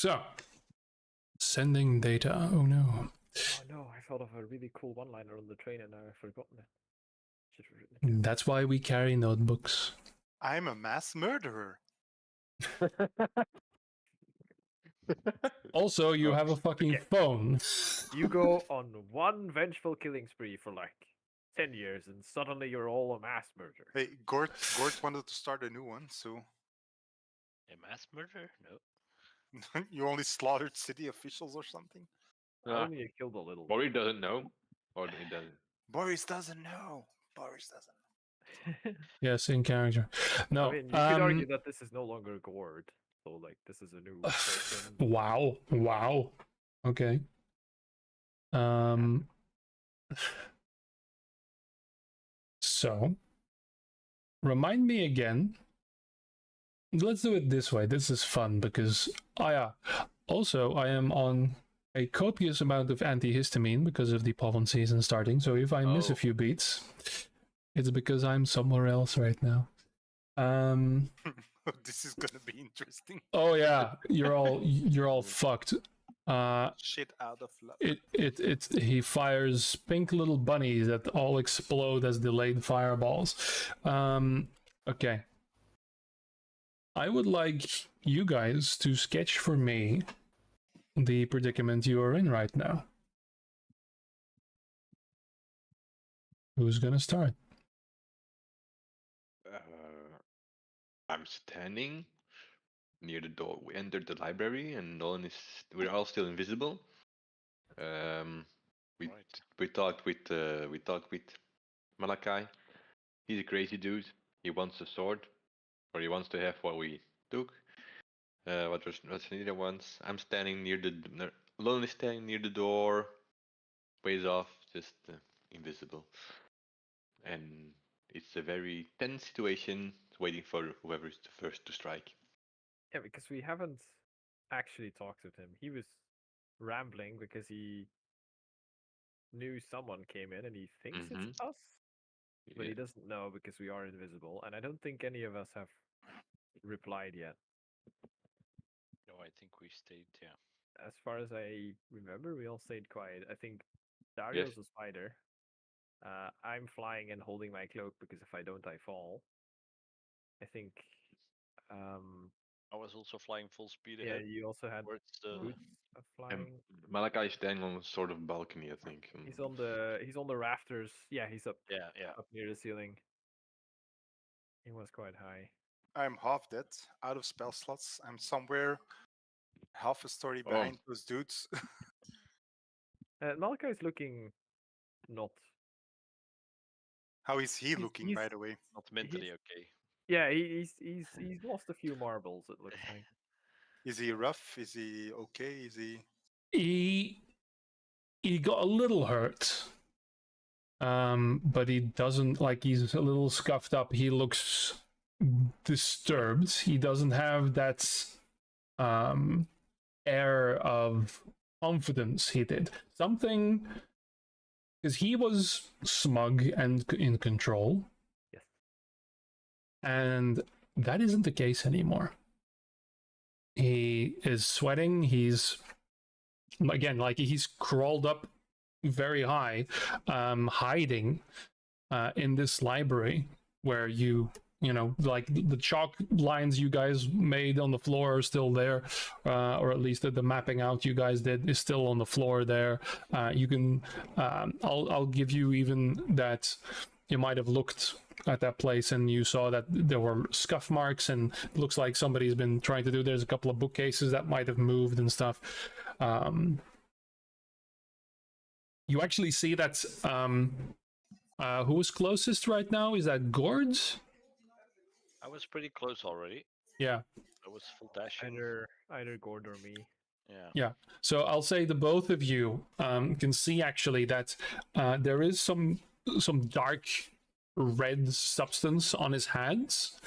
So, sending data. Oh no. Oh no, I thought of a really cool one-liner on the train and now I've forgotten it. Should have written it down. That's why we carry notebooks. I'm a mass murderer. Also, you have a fucking Okay. phone. You go on one vengeful killing spree for like 10 years and suddenly you're all a mass murderer. Hey, Gort wanted to start a new one, so A mass murder? No. you only slaughtered city officials or something? Only killed a little. Boris doesn't know, or he doesn't. Boris doesn't know. Boris doesn't. Yes, in character. No. I mean, you could argue that this is no longer Gord. So, like, this is a new person. Wow. Wow. Okay. So, remind me again. Let's do it this way. This is fun because, also, I am on a copious amount of antihistamine because of the pollen season starting. So if I miss a few beats, it's because I'm somewhere else right now. This is gonna be interesting. Oh yeah, you're all fucked. Shit out of luck. He fires pink little bunnies that all explode as delayed fireballs. Okay. I would like you guys to sketch for me the predicament you are in right now. Who's gonna start? I'm standing near the door. We entered the library, and Nolan is. We're all still invisible. We talked with Malachi. He's a crazy dude. He wants a sword, or he wants to have what we took. What's neither wants. I'm standing near Nolan is standing near the door, ways off, just invisible, and it's a very tense situation, waiting for whoever is the first to strike. Yeah, because we haven't actually talked with him. He was rambling because he knew someone came in and he thinks it's us, but he doesn't know because we are invisible. And I don't think any of us have replied yet. No, I think we stayed, yeah. As far as I remember, we all stayed quiet. I think Dario's a spider. I'm flying and holding my cloak because if I don't, I fall. I think. I was also flying full speed Yeah, ahead. you also had Towards the... boots of flying. Malachi is standing on a sort of balcony, I think. He's on the rafters. Yeah, he's up. Yeah. Up near the ceiling. He was quite high. I'm half dead, out of spell slots. I'm somewhere half a story behind those dudes. Malachi is looking not. How is he looking, by the way? Not mentally okay. Yeah, he's lost a few marbles. It looks like. Is he rough? Is he okay? Is he? He got a little hurt, but he doesn't he's a little scuffed up. He looks disturbed. He doesn't have that air of confidence he did. Something, because he was smug and in control. Yes. And that isn't the case anymore. He is sweating. He's he's crawled up very high, hiding in this library where the chalk lines you guys made on the floor are still there, or at least the mapping out you guys did is still on the floor there. You can, I'll give you even that you might have looked at that place and you saw that there were scuff marks and it looks like somebody's been trying to do. There's a couple of bookcases that might have moved and stuff. You actually see that who is closest right now? Is that Gord's? I was pretty close already. Yeah. I was full dashing. Either Gord or me. Yeah. So I'll say the both of you can see actually that there is some dark red substance on his hands,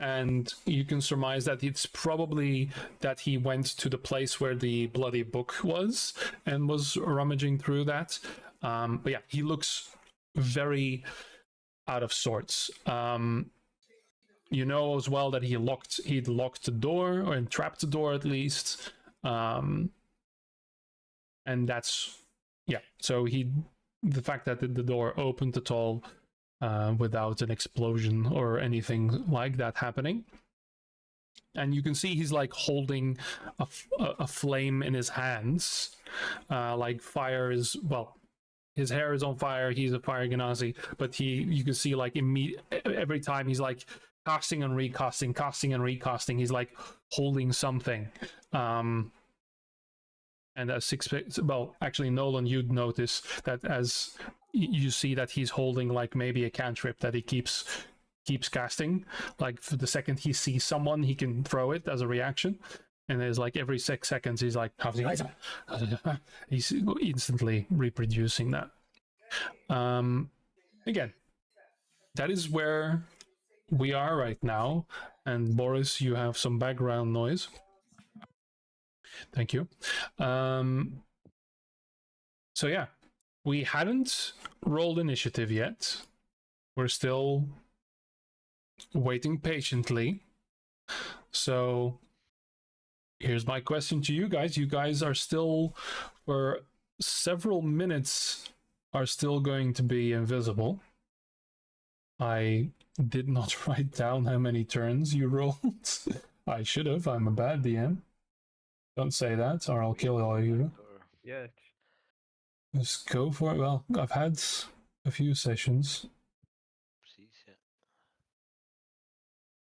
and you can surmise that it's probably that he went to the place where the bloody book was and was rummaging through that. But yeah, he looks very out of sorts. You know as well that he'd locked the door, or trapped the door at least. And that's so the fact that the door opened at all without an explosion or anything like that happening, and you can see he's like holding a flame in his hands, like fire is, well, his hair is on fire, he's a fire genasi, but you can see like every time he's like casting and recasting, he's like holding something. And as actually, Nolan, you'd notice that as you see that he's holding like maybe a cantrip that he keeps casting. Like for the second he sees someone, he can throw it as a reaction. And there's like every 6 seconds he's like he's instantly reproducing that. Again, that is where we are right now. And Boris, you have some background noise. Thank you. So yeah, we hadn't rolled initiative yet. We're still waiting patiently. So here's my question to you guys. You guys are still, for several minutes, are still going to be invisible. I did not write down how many turns you rolled. I should have. I'm a bad DM. Don't say that, or I'll kill all of you. Yeah. Just go for it. Well, I've had a few sessions.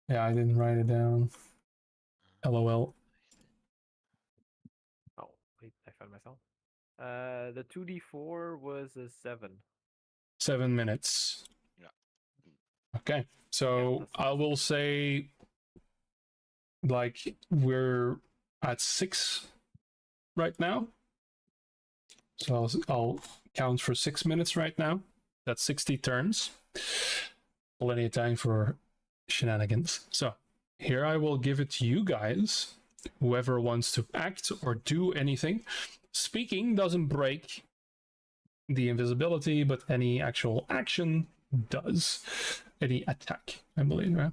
Yeah, I didn't write it down. LOL. Oh, wait, I found myself. The 2d4 was a 7. 7 minutes. Yeah. Okay, so I will say, like, we're at 6 right now. So I'll count for 6 minutes right now. That's 60 turns. Plenty of time for shenanigans. So here I will give it to you guys. Whoever wants to act or do anything. Speaking doesn't break the invisibility, but any actual action does. Any attack, I believe, right?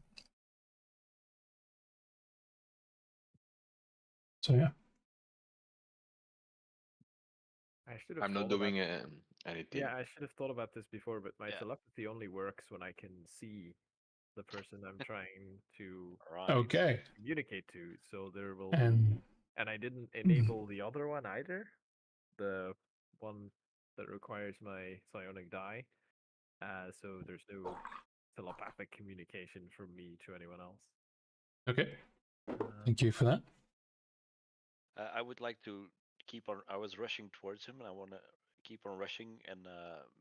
So yeah. I'm not doing anything. Yeah, I should have thought about this before, but my telepathy only works when I can see the person I'm trying to communicate to. So there will be, and I didn't enable the other one either, the one that requires my psionic die. So there's no telepathic communication from me to anyone else. Okay. Thank you for that. I would like to keep on. I was rushing towards him, and I want to keep on rushing and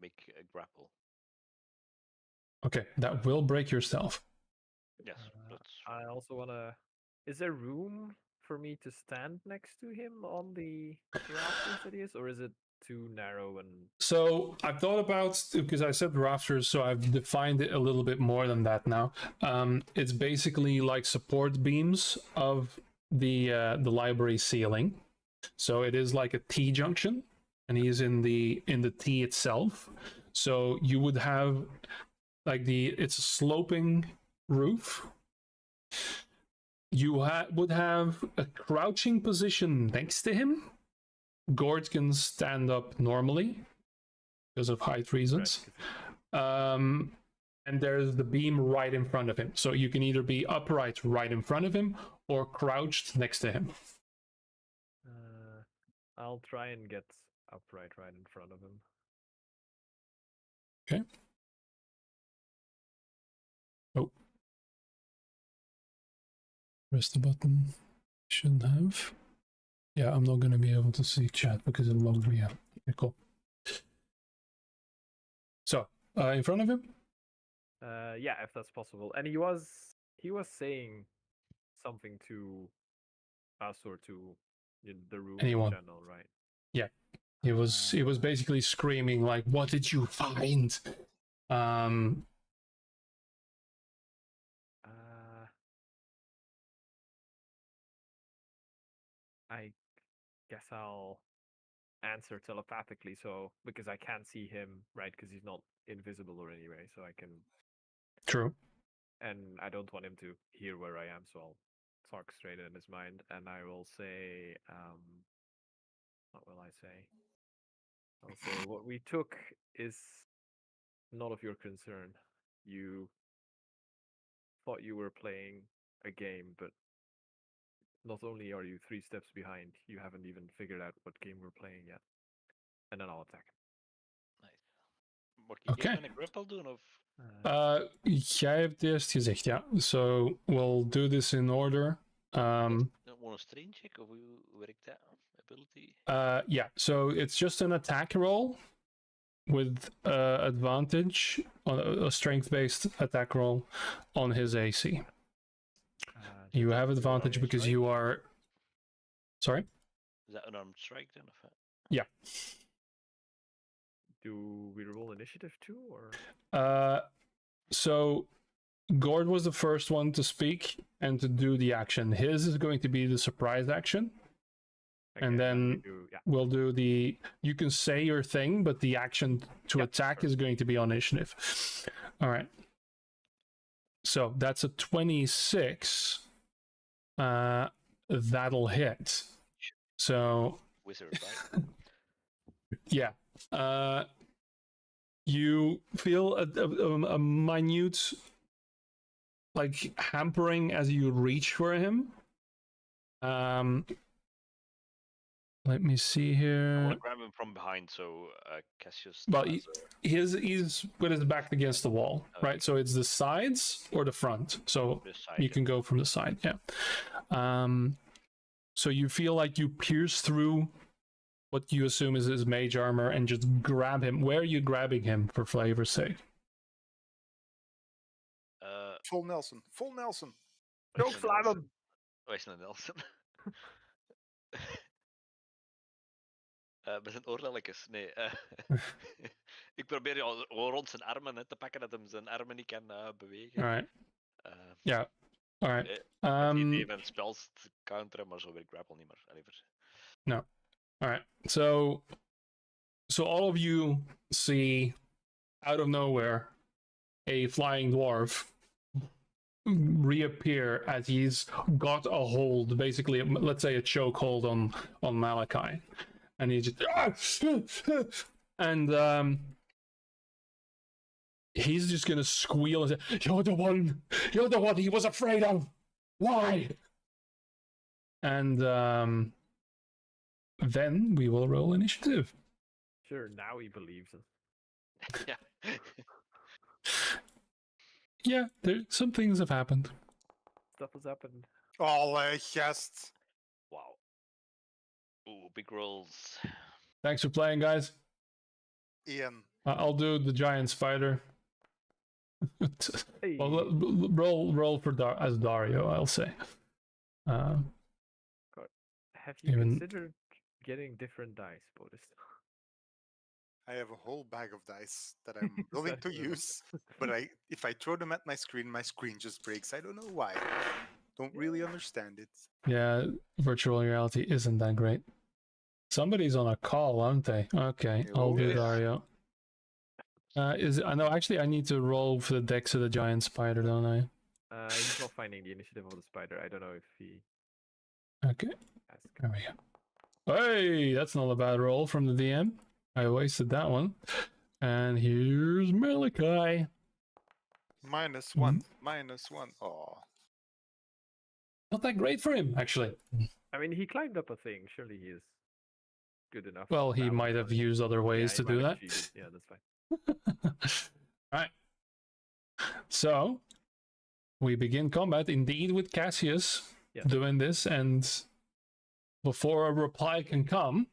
make a grapple. Okay, that will break your stealth. Yes, I also want to. Is there room for me to stand next to him on the rafters that he is, or is it too narrow? And so I've thought about, because I said rafters, so I've defined it a little bit more than that now. It's basically like support beams of the library ceiling. So it is like a T junction, and he's in the T itself. So you would have like it's a sloping roof. You would have a crouching position next to him. Gord can stand up normally because of height reasons. And there's the beam right in front of him. So you can either be upright right in front of him or crouched next to him. I'll try and get upright right in front of him. Okay. Oh. Press the button. Shouldn't have. Yeah, I'm not going to be able to see chat because it logged me out. Okay, cool. So, in front of him? Yeah, if that's possible. And he was saying something to us or to the room Anyone. in general, right? Yeah. He was basically screaming like, "What did you find?" I guess I'll answer telepathically, so because I can't see him, right? Because he's not invisible or anyway, so I can. True. And I don't want him to hear where I am, so I'll talk straight in his mind, and I will say, what will I say? I'll say what we took is none of your concern. You thought you were playing a game, but not only are you 3 steps behind, you haven't even figured out what game we're playing yet. En dan al attack. Nice. Mag ik Oké. eerst mijn grapple doen of? Jij hebt eerst gezegd, ja. So, we'll do this in order. Gewoon een strain check of hoe werkt dat? Ability? Yeah, so it's just an attack roll with advantage, on a strength-based attack roll on his AC. You have advantage because you are... Sorry? Is that unarmed strike then? Of? Yeah. Do we roll initiative too, or? So Gord was the first one to speak and to do the action. His is going to be the surprise action. And then we'll do the... You can say your thing, but the action to attack is going to be on initiative. All right. So that's a 26. That'll hit. So... Wizard, right? Yeah. You feel a minute, like, hampering as you reach for him. Let me see I here. want to grab him from behind, so Cassius. Well, has he's with his back against the wall, Okay. right? So it's the sides or the front. So this side. you can go from the side, yeah. So you feel like you pierce through what you assume is his mage armor and just grab him. Where are you grabbing him, for flavor's sake? Full Nelson. Full Nelson. Don't slam him! Wij zijn een Nelson. Met zijn oorlelletjes. Nee. Ik probeer jou gewoon rond zijn armen te pakken, dat hem zijn armen niet kan bewegen. All right. Yeah. All right. Het idee van spels te counteren, maar zo werkt grapple niet meer. No. All right. So all of you see, out of nowhere, a flying dwarf reappear as he's got a hold, basically, let's say a chokehold on Malachi, and he just and he's just gonna squeal and say, you're the one he was afraid of. Why? And then we will roll initiative. Sure, now he believes us. Yeah. Yeah, some things have happened. Stuff has happened. Gest. Wow. Ooh, big rolls. Thanks for playing, guys. Ian. I'll do the giant spider. Hey. Well, roll for as Dario, I'll say. God. Have you even- considered getting different dice, Boris? I have a whole bag of dice that I'm willing to Exactly. use, but if I throw them at my screen just breaks. I don't know why. Don't really understand it. Yeah, virtual reality isn't that great. Somebody's on a call, aren't they? Okay, I'll do Yeah. Dario. I know. Actually, I need to roll for the dex of the giant spider, don't I? He's not finding the initiative of the spider. I don't know if he Okay, asked. there we go. Hey, that's not a bad roll from the DM. I wasted that one. And here's Malachi. -1. -1. Oh. Not that great for him, actually. I mean, he climbed up a thing. Surely he is good enough. Well, he now, might have but- used other ways yeah, to he do might that. have cheated. Yeah, that's fine. Right. So we begin combat indeed with Cassius Yes. doing this, and before a reply can come,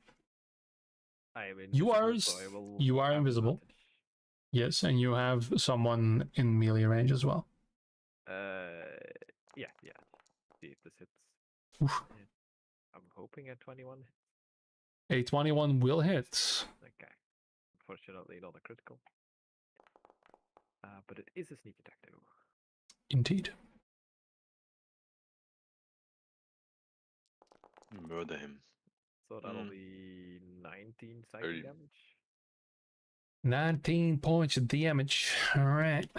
I am You are invisible, so I will you are have invisible. advantage. yes, and you have someone in melee range as well. Yeah. See if this hits. Oof. Yeah. I'm hoping at 21. A 21 will hit. Okay. Unfortunately, not a critical. But it is a sneak attack though. Indeed. Murder him. So that'll Mm. be 19 Very- psychic damage. 19 points of damage. All right.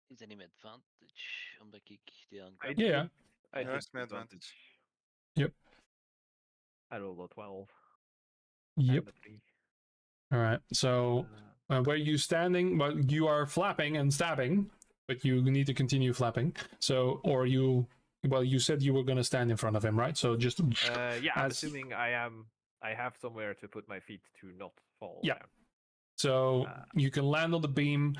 Is er niet met advantage? Omdat ik die aan I Yeah. I There's take my the advantage. Yep. I roll a 12. Yep. And a 3. All right. So where are you standing? Well, you are flapping and stabbing, but you need to continue flapping. So, or you, well, you said you were going to stand in front of him, right? So just yeah, I'm as- assuming I have somewhere to put my feet to not fall Yeah. down. So you can land on the beam.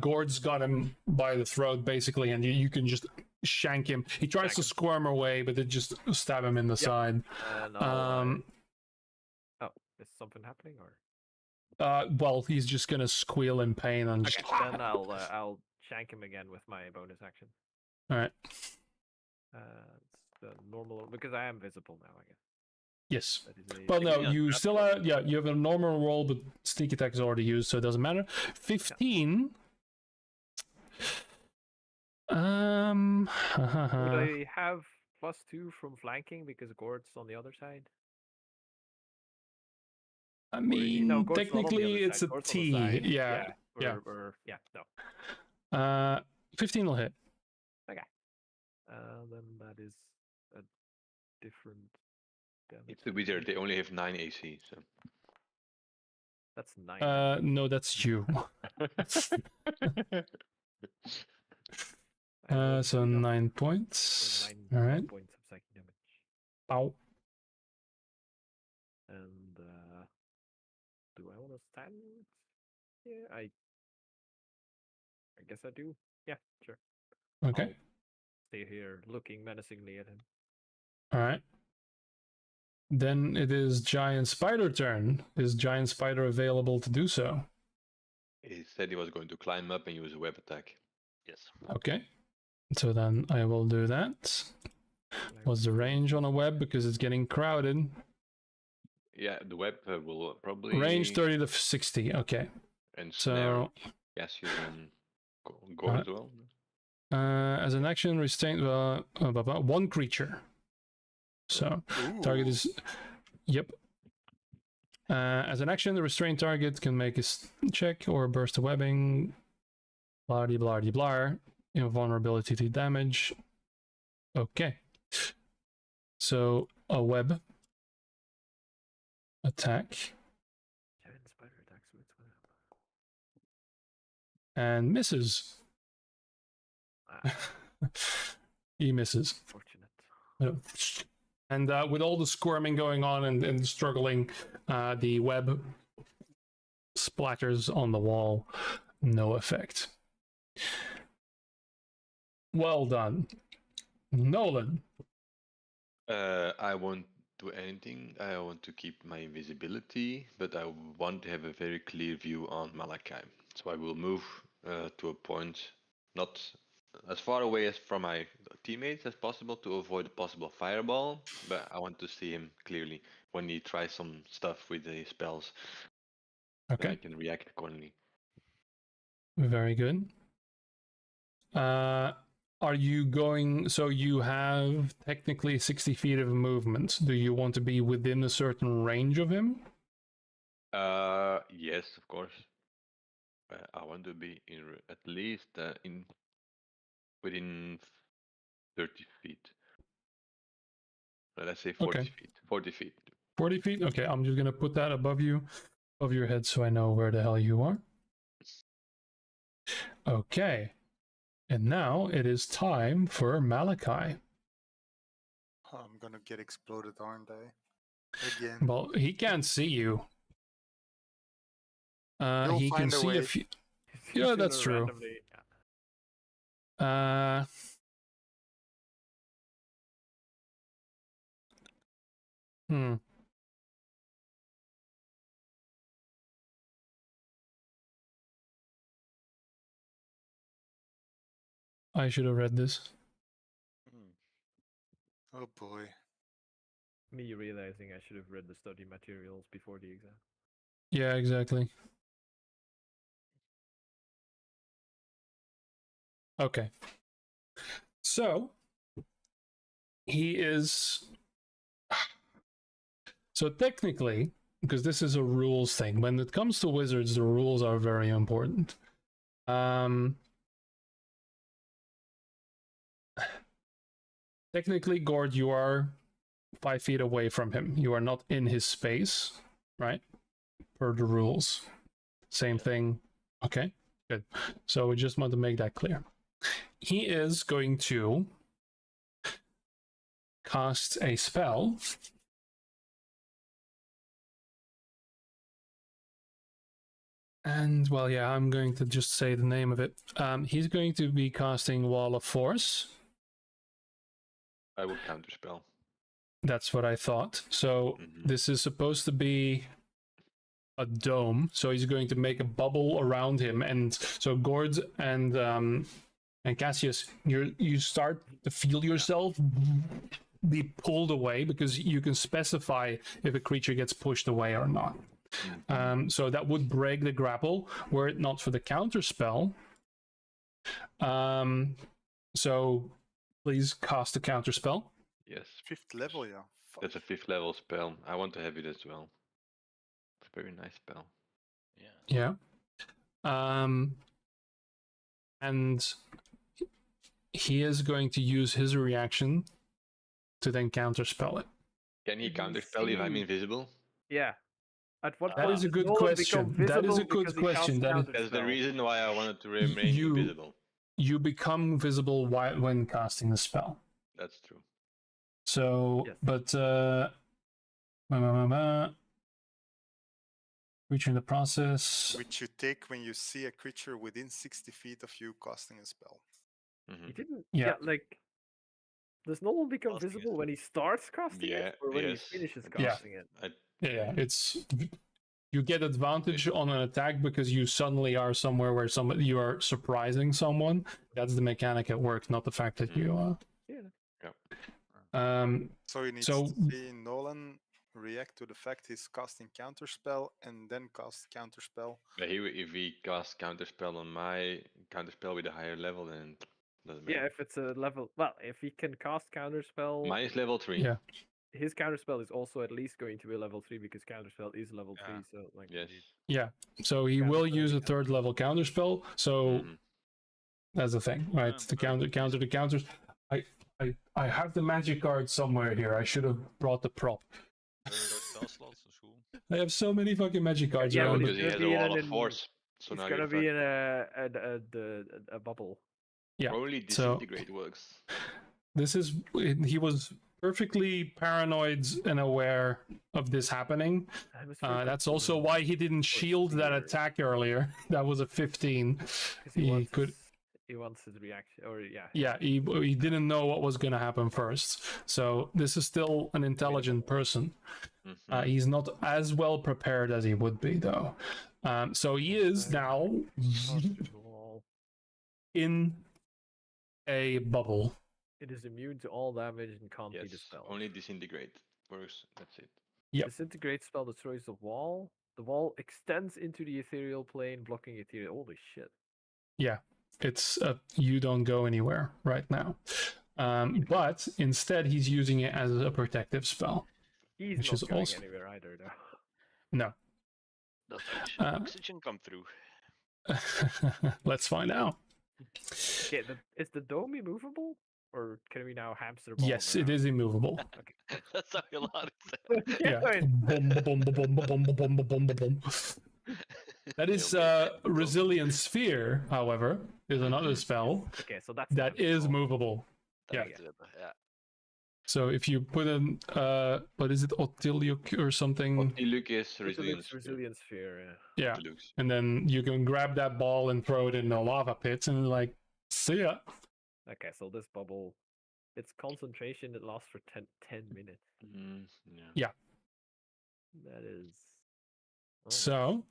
Gord's got him by the throat, basically, and you can just shank him. He tries to squirm away, but it just stab him in the side. And I'll, oh, is something happening or? Well, he's just gonna squeal in pain and Okay, just... then I'll shank him again with my bonus action. All right. It's the normal because I am visible now, I guess. Yes. That is a Well, no, Yeah, you that's still are. Yeah, you have a normal roll, but sneak attack is already used, so it doesn't matter. 15. Would I have +2 from flanking because Gord's on the other side? I Or, mean, no, Gord's not on the technically other it's side. a Gord's on the T. side. Yeah. Yeah. Or yeah, no. 15 will hit. Okay. Then that is a different damage. It's the wizard. They only have 9 AC. So. That's 9. No, that's you. So 9 points. 9 All right. points of psychic damage. Ow. And do I want to stand? Yeah, I guess I do. Yeah, sure. Okay. I'll stay here looking menacingly at him. All right. Then it is Giant Spider turn. Is Giant Spider available to do so? He said he was going to climb up and use a web attack. Yes. Okay. So then I will do that. What's the range on a web? Because it's getting crowded. Yeah, the web will probably... Range 30 to 60. Okay. And snare. So Yes, you can go as well. as an action, restrain one creature. So target is... Yep. As an action, the restrained target can make a check or burst of webbing. Blardy blardy blar. Invulnerability to damage. Okay. So a web attack. Giant spider attacks with web. And misses. He misses. Fortunate. And with all the squirming going on and struggling, the web splatters on the wall. No effect. Well done. Nolan. I won't do anything. I want to keep my invisibility, but I want to have a very clear view on Malachi. So I will move to a point not as far away as from my teammates as possible to avoid a possible fireball, but I want to see him clearly when he tries some stuff with the spells. Okay. So I can react accordingly. Very good. Are you going... So you have technically 60 feet of movement. Do you want to be within a certain range of him? Yes, of course. I want to be in at least within 30 feet. Let's say 40 Okay. feet. 40 feet. 40 feet? Okay, I'm just going to put that above you, above your head, so I know where the hell you are. Okay. And now it is time for Malachi. I'm gonna get exploded, aren't I? Again. Well, he can't see you. You'll He can find a see way. a few... Yeah, that's true. I should have read this. Oh boy. Me realizing I should have read the study materials before the exam. Yeah, exactly. Okay. So, he is... So technically, because this is a rules thing, when it comes to wizards, the rules are very important. technically, Gord, you are 5 feet away from him. You are not in his space, right? Per the rules. Same thing. Okay, good. So we just want to make that clear. He is going to cast a spell. And, well, yeah, I'm going to just say the name of it. He's going to be casting Wall of Force. I would counterspell. That's what I thought. So this is supposed to be a dome. So he's going to make a bubble around him. And so Gord and Cassius, you start to feel yourself be pulled away because you can specify if a creature gets pushed away or not. So that would break the grapple were it not for the counter spell. So please cast the counter spell. Yes. 5th level, yeah. Fuck. That's a 5th level spell. I want to have it as well. It's a very nice spell. Yeah. And he is going to use his reaction to then counterspell it. Can he Did you counterspell if I'm see- invisible? Yeah. At what That point is a does good Nolan question. become That is a visible good because he question. casts That's the counterspell? reason why I wanted to remain You- invisible. You become visible when casting the spell. That's true. So, Yes. but creature in the process. Which you take when you see a creature within 60 feet of you casting a spell. He didn't. Yeah. Yeah, like. Does Nolan become Casting visible it. when he starts casting Yeah, it, or when yes. he finishes Yeah. casting it? Yeah, it's you get advantage on an attack because you suddenly are somewhere where you are surprising someone. That's the mechanic at work, not the fact that you. So you need So- to see Nolan react to the fact he's casting counterspell and then cast counterspell. But if he casts counterspell on my counterspell with a higher level, then it doesn't matter. Yeah, if it's a level. Well, if he can cast counterspell, Mine is level 3. Yeah. his counterspell is also at least going to be level 3 because counterspell is level 3. So like. Yes. Yeah, so he Counterspell will is use a counter. third level counterspell. So Mhm. that's the thing, right? Yeah, The counter the counters. I have the magic card somewhere here. I should have brought the prop. Where are those spell slots? That's cool. I have so many fucking magic cards Yeah, around. but Because he gonna has be a in wall of an- force. So It's now gonna you're be fucked. in a bubble. Yeah. Only so- disintegrate works. This is he was perfectly paranoid and aware of this happening. That's also why he didn't shield that attack earlier. That was a 15. He wants his reaction, or yeah. Yeah, he didn't know what was going to happen first. So this is still an intelligent person. Mhm. He's not as well prepared as he would be, though. So he is now in a bubble. It is immune to all damage and can't be Yes. dispelled. Only disintegrate works. That's it. Yep. Disintegrate spell destroys the wall. The wall extends into the ethereal plane, blocking ethereal. Holy shit! Yeah, it's you don't go anywhere right now. But instead, he's using it as a protective spell. He's Which not is going awesome. anywhere either, though. No. Does Uh, oxygen come through? Let's find out. Okay, is the dome immovable, or can we now hamster ball? Yes, it is immovable. Okay. That's how a lot of Yeah. I Bum, mean, bum, bum, bum, bum, bum, bum, bum, bum, bum. That is Resilient Sphere, however, is another spell okay, so that's that is movable. Yeah. Yeah. So if you put in, what is it, Otiliuk or something? Otiluk is resilience. Resilience sphere. Yeah. Otiluk's. And then you can grab that ball and throw it in the lava pits and like, see ya. Okay, so this bubble, its concentration it lasts for 10 minutes. Yeah. That is. oh, So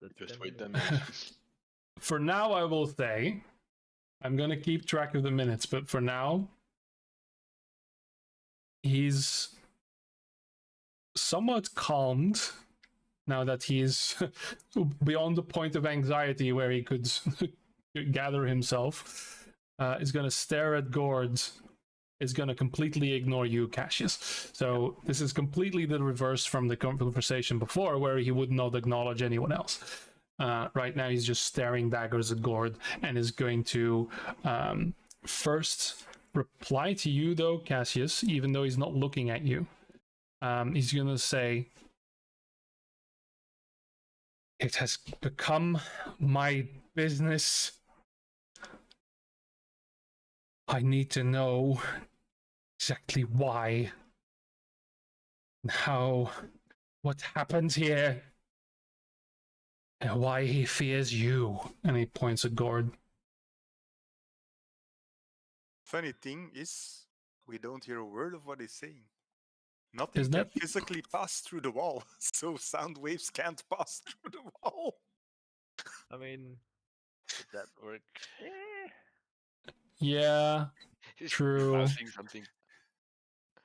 that's Just 10 wait minutes. 10 minutes. for now, I will say, I'm going to keep track of the minutes, but for now, he's somewhat calmed now that he's beyond the point of anxiety where he could gather himself. Is going to stare at Gord, is going to completely ignore you, Cassius. So this is completely the reverse from the conversation before where he would not acknowledge anyone else. Right now he's just staring daggers at Gord and is going to first reply to you though, Cassius, even though he's not looking at you. He's gonna say, "It has become my business. I need to know exactly why and how, what happened here, and why he fears you." And he points at Gord. Funny thing is, we don't hear a word of what he's saying. Nothing Isn't can that- physically pass through the wall, so sound waves can't pass through the wall. I mean, Would that work? eh, Yeah, He's True. mouthing something.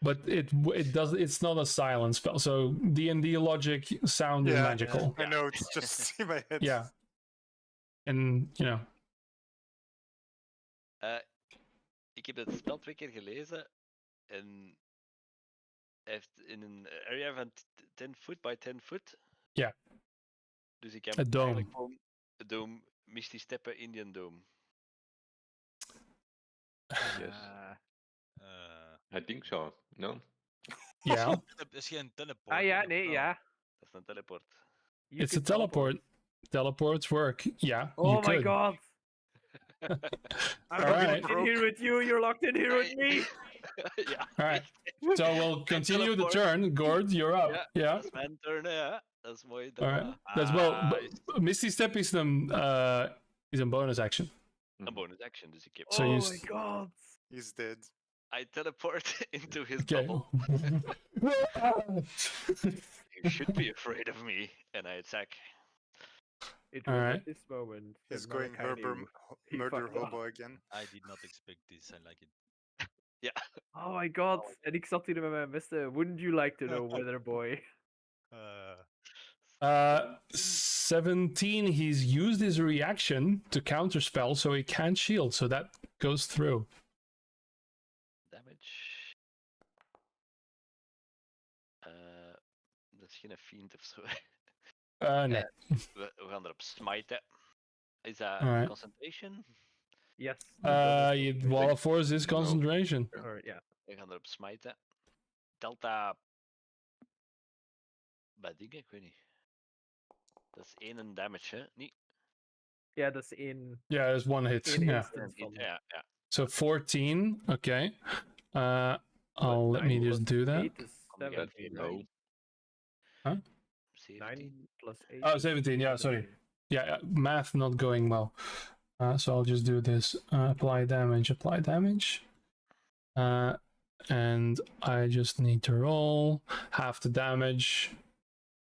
but it does. It's not a silent spell. So D&D logic, sound is Yeah, magical. I know, it's just in my head. Yeah, and Ik heb het spel 2 keer gelezen en hij heeft in een area van 10 foot by 10 foot. Ja. Dus ik kan A dome. eigenlijk gewoon de dome, Misty Steppen, Indian Dome. Yes. I think so. No? yeah, Het is geen teleport. ah ja, of nee, wel? ja. Dat is een teleport. You it's a can teleport. Teleports work. Yeah, you Oh my could. god! I'm Alright. locked in here with you, you're locked in here with me! Ja. All right. echt. So we'll continue the teleport. turn. Gord, you're up. Ja, Yeah. Dat is mijn turn, hè, ja. Dat is mooi. All right. That's well. Misty Step is een bonus action. Een bonus action, dus ik heb... So oh you my god! He's dead. I teleport into his Okay. bubble. You should be afraid of me. And I attack. It was Alright. at this moment. that He's going Malachi knew he murder fucked up. hobo again. I did not expect this. I like it. Oh my god! En ik zat hier met mijn beste. Wouldn't you like to know, Weather Boy? 17. He's used his reaction to counterspell, so he can't shield. So that goes through. Damage. Dat is geen fiend of zo. Nee. We gaan erop smiten. Is dat Alright. concentration? Yes. Wall of Force is concentration. Or, yeah. We gaan erop smiten. Delta. Bij dingen, ik weet niet. Dat is 1 damage, hè? Niet? Yeah, that's in Yeah, there's one hit. in Yeah. instance van Ja, ja. So 14. Okay. Let me just do that. 8 is Kom, 17, no. right? Huh? 17. 9 plus 8. Oh, 17. Yeah, sorry. Yeah, math not going well. So I'll just do this. Apply damage. And I just need to roll half the damage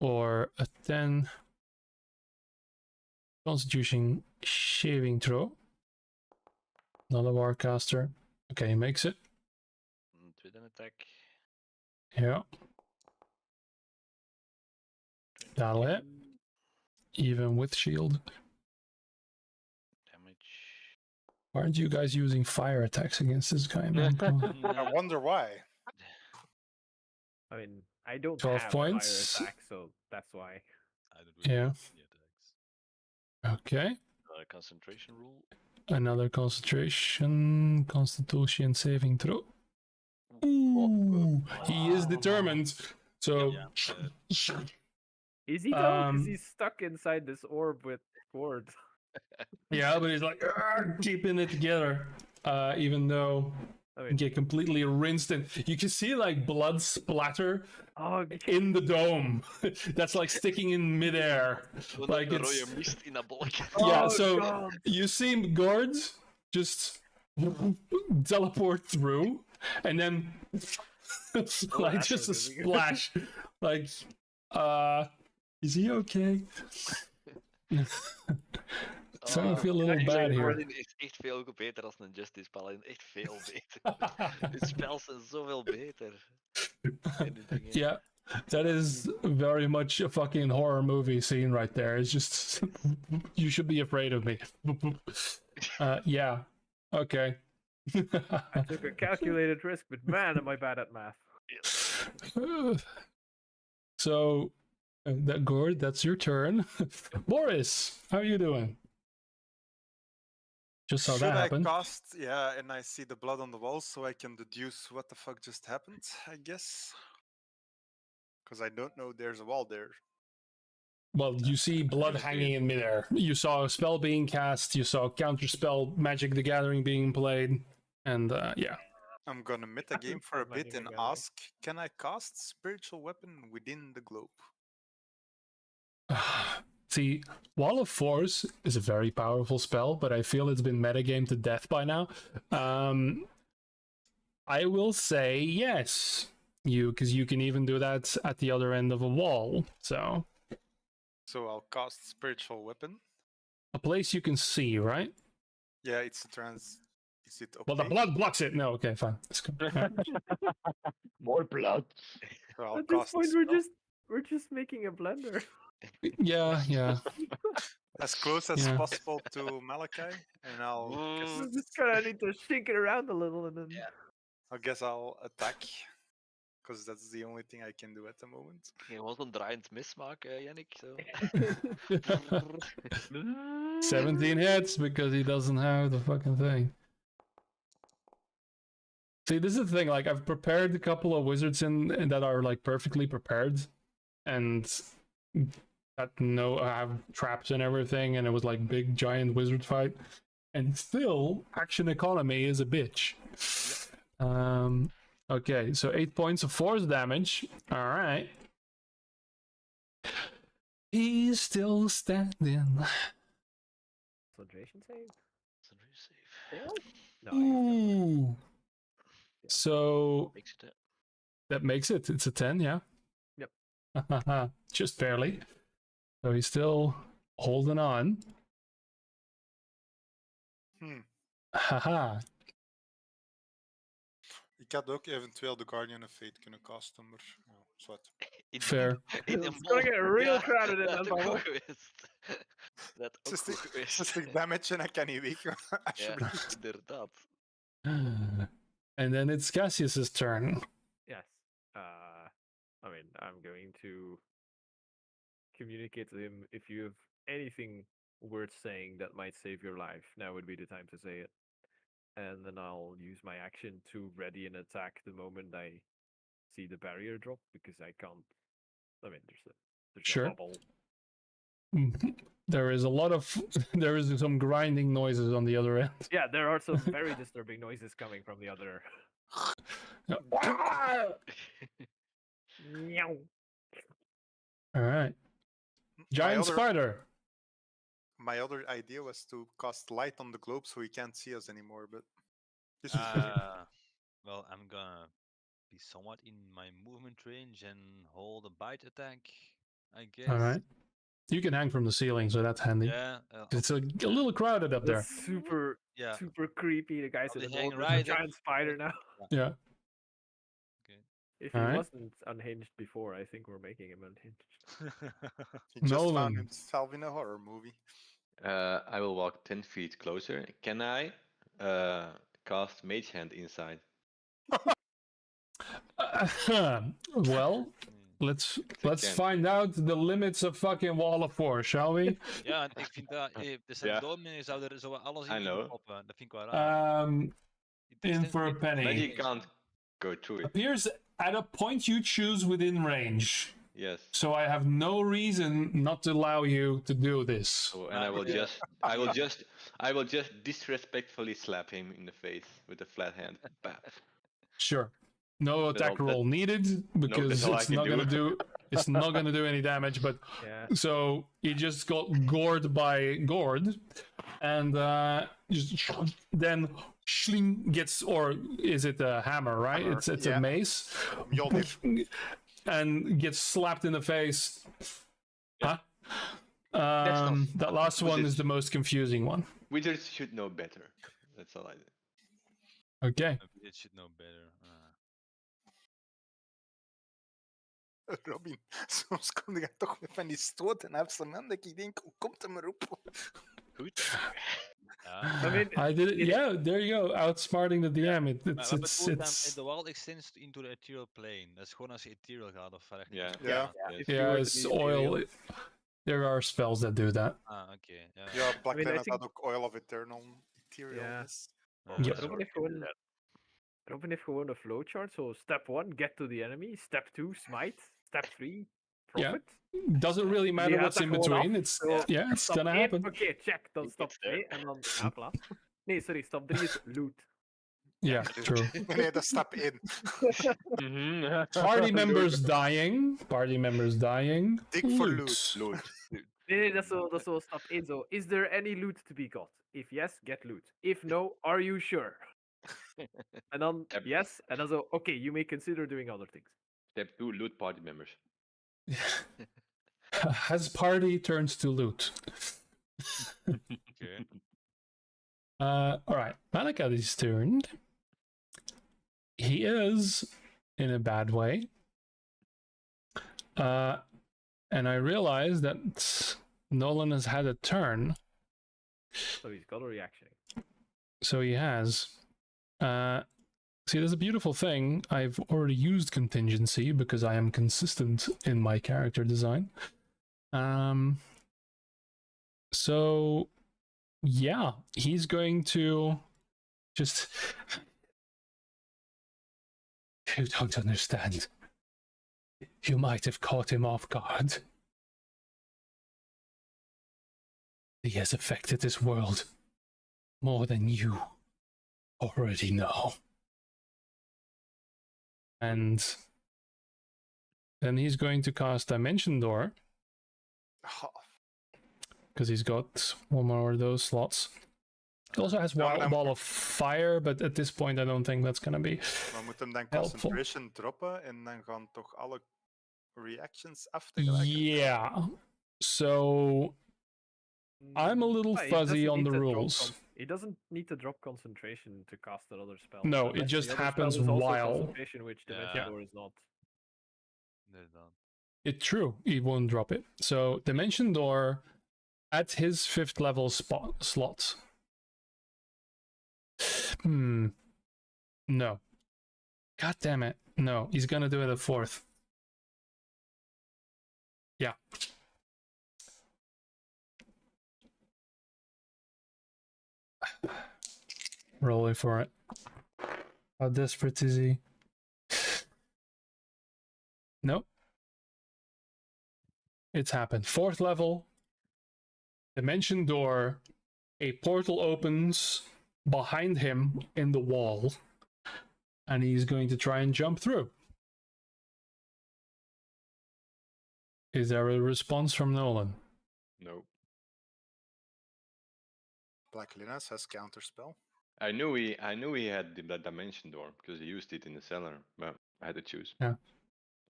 or a 10 Constitution saving throw. Not a Warcaster. Okay, he makes it. Tweede attack. Yeah. That'll hit. Even with shield. Damage. Why aren't you guys using fire attacks against this guy, man? Come on. I wonder why. I mean, I don't 12 have points. fire attack, so that's why. I don't really Yeah. like the attacks. Okay. Concentration rule. Another concentration, Constitution saving throw. Ooh, he is determined. So Yeah. Is he though? Because Um, he's stuck inside this orb with cords. yeah, but he's like "Argh," keeping it together, even though I you mean, get completely rinsed, and you can see like blood splatter oh, in the dome. That's like sticking in midair. Like de it's- rode mist in een bolk. Yeah, oh, so God. you see guards just teleport through, and then like just a absolutely. splash. Like, is he okay? Starting to feel a little bad here. Gordon is echt veel beter als een Justice Paladin. Echt veel beter. De spels zijn zoveel beter. En die dingen. Yeah, that is very much a fucking horror movie scene right there. It's just you should be afraid of me. Yeah. Okay. I took a calculated risk, but man, am I bad at math. So, that Gord, that's your turn. Boris, how are you doing? Just saw Should that I happen. cast? Yeah, and I see the blood on the wall, so I can deduce what the fuck just happened. I guess because I don't know there's a wall there. Well, you see blood Just hanging weird. in midair. You saw a spell being cast. You saw counterspell Magic the Gathering being played, and yeah. I'm gonna metagame for a Magic bit the and Gathering. ask: can I cast spiritual weapon within the globe? See, Wall of Force is a very powerful spell, but I feel it's been metagamed to death by now. I will say yes, because you can even do that at the other end of a wall. So I'll cast spiritual weapon. a place you can see, right? Yeah, it's a trans. Is it okay? Well, the blood blocks it. No, okay, fine. Let's go. More blood. So I'll At this cast point, spell. we're just making a blender. Yeah. As close as Yeah. possible to Malachi, and I'll We just kind of need to shake it around a little, and then guess I'll attack because that's the only thing I can do at the moment. Je was een draaiend mis maken, Yannick. Zo. 17 hits because he doesn't have the fucking thing. See, this is the thing. Like, I've prepared a couple of wizards in that are like perfectly prepared, and that have traps and everything, and it was like big giant wizard fight, and still action economy is a bitch. Okay, so 8 points of force damage. All right. He's still standing. concentration save. Save. No. Ooh. So Makes it. that makes it. It's a 10, yeah? Yep. Just barely. So he's still holding on. Haha. Ik had ook eventueel de Guardian of Fate kunnen casten, maar zwart. Fair. It's gonna get real crowded in that ook bubble. geweest. Dat ook goed geweest. 60 damage en ik kan niet weg. Ja, Alsjeblieft. inderdaad. And then it's Cassius's turn. Yes. I mean, I'm going to communicate to him. If you have anything worth saying that might save your life, now would be the time to say it. And then I'll use my action to ready an attack the moment I see the barrier drop, because I can't. I mean, there's Sure. a bubble. There is a lot of there is some grinding noises on the other end. Yeah, there are some very disturbing noises coming from the other. Meow. All right. Giant spider. My other idea was to cast light on the globe so he can't see us anymore, but this was better. Well, I'm gonna be somewhat in my movement range and hold a bite attack, I guess. All right. You can hang from the ceiling, so that's handy. Yeah. It's a little crowded up there. That's super, Yeah. super creepy. The guy's I'll in be the hanging middle of a right giant spider now. Yeah. Okay. If he Alright. wasn't unhinged before, I think we're making him unhinged. He just found Nolan. himself in a horror movie. I will walk 10 feet closer. Can I cast Mage Hand inside? Well, let's find out the limits of fucking Wall of Force, shall we? Ja, en ik vind dat, de Sandomin zou er zo alles in I kunnen know. poppen. Dat vind ik wel raar. In for a penny. But he can't go through it. Appears at a point you choose within range. Yes. So I have no reason not to allow you to do this. So, and I will just disrespectfully slap him in the face with a flat hand. Bam. Sure. No attack all- roll needed because that's all I it's can not gonna do. it's not gonna do any damage, but Yeah. so he just got gored by Gord, and just then Schling gets, or is it a hammer, right? Hammer, It's yeah. a mace, Mjolnir. and gets slapped in the face. Yeah. Huh? not- That last one Wizards- is the most confusing one. Wizards should know better. That's all I did. Okay. It should know better. Robin, soms kom je toch met van die stoten en afstand dat ik denk, hoe komt hem erop? Goed. Ja. I mean, I did it. Yeah, there you go. Outsmarting the DM. Maar It's wat bedoel je dan it's the wall extends into the ethereal plane? Dat is gewoon als je ethereal gaat of verder. Yeah. Ja. Yes. if you yeah, were to it's be oil. ethereal- There are spells that do that. Ah, oké. Ja. Ja, Black I mean, I Planet think- had ook Oil of Eternal. materialness. Yep. I don't even gewoon a flowchart. So step 1, get to the enemy. Step 2, smite. Step 3, Yeah. profit. Doesn't really matter had what's dat in gewoon between. af. It's Zo, it's stap gonna 1, happen. oké, check. Dan It stap gets there. 2 en dan... Ja, voilà. Nee, sorry, stap 3 is loot. Yeah, true. Nee, dat stap in. Party members dying. Party members dying. Dig for loot. Loot. Nee, dat is zo stap 1 zo. Is there any loot to be got? If yes, get loot. If no, are you sure? En dan Yep. yes, en dan zo, okay, you may consider doing other things. Step 2, loot party members. Has party turns to loot. Okay. All right, Malakat's turn. He is in a bad way. And I realize that Nolan has had a turn. So he's got a reaction. So he has. See, there's a beautiful thing. I've already used contingency because I am consistent in my character design. So, yeah, he's going to just... You don't understand. You might have caught him off guard. He has affected this world more than you already know. And then he's going to cast Dimension Door, Oh, because he's got one more of those slots. He also has Wall of Fire, but at this point I don't think that's going to be we moeten hem dan helpful. concentration droppen en dan gaan toch alle reactions af tegelijk. Yeah. So I'm a little Ah, he fuzzy doesn't on need the to drop rules. he doesn't need to drop concentration to cast another spell. No, Unless it the just other spell happens is also while. concentration, which Dimension Yeah. Door is not. They're done. It's true, he won't drop it. So Dimension Door at his 5th level slot. No. God damn it. No, he's gonna do it at 4th. Yeah. Rolling for it. How desperate is he? Nope. It's happened. 4th level. Dimension Door. A portal opens behind him in the wall. And he's going to try and jump through. Is there a response from Nolan? No. Black Linus has counterspell. I knew he had the dimension door because he used it in the cellar, but I had to choose. Yeah.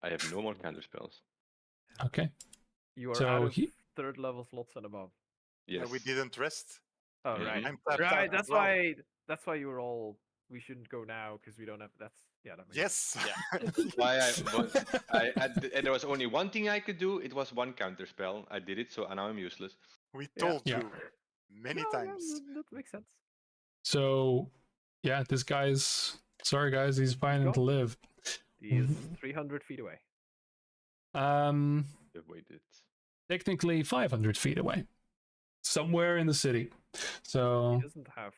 I have no more counter spells. Okay. You are So out of he- 3rd level slots and above. Yes. We didn't rest. Oh Mhm. right. I'm tapped Right, out as that's well. why you were all we shouldn't go now because we don't have that makes Yes. Why and there was only one thing I could do. It was one counter spell. I did it, so now I'm useless. We Yeah. told Yeah. you many No, yeah, times. that makes sense. So, yeah, this guy's... Sorry, guys, he's fighting to gone. live. He is 300 feet away. Waited. Technically 500 feet away. Somewhere in the city. He So, doesn't have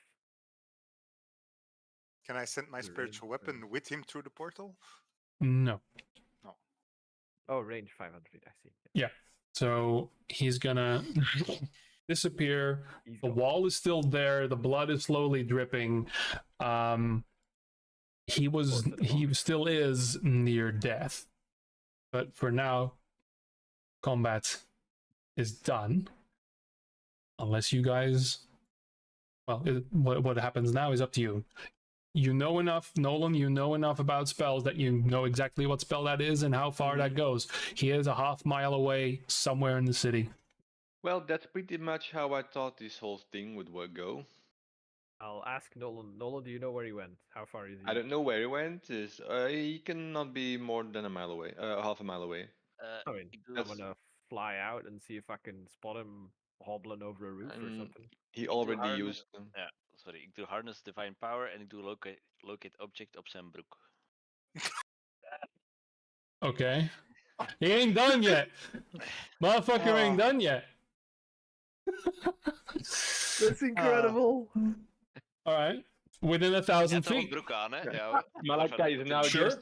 Can I send my The spiritual range weapon with him through the portal? no. range 500 feet, I see. So, he's gonna disappear. He's The gone. wall is still there. The blood is slowly dripping. He still is near death. But for now, combat is done. Unless you guys... Well, what happens now is up to you. You know enough, Nolan, you know enough about spells that you know exactly what spell that is and how far that goes. He is a half mile away somewhere in the city. Well, that's pretty much how I thought this whole thing would go. I'll ask Nolan. Nolan, do you know where he went? How far is he? I don't know where he went. He cannot be more than a mile away, half a mile away. I mean, Ik I'm doe, That's- gonna fly out and see if I can spot him hobbling over a roof or Mm. something. He doe already harness- used them. Ja, sorry. Ik doe Harness Divine Power en ik doe Locate Object op zijn broek. Okay. He ain't done yet. Motherfucker ain't done yet. That's incredible. All right. Within 1,000 Net nog een feet. broek aan, hè? Ja. Ja, Malachi is now Sure. just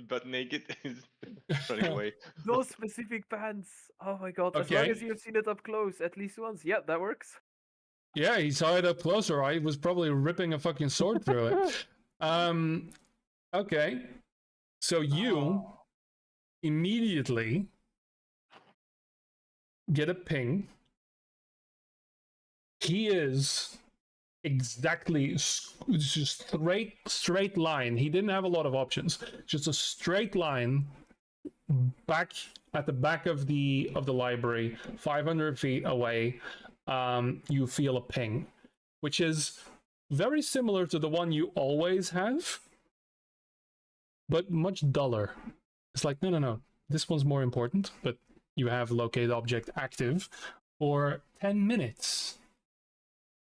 butt naked, is running away. Those specific pants. Oh my god! As Okay. long as you've seen it up close at least once, yeah, that works. Yeah, he saw it up closer. I was probably ripping a fucking sword through it. Okay. So you immediately get a ping. He is exactly just straight line. He didn't have a lot of options. Just a straight line back at the back of the library, 500 feet away. You feel a ping, which is very similar to the one you always have, but much duller. It's like, no, this one's more important, but you have locate object active for 10 minutes.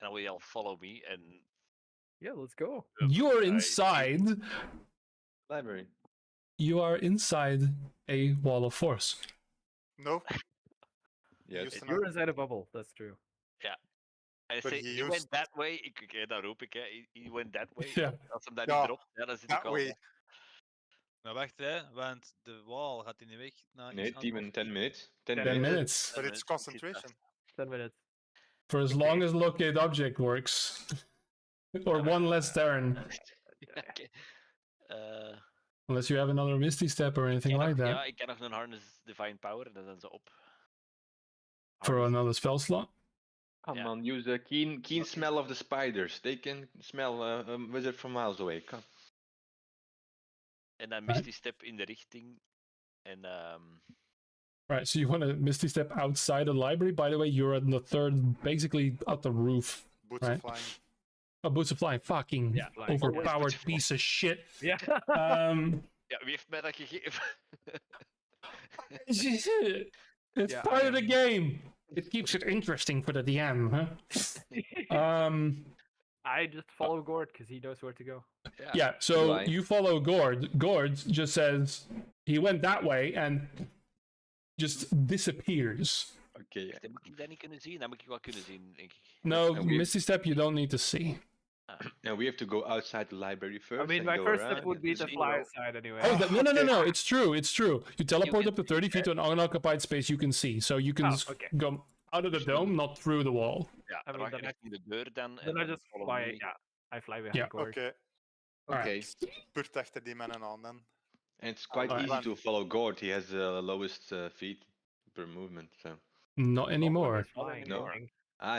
and we all follow me, and Yeah, let's go. You're inside. Library. You are inside a wall of force. No. Yes. Used to You're not. inside a bubble. That's true. I But say he he went used- that way. Dat roep ik, hè. He went that way. Ja. Als hem daar Ja, niet dropt, ja, dan zit ik That al. way. Maar wacht, hè, want de wall gaat in de weg naar Nee, iets team in anders. 10 minutes. 10 10 10 minutes. minutes. But And it's it's concentration. 10 minutes. For as long as locate object works. Or one less turn. Oké. Unless you have another Misty Step or anything like that. Ja, ik ken nog een Harness Divine Power en dan zijn ze op. For Harness- another spell slot. Come Yeah. on, use the keen smell of the spiders. They can smell a wizard from miles away. Come. En dan Misty Step in de richting. En Right, so you want to Misty Step outside the library. By the way, you're at the third, basically at the roof. Boots Right. are flying. Oh, Boots of Flying, fucking Yeah, flying. overpowered piece of shit. Yeah. ja, wie heeft mij dat gegeven? It's Yeah, part of the I game. It keeps it interesting for the DM, huh? I just follow Gord because he knows where to go. Yeah, so Why? you follow Gord. Gord just says he went that way and just disappears. Okay. Dan moet ik dat niet kunnen zien. Dat moet ik wel kunnen zien, denk ik. No, And we- Misty Step you don't need to see. Now we have to go outside the library first. I mean, and my go first around step would be and to see- fly outside anyway. Oh, no, Okay. it's true, it's true. You teleport can up to 30 feet to an unoccupied space you can see. So you can Oh, okay. go out of the dome, not through the wall. Ja, I mean, wacht je then richting de deur dan. Then I en just follow fly. me. Yeah, I fly behind Yeah. Gord. Okay. Okay. Put achter die mannen aan dan. And it's quite Alright. easy to follow Gord. He has the lowest feet per movement. So Not anymore. Flying, No. I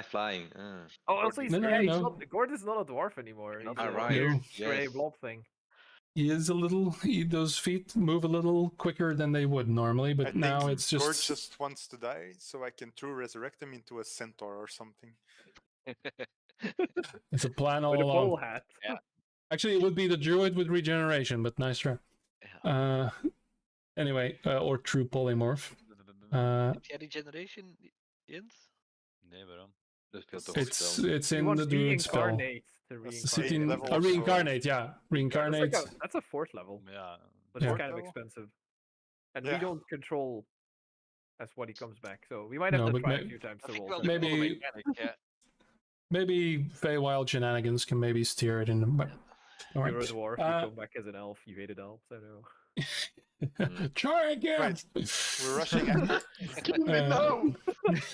think. flying. Oh, also he's No, no, yeah, he's no. not, Gord is not a dwarf anymore. He's Ah, a right. weird No. gray Yes. blob thing. He is a little. Those feet move a little quicker than they would normally, but I now think it's Gord just. just wants to die, so I can true resurrect him into a centaur or something. It's a plan all With a along. bowl hat. Actually, it would be the druid with regeneration, but nice try. Anyway, or true polymorph. Heb jij regeneration, Jens? Nee, waarom? Dat speelt toch It's spel. it's He in wants the druid spell. reincarnate to That's Zit reincarnate. in level a of reincarnate, yeah, That's, reincarnate. that's a fourth level, Maar ja, but Yeah. it's kind of expensive. And we Yeah. don't control as what he comes back, so we might have No, to but try a may- few times Dat to vind ik roll. wel some. de coole Maybe- mechanic, ja. Maybe Feywild shenanigans can maybe steer it in the. All You're a right. dwarf, you Uh, come back as an elf, you hated elves, I know. Try again. Right. We're rushing after. No!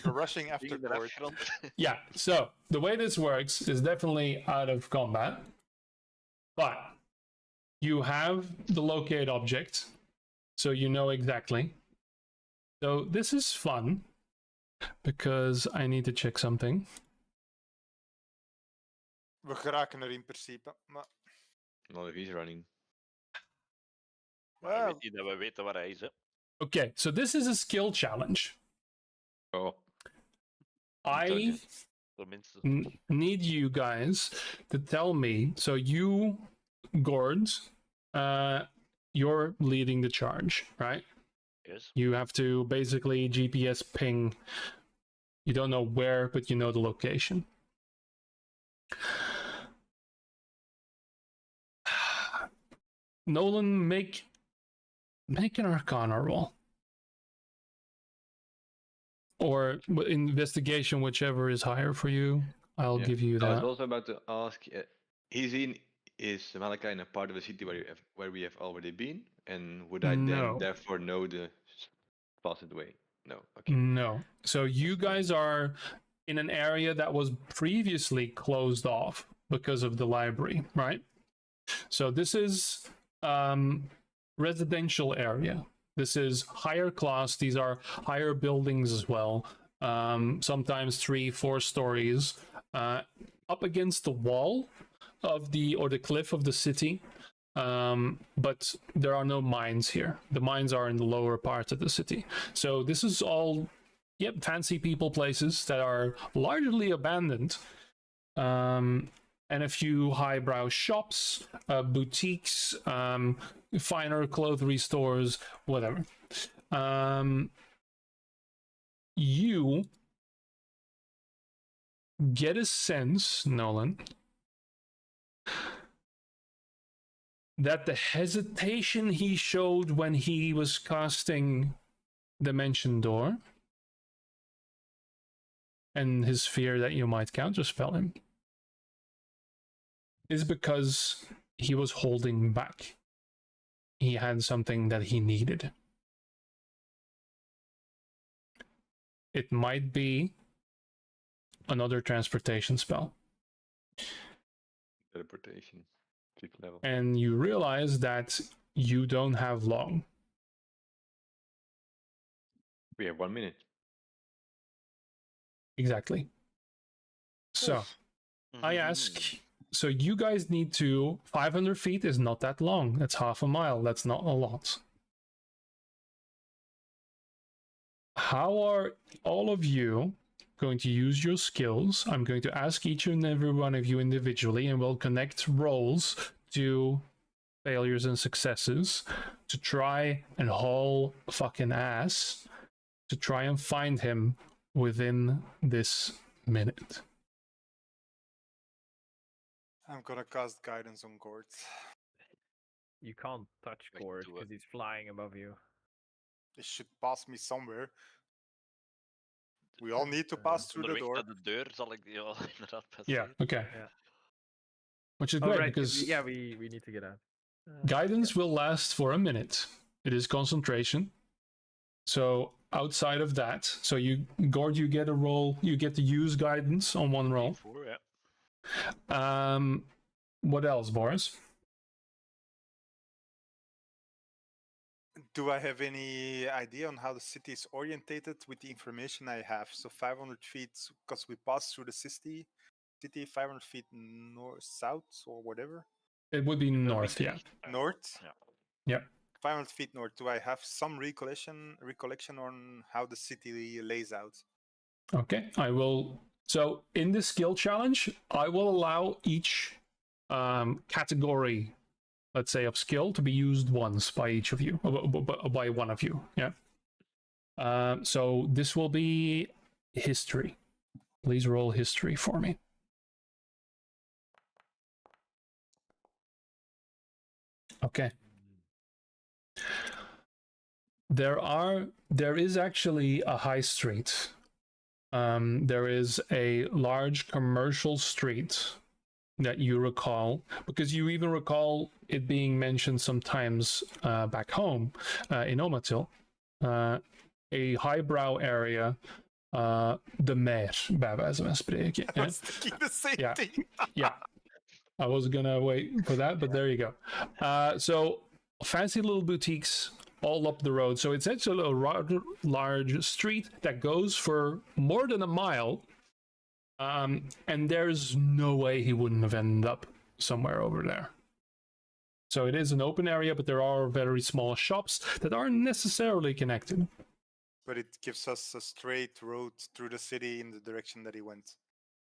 We're rushing after Dingen Gord. eraf grond. Yeah, so the way this works is definitely out of combat, but you have the locate object, so you know exactly. So this is fun because I need to check something. We geraken er in principe. Maar Not if he's running. Maar je well, weet niet dat we weten waar hij is, hè. Okay, so this is a skill challenge. Oh. I Tenminste. need you guys to tell me. So you, Gord, you're leading the charge, right? Yes. You have to basically GPS ping. You don't know where, but you know the location. Nolan, make an Arcana roll. Or investigation, whichever is higher for you. I'll give you I was that. also about to ask. Is Malachi in a part of the city where we have already been, and would I No. then therefore know the fastest way? No. Okay. No. So you guys are in an area that was previously closed off because of the library, right? So this is residential area. This is higher class. These are higher buildings as well. Sometimes 3-4 stories up against the wall of the cliff of the city. But there are no mines here. The mines are in the lower part of the city. So this is all, fancy people places that are largely abandoned. And a few highbrow shops, boutiques, finer clothing stores, whatever. You get a sense, Nolan, that the hesitation he showed when he was casting Dimension Door and his fear that you might counterspell him is because he was holding back. He had something that he needed. It might be another transportation spell. Teleportation, 5th level. And you realize that you don't have long. We have 1 minute. Exactly. So, I ask, so you guys need to, 500 feet is not that long. That's half a mile. That's not a lot. How are all of you going to use your skills? I'm going to ask each and every one of you individually, and we'll connect rolls to failures and successes to try and haul fucking ass to try and find him within this minute. I'm gonna cast guidance on Gord. You can't touch Like, Gord do because it. he's flying above you. It should pass me somewhere. We all need to pass through the Onderweg door. naar de deur zal ik die wel inderdaad Yeah, passeren. okay. Yeah. Which is Oh, great right. because we need to get out. guidance will last for a minute. It is concentration. So outside of that, so Gord, you get a roll. You get to use guidance on one roll. 4, yeah. What else, Boris? Do I have any idea on how the city is orientated with the information I have? So 500 feet, because we passed through the city 500 feet north, south, or whatever. It would be north, yeah. North. Yeah. Yeah. 500 feet north. Do I have some recollection on how the city lays out? Okay, I will. So in this skill challenge, I will allow each category, let's say, of skill to be used once by each of you, by one of you. Yeah. So this will be history. Please roll history for me. Okay. There is actually a high street. There is a large commercial street that you recall, because you even recall it being mentioned sometimes back home in Omatil. A highbrow area, de mer, bij wijze van spreken. I was thinking the same thing. Yeah. I was gonna wait for that, but there you go. So fancy little boutiques all up the road. So it's actually a rather large street that goes for more than a mile. And there's no way he wouldn't have ended up somewhere over there. So it is an open area, but there are very small shops that aren't necessarily connected. But it gives us a straight road through the city in the direction that he went.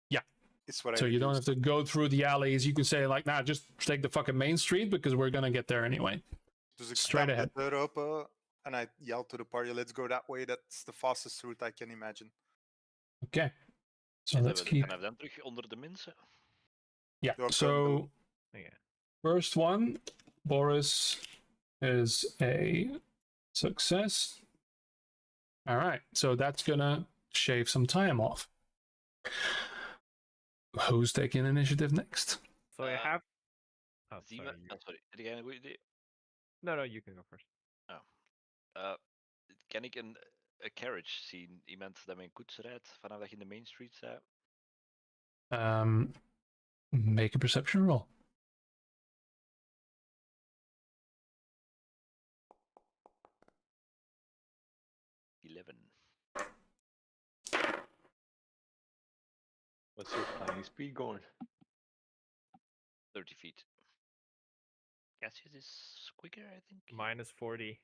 Yeah. It's what So you don't have deduced. to go through the alleys. You can say like, nah, just take the fucking main street because we're gonna get there anyway. Dus ik Straight stamp ahead. the deur open and I yell to the party, let's go that way. That's the fastest route I can imagine. Okay. So Zitten let's we keep. vanaf dan terug onder de mensen? Yeah. Door So Yeah. first one, Boris is a success. All right. So that's gonna shave some time off. Who's taking initiative next? So I have. Oh, Zima, sorry. sorry. Heb jij een goed idee? No, you can go first. Kan ik een carriage zien? Iemand dat met een koets rijdt vanaf dat je in de main street staat? Make a perception roll. What's your flying speed going? 30 feet. Cassius is quicker, I think. Minus 40.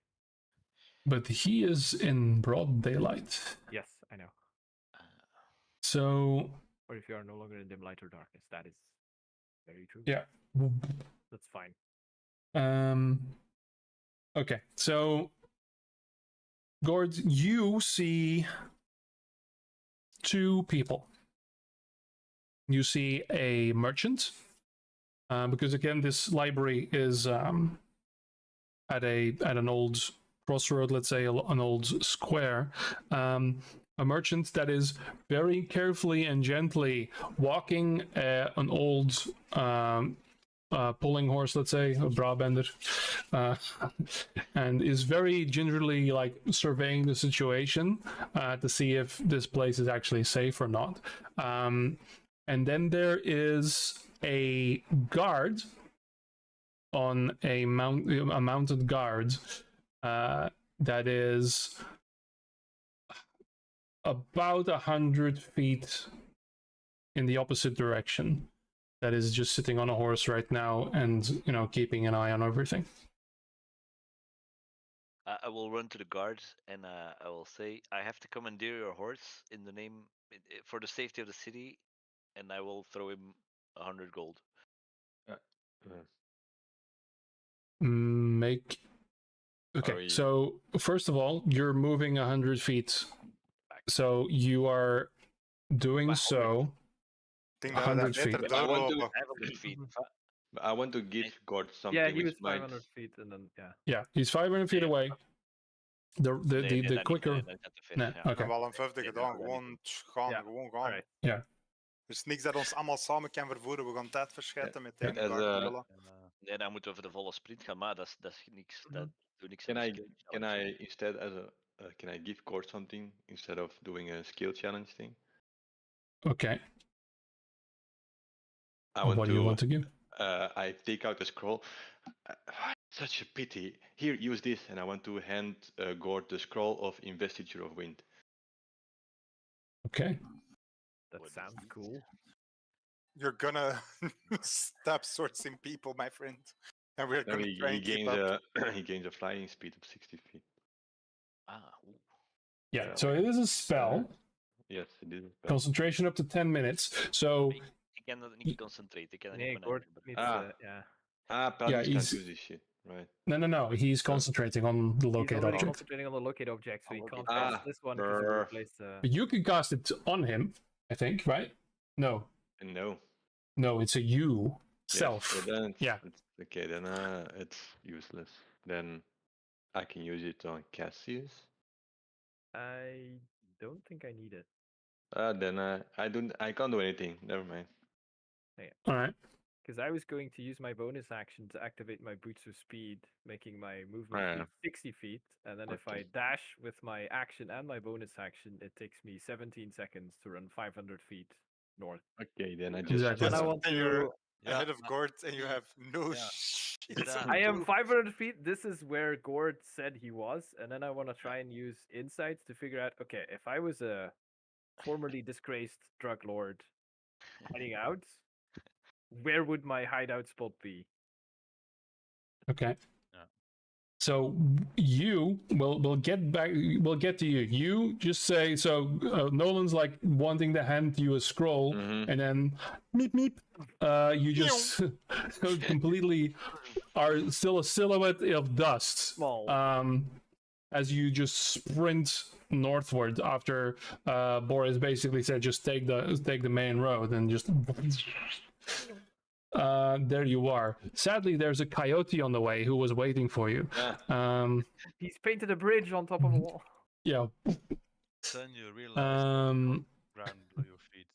But he is in broad daylight. Yes, I know. So, Or if you are no longer in dim light or darkness, that is very true. yeah. That's fine. Okay, so Gord, you see two people. You see a merchant, because again, this library is at an old crossroad, let's say an old square. A merchant that is very carefully and gently walking an old pulling horse, let's say, a Brabander, and is very gingerly like surveying the situation to see if this place is actually safe or not. And then there is a guard on a mounted guard that is about 100 feet in the opposite direction. That is just sitting on a horse right now and, keeping an eye on everything. I will run to the guard and I will say, I have to commandeer your horse in the name, for the safety of the city, and I will throw him 100 gold. Make... Okay, so first of all, you're moving 100 feet. So you are doing so... Ik denk dat we 100 daar feet. beter I want to- doorlopen. 500 feet. I want to give God something Yeah, he which was might. 500 feet and then, yeah. Yeah, he's 500 feet Yeah. away. The Nee, dat niet, quicker... nee, dat te ver, Nee, ja. We oké. hebben wel een vijfde Nee, gedaan. dat Gewoon gaan, Ja, gewoon gaan. alright. Ja. Er is niks dat ons allemaal samen kan vervoeren. We gaan tijd verschijten met Ja, tegen as, elkaar te willen. Nee, dan moeten we voor de volle sprint gaan, maar dat is niks. Dat doet niks Can aan de I skill can challenge. I instead can I give God something instead of doing a skill challenge thing? Okay. I want What to. do you want to give? I take out the scroll. Such a pity. Here, use this, and I want to hand Gord the scroll of Investiture of Wind. Okay. That What is sounds this? cool. You're gonna stop sourcing people, my friend. And we're Then gonna try he and keep gains up. he gains a flying speed of 60 feet. Oeh. Yeah, so it is a spell. Yes, it is. Concentration up to 10 minutes. So, Ik kan dat niet concentreren. Ik kan dat Nee, niet Gord gebruiken. needs, yeah. Paladins he's- can't use this shit, right? no. He's concentrating on the He's locate already object. concentrating on the locate object, so he Oh, can't ah, cast this one because he brr. replaced the... But you can cast it on him, I think, right? No. No. No, it's a you Yes, self. so then Yeah. Okay, then it's useless. Then I can use it on Cassius. I don't think I need it. Then I can't do anything. Never mind. All right. Because I was going to use my bonus action to activate my Boots of Speed, making my movement Yeah. speed 60 feet. And then if I Okay. dash with my action and my bonus action, it takes me 17 seconds to run 500 feet north. Okay, then I just. Exactly. And I Yes. want And you're to... ahead of Gord and you have no Yeah. shit. Yeah. I am 500 feet. This is where Gord said he was. And then I want to try and use insights to figure out, okay, if I was a formerly disgraced drug lord hiding out, where would my hideout spot be? Okay. Yeah. So you we'll get back. We'll get to you. You just say so. Nolan's like wanting to hand you a scroll, Mhm. and then meep meep. You just completely are still a silhouette of dust. Small. As you just sprint northward after Boris basically said, just take the main road and just. There you are. Sadly, there's a coyote on the way who was waiting for you. Yeah. He's painted a bridge on top of a wall. Yeah. Then you realize there's no ground below your feet.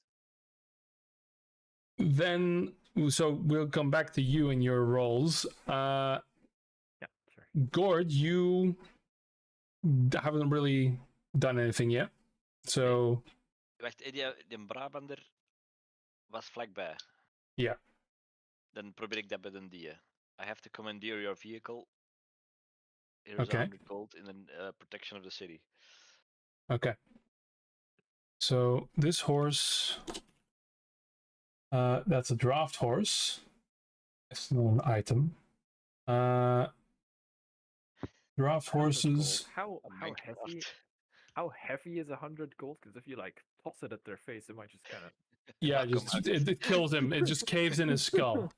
then, so we'll come back to you and your roles. Yeah, sure. Gord, you haven't really done anything yet. So, Wacht, die Brabander was vlakbij. Ja. Dan probeer ik dat bij de die. I have to commandeer your vehicle. Here's Okay. 100 gold in the protection of the city. okay. So this horse, that's a draft horse. It's not an item. Draft 100 gold. horses. How Minecraft. heavy? How heavy is 100 gold? Because if you like toss it at their face, it might just kind of. Yeah, Knock 'em just out. it kills him. It just caves in his skull.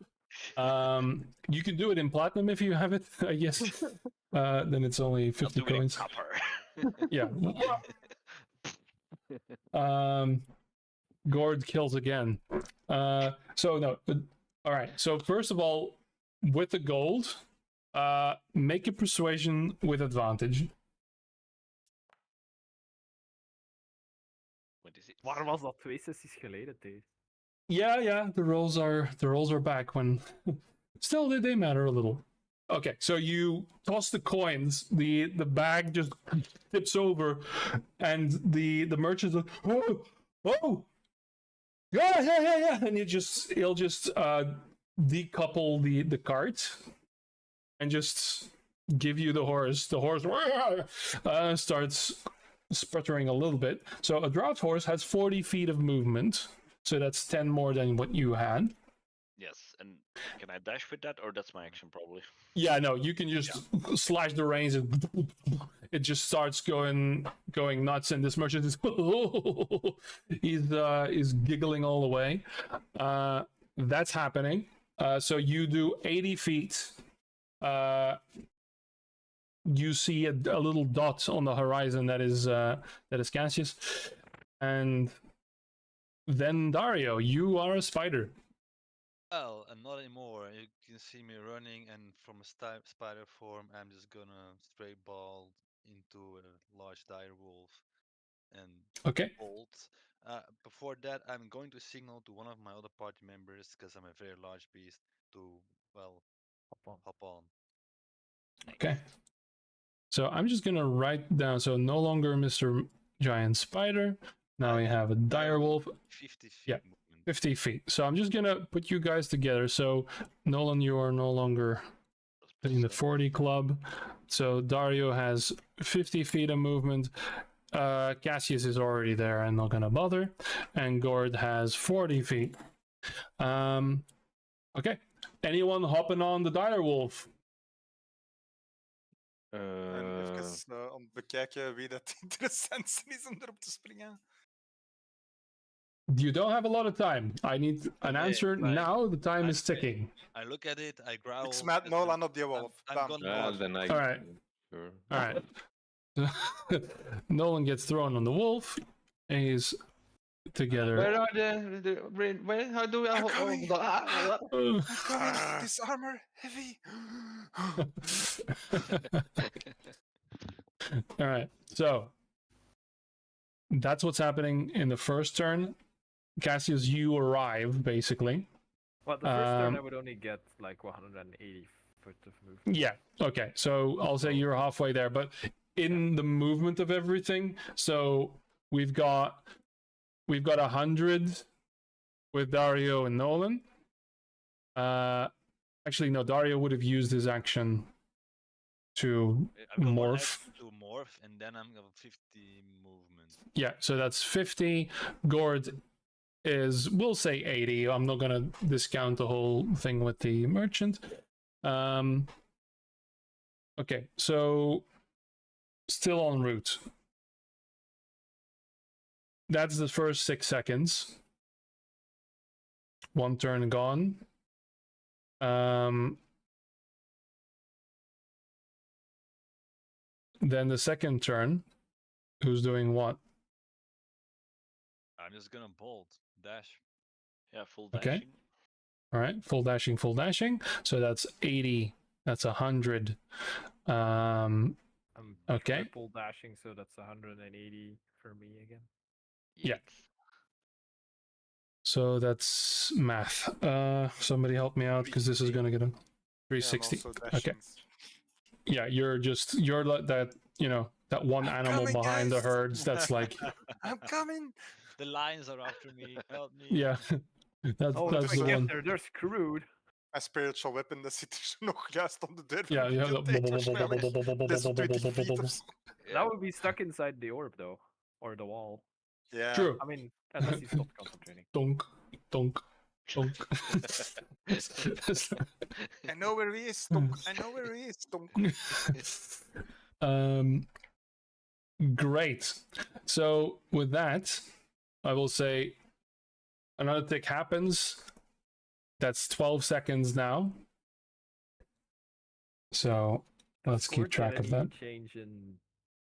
You can do it in platinum if you have it, I guess. Then it's only I'll 50 do it in coins. copper. Yeah. Gord kills again. So no. All right. So first of all, with the gold, make a persuasion with advantage. What is it? Waar was dat 2 sessies geleden, Dave? Yeah. The rolls are back when. Still, they matter a little. Okay, so you toss the coins. The bag just tips over, and the merchant's like, oh, yeah, and he'll just decouple the cart, and just give you the horse. The horse starts sputtering a little bit. So a draft horse has 40 feet of movement, so that's 10 more than what you had. Yes, and can I dash with that, or that's my action probably? Yeah, no, you can just slash the reins and it just starts going nuts, and this merchant is he's giggling all the way. That's happening. So you do 80 feet. You see a little dot on the horizon that is Cassius, and then Dario, you are a spider. Well, and not anymore. You can see me running, and from a spider form, I'm just gonna straight ball into a large dire wolf and Okay. bolt. Before that, I'm going to signal to one of my other party members, because I'm a very large beast, to, well, hop on. Okay. So I'm just gonna write down. So no longer Mr. Giant Spider. Now we have a dire wolf. 50 feet Yeah. movement. 50 feet. So I'm just gonna put you guys together. So Nolan, you are no longer in the 40 club. So Dario has 50 feet of movement. Cassius is already there and not gonna bother. And Gord has 40 feet. Okay. Anyone hopping on the dire wolf? En even om te bekijken wie dat interessant is om erop te springen. You don't have a lot of time. I need an answer now. The time is ticking. I look at it, I growl. Ik smaat Nolan op die wolf. I'm Bam. gonna Well, dodge. then I. All right. Sure. All right. Nolan gets thrown on the wolf. And he's together. Where are the where? How do I They're coming. hold? This armor heavy. All right. So that's what's happening in the first turn. Cassius, you arrive basically. Well, the first turn I would only get like 180 foot of movement. Yeah. Okay. So I'll say you're halfway there, but in the movement of everything, so we've got 100 with Dario and Nolan. Actually, no. Dario would have used his action to I've got one morph. action to morph, and then I'm got 50 movement. Yeah. So that's 50. Gord is, we'll say 80. I'm not gonna discount the whole thing with the merchant. Okay, so still en route. That's the first 6 seconds. One turn gone. Then the second turn. Who's doing what? I'm just gonna bolt, dash. Yeah, full Okay. dashing. All right, full dashing. So that's 80. That's 100. I'm Okay. triple dashing, so that's 180 for me again. Yeah. So that's math. Somebody help me out because this is gonna get a 360. Yeah, I'm also Okay. dashing. Yeah, you're like that. That one animal coming, behind the guys! herds. That's like, I'm coming. The lions are after me. Help me. yeah, that's Oh, that's if the I get one. there, they're screwed. Mijn spiritual weapon, dat zit er zo nog juist om de deur. Ja, van ja. de bibliotheek waarschijnlijk. Dat is 20 feet of zo. Yeah. That would be stuck inside the orb, though, or the wall. Yeah. True. I mean, unless he stopped concentrating. Donk, donk, donk. I know where he is, Tonk. I know where he is, Tonk. Great. So with that, I will say another tick happens. That's 12 seconds now. So let's keep Gord get track of any that. change in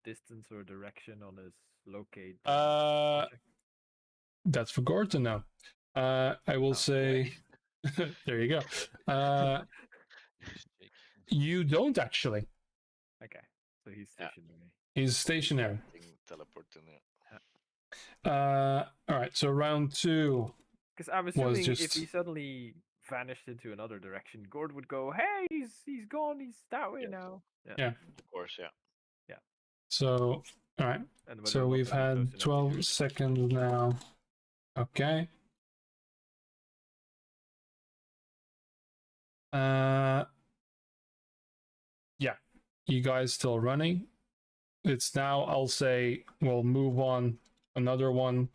distance or direction on his locate? check? That's for Gord to know. I will say, there you go. You don't actually. Okay, so he's Yeah. stationary. He's stationary. Teleporting. All right. So round 2. Because I'm assuming if just- he suddenly vanished into another direction, Gord would go, "Hey, he's gone. He's that way Yes. now." Yeah. Of course, yeah. So all right. And whether So or not we've that'd be had close enough 12 to- seconds now. Okay. Yeah. You guys still running? It's now, I'll say, we'll move on another one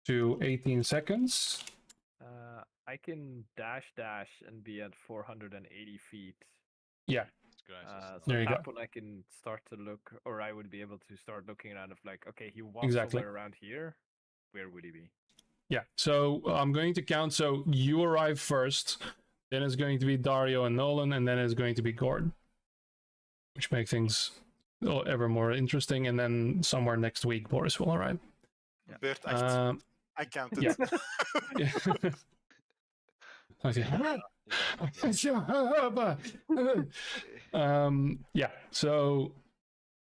to 18 seconds. I can dash and be at 480 feet. Yeah. So There you that go. one I can start to look, or I would be able to start looking around of like, okay, he was Exactly. somewhere around here. Where would he be? Yeah. So I'm going to count. So you arrive first, then it's going to be Dario and Nolan, and then it's going to be Gord, which makes things ever more interesting. And then somewhere next week, Boris will arrive. Beurt echt. I counted. yeah. Yeah. So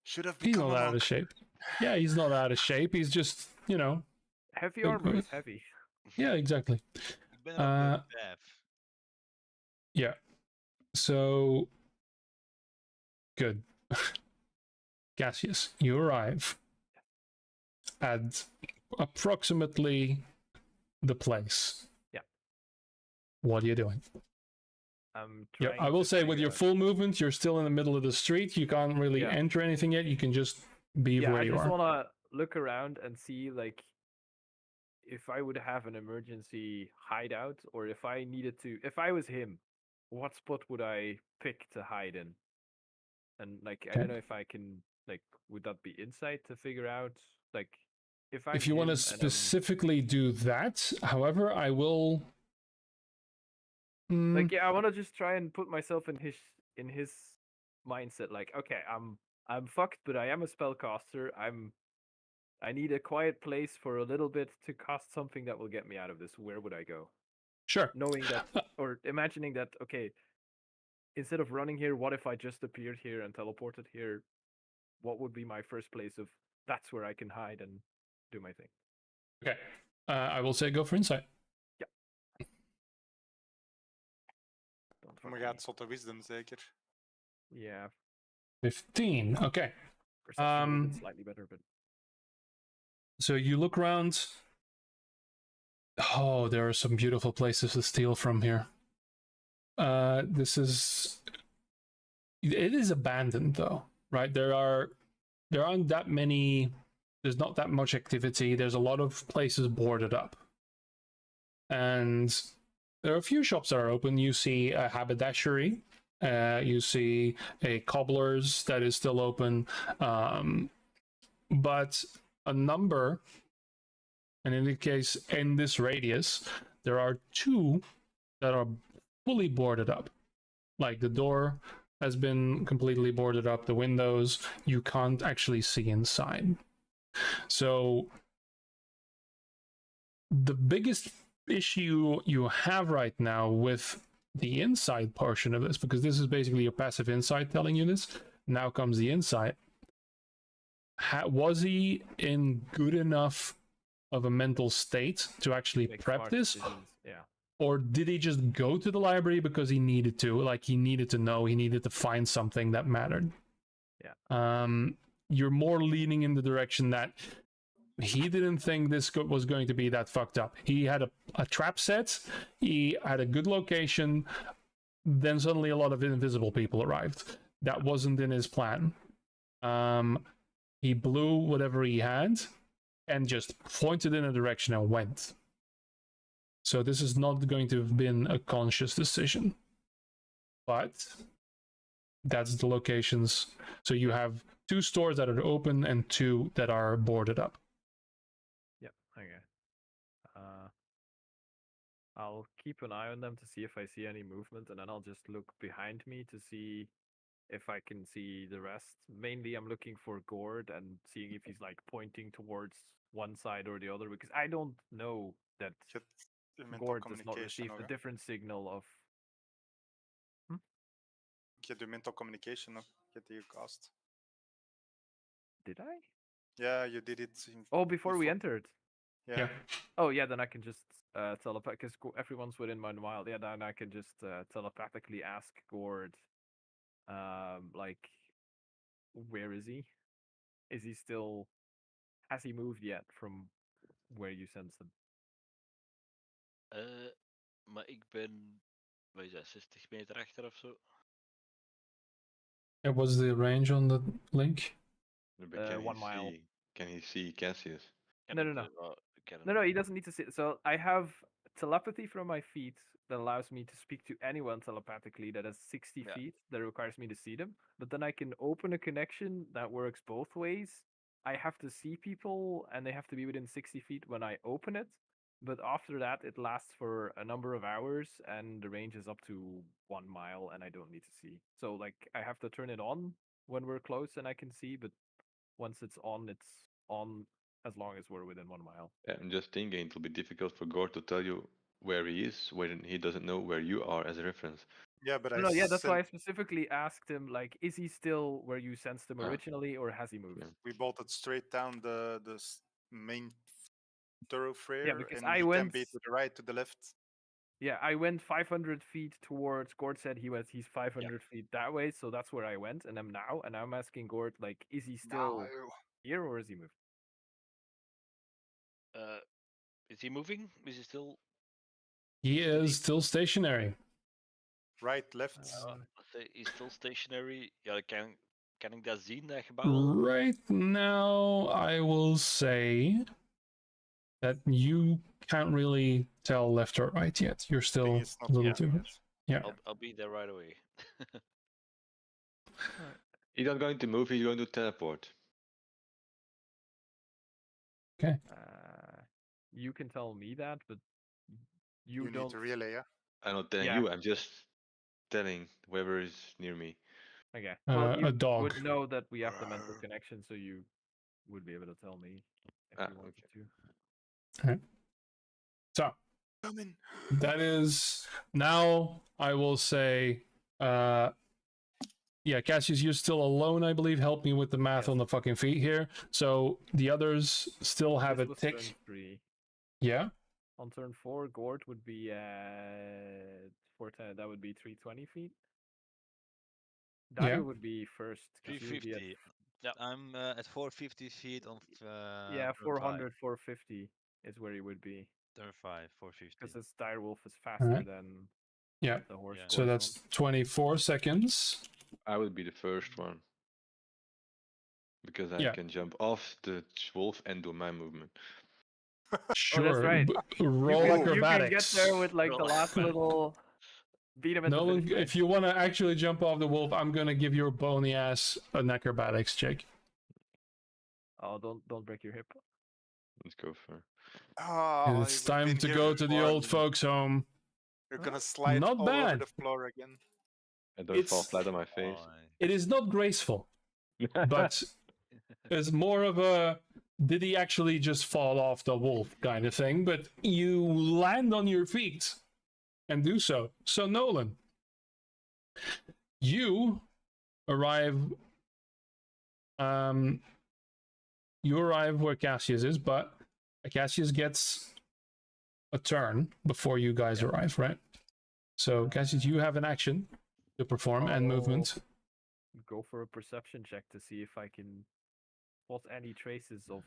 Should have he's become not a out of monk. shape. Yeah, he's not out of shape. He's just, Heavy armor is heavy. yeah, exactly. Ik ben er op de path. Yeah. So good. Cassius, you arrive at approximately the place. Yeah. What are you doing? I'm Yeah, trying I will to say with figure your out- full movement, you're still in the middle of the street. You can't really Yeah. enter anything yet. You can just be Yeah, where I you just are. want to look around and see like if I would have an emergency hideout, or if I needed to. If I was him, what spot would I pick to hide in? And like, I Okay. don't know if I can like, would that be insight to figure out like if I'm If you want to him and I'm- specifically do that, however, I will. like, yeah, I want to just try and put myself in his mindset. Like, okay, I'm fucked, but I am a spellcaster. I need a quiet place for a little bit to cast something that will get me out of this. Where would I go? Sure. Knowing that, or imagining that, okay, instead of running here, what if I just appeared here and teleported here? What would be my first place of that's where I can hide and do my thing? Okay. I will say go for insight. Don't Oh fuck my me. god, zotte wisdom zeker. Yeah, 15. Okay. perception would have been slightly better, but So you look around. Oh, there are some beautiful places to steal from here. This is. It is abandoned though, right? There aren't that many. There's not that much activity. There's a lot of places boarded up, and there are a few shops that are open. You see a haberdashery. You see a cobbler's that is still open, but a number, and in the case in this radius, there are 2 that are fully boarded up. Like the door has been completely boarded up, the windows, you can't actually see inside. So the biggest issue you have right now with the inside portion of this, because this is basically your passive insight telling you this, now comes the insight. Was he in good enough of a mental state to actually Make prep smart this? decisions. Yeah. Or did he just go to the library because he needed to? Like, he needed to know, he needed to find something that mattered. Yeah. You're more leaning in the direction that he didn't think this was going to be that fucked up. He had a trap set, he had a good location, then suddenly a lot of invisible people arrived. That wasn't in his plan. He blew whatever he had and just pointed in a direction and went. So this is not going to have been a conscious decision. But that's the locations. So you have 2 stores that are open and 2 that are boarded up. Yep. Okay. I'll keep an eye on them to see if I see any movement, and then I'll just look behind me to see if I can see the rest. Mainly, I'm looking for Gord and seeing if he's like pointing towards one side or the other, because I don't know that Get the mental Gord does not communication, receive a okay? different signal of. Get the mental communication, get the cast. Did I? Yeah, you did it. Oh, before we entered. Yeah. Oh yeah, then I can just telepath because everyone's within 1 mile. Yeah, then I can just telepathically ask Gord, like, where is he? Is he still? Has he moved yet from where you sense him? Maar ik ben, wat is dat, 60 meter achter of zo? What was the range on the link? But can 1 mile. Can he see Cassius? No, he doesn't need to see. So I have telepathy from my feet that allows me to speak to anyone telepathically that is 60 feet. That requires me to see them. But then I can open a connection that works both ways. I have to see people, and they have to be within 60 feet when I open it. But after that, it lasts for a number of hours, and the range is up to 1 mile, and I don't need to see. So, like, I have to turn it on when we're close and I can see, but once it's on as long as we're within 1 mile. I'm just thinking it'll be difficult for Gord to tell you where he is when he doesn't know where you are as a reference. Yeah, but that's why I specifically asked him, like, is he still where you sensed him originally, or has he moved? Yeah. We bolted straight down the main thoroughfare, Yeah, because and I he went can be to the right, to the left. Yeah, I went 500 feet towards. Gord said he's 500 feet that way, so that's where I went, and I'm asking Gord, like, is he still here or is he moved? Is he moving? Is he still? He is still stationary. Right, left. He's still stationary. Ja, kan ik dat zien, dat gebouw? Right now, I will say that you can't really tell left or right yet. You're still a little too much. Yeah. I'll be there right away. He's not going to move, he's going to teleport. Okay. You can tell me that, but you don't need to relay, yeah? I'm not telling you, I'm just telling whoever is near me. Okay. Well, you a dog would know that we have the mental connection, so you would be able to tell me if you wanted to. All right. So that is now. I will say, yeah, Cassius, you're still alone, I believe. Help me with the math on the fucking feet here. So the others still have a tick. Turn 3. Yeah. On turn 4, Gord would be at 410. That would be 320 feet. Dario would be first. 350. I'm at 450 feet on. 400, 450 is where he would be. Turn 5, 450. Because his direwolf is faster than the horse. Yeah. So that's 24 seconds. I would be the first one. Because I can jump off the wolf and do my movement. Sure. Oh, that's right. Roll acrobatics. You can get there with like the last little beat him. Nolan, if you want to actually jump off the wolf, I'm gonna give your bony ass an acrobatics check. Oh, don't break your hip. Let's go for. Oh, it's time to go to the old folks' home. You're gonna slide not all bad. over the floor again. I don't fall flat on my face. It is not graceful, but it's more of a did he actually just fall off the wolf kind of thing. But you land on your feet and do so. So Nolan, you arrive. You arrive where Cassius is, but Cassius gets a turn before you guys arrive, right? So Cassius, you have an action to perform and movement. Go for a perception check to see if I can spot any traces of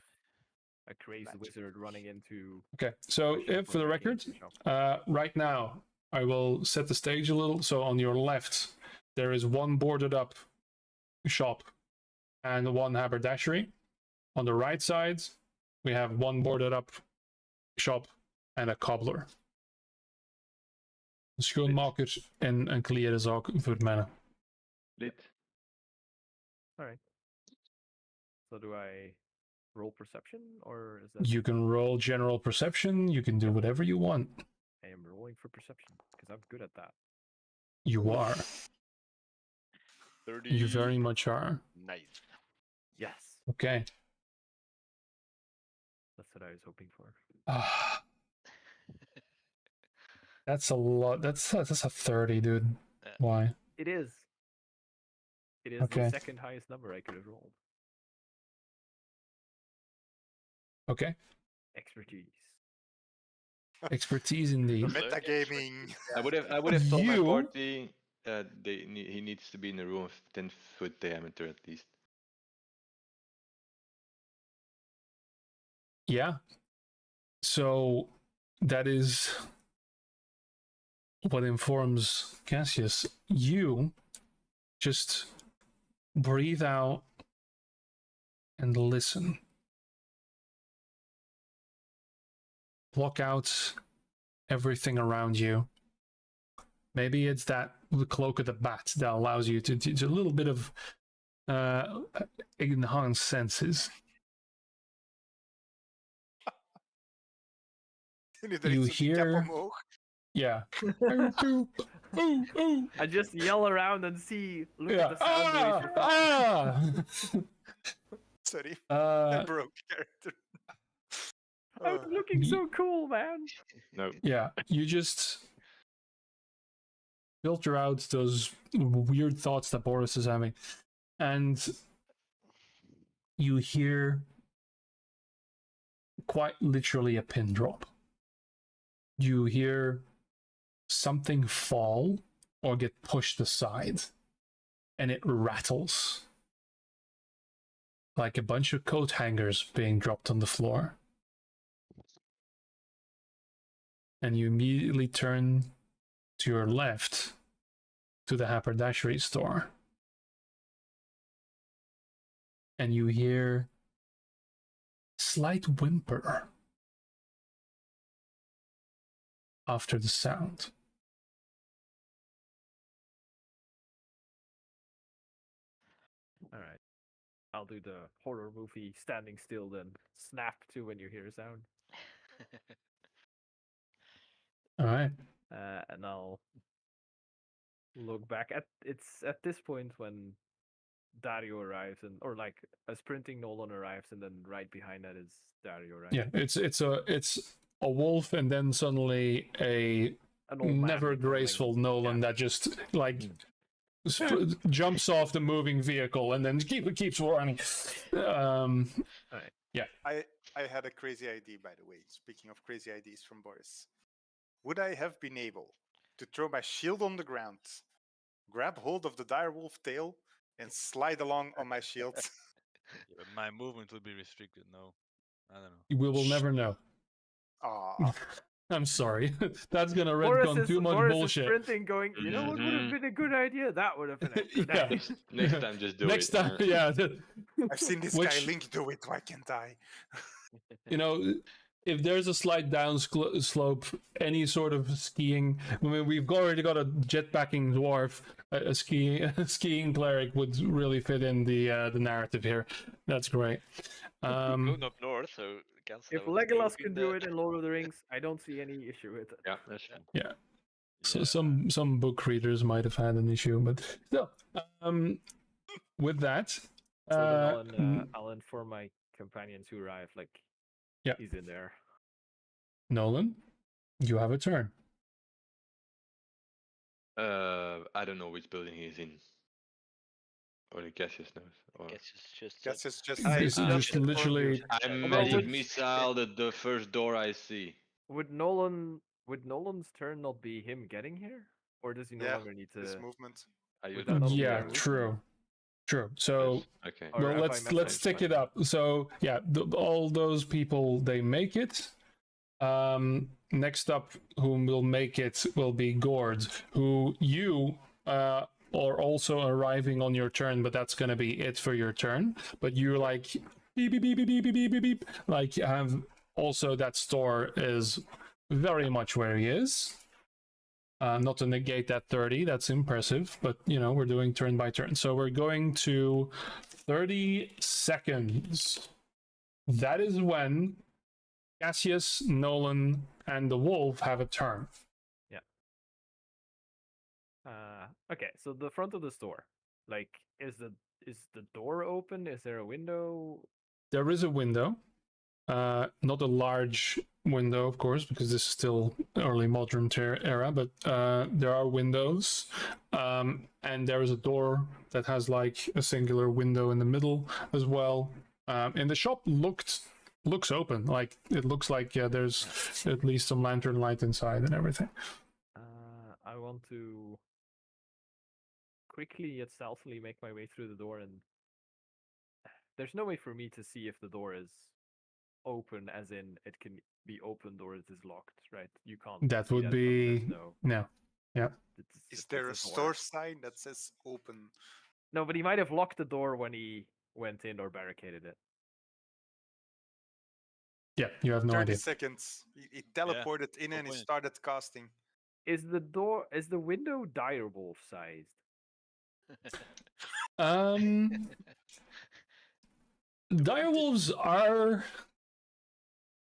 a crazed wizard running into. Okay, so a shop if, for or the breaking record, into a shop. right now I will set the stage a little. So on your left, there is one boarded up shop and one haberdashery. On the right side, we have one boarded up shop en een cobbler. De schoenmaker en een klerenzaak voor mannen. Lit. Alright. So do I roll perception or is that? You can roll general perception. You can do whatever you want. I am rolling for perception because I'm good at that. You are. 30. You very much are. Nice. Yes, Okay. that's what I was hoping for. That's a lot. That's a 30, dude. Why? It is. It is Okay. the second highest number I could have rolled. Okay. Expertise. Expertise indeed. Metagaming. I would have told my You- party he needs to be in a room of 10-foot diameter at least. Yeah. So that is what informs Cassius. You just breathe out and listen. Block out everything around you. Maybe it's that the cloak of the bat that allows you to a little bit of enhanced senses. You hear- Yeah. Ooh, ooh. I just yell around and see. Look Yeah. at the sound waves. Sorry, I Uh, broke character. I'm looking so cool, man. No. yeah. You just filter out those weird thoughts that Boris is having, and you hear quite literally a pin drop. You hear something fall or get pushed aside, and it rattles like a bunch of coat hangers being dropped on the floor. And you immediately turn to your left to the haberdashery store. And you hear a slight whimper after the sound. All right. I'll do the horror movie standing still, then snap to when you hear a sound. All right. And I'll look back at at this point when Dario arrives, and or like a sprinting Nolan arrives, and then right behind that is Dario, right? Yeah, it's a wolf, and then suddenly a An old man never with graceful Nolan that just like jumps off the moving vehicle and then keeps running. I had a crazy idea, by the way. Speaking of crazy ideas from Boris, would I have been able to throw my shield on the ground, grab hold of the direwolf tail, and slide along on my shield? Yeah, but my movement would be restricted. No, I don't know. We will never know. Ah, I'm sorry. That's gonna Boris retcon is, too much Boris is bullshit. sprinting, going. You know what would have Mhm. been a good idea? That would have been a good Yeah. idea. Next time, just do Next it. time, yeah. I've seen this Which- guy Link do it. Why can't I? You know, if there's a slight down slope, any sort of skiing. I mean, we've already got a jetpacking dwarf. A skiing cleric would really fit in the narrative here. That's great. Going up north, so If Legolas can do it in Lord of the Rings, I don't see any issue with it. Yeah, that's true. So Yeah. some book readers might have had an issue, but still. With that, So then n- I'll inform my companions who arrive. Like, Yeah. he's in there. Nolan, you have a turn. I don't know which building he's in. Only Cassius knows. Or... Cassius just That's said. just This is just literally. I'm Although magic would- missile the first door I see. Would Nolan's turn not be him getting here, or does he no Yeah, longer need this to? movement. I Would use that my not be Yeah, our movement? true. So. Okay. Or Well, have I let's messaged stick my- it up. So yeah, all those people they make it. Next up, whom will make it will be Gord, who you are also arriving on your turn, but that's gonna be it for your turn. But you're like beep beep beep beep beep beep beep beep. Like have also that store is very much where he is. Not to negate that 30, that's impressive, but you know, we're doing turn by turn. So we're going to 30 seconds. That is when Cassius, Nolan, and the wolf have a turn. Okay, so the front of the store, like, is the door open? Is there a window? There is a window. Not a large window, of course, because this is still early modern era, but there are windows. And there is a door that has like a singular window in the middle as well. And the shop looks open. Like it looks like there's at least some lantern light inside and everything. I want to quickly yet stealthily make my way through the door, and there's no way for me to see if the door is open, as in it can be opened or it is locked, right? You can't. That see would from be this, no. no. Yeah. Is It's there a door. store sign that says open? No, but he might have locked the door when he went in or barricaded it. Yeah, you have no 30 idea. seconds. He teleported in and he point. started casting. Is the window direwolf sized? Direwolves are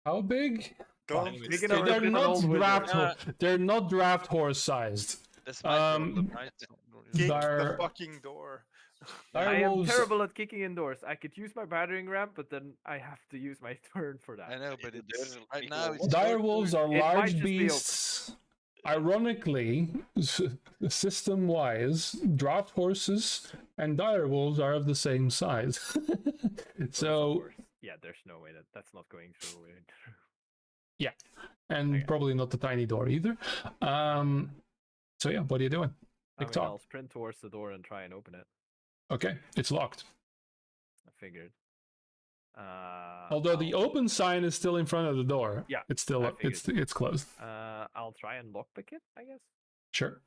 how big? Don't Anyway, big big enough. enough They're to fit an not old window. draft. They're not draft horse sized. That's my problem, Um, right? Kick Dire- the fucking door. I am Direwolves. terrible at kicking indoors. I could use my battering ram, but then I have to use my turn for that. I know, but It it's doesn't right make now. no It's sense. Direwolves are It might large just be open. beasts. Ironically, system-wise, draft horses and direwolves are of the same size. Of So, course. Yeah, there's no way that's not going through. and Okay. probably not the tiny door either. So yeah, what are you doing? I Tick mean, I'll tock. sprint towards the door and try and open it. Okay, it's locked. I figured. Although the open sign is still in front of the door. Yeah, it's still I up. It's closed. I'll try and lockpick it, I guess. Sure.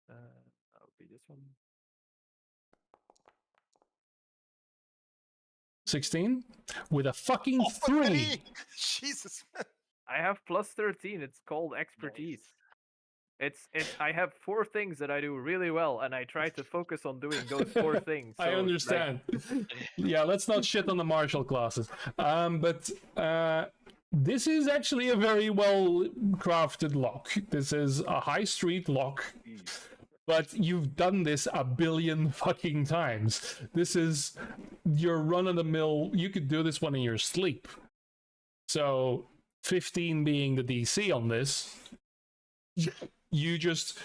That would be this one. 16 with a fucking Oh, 3. really? Jesus. I have plus 13. It's called expertise. It's I have 4 things that I do really well, and I try to focus on doing those 4 things. I So, like, understand. Yeah, let's not shit on the martial classes. But this is actually a very well crafted lock. This is a high street lock. But you've done this a billion fucking times. This is your run of the mill. You could do this one in your sleep. So 15 being the DC on this. You just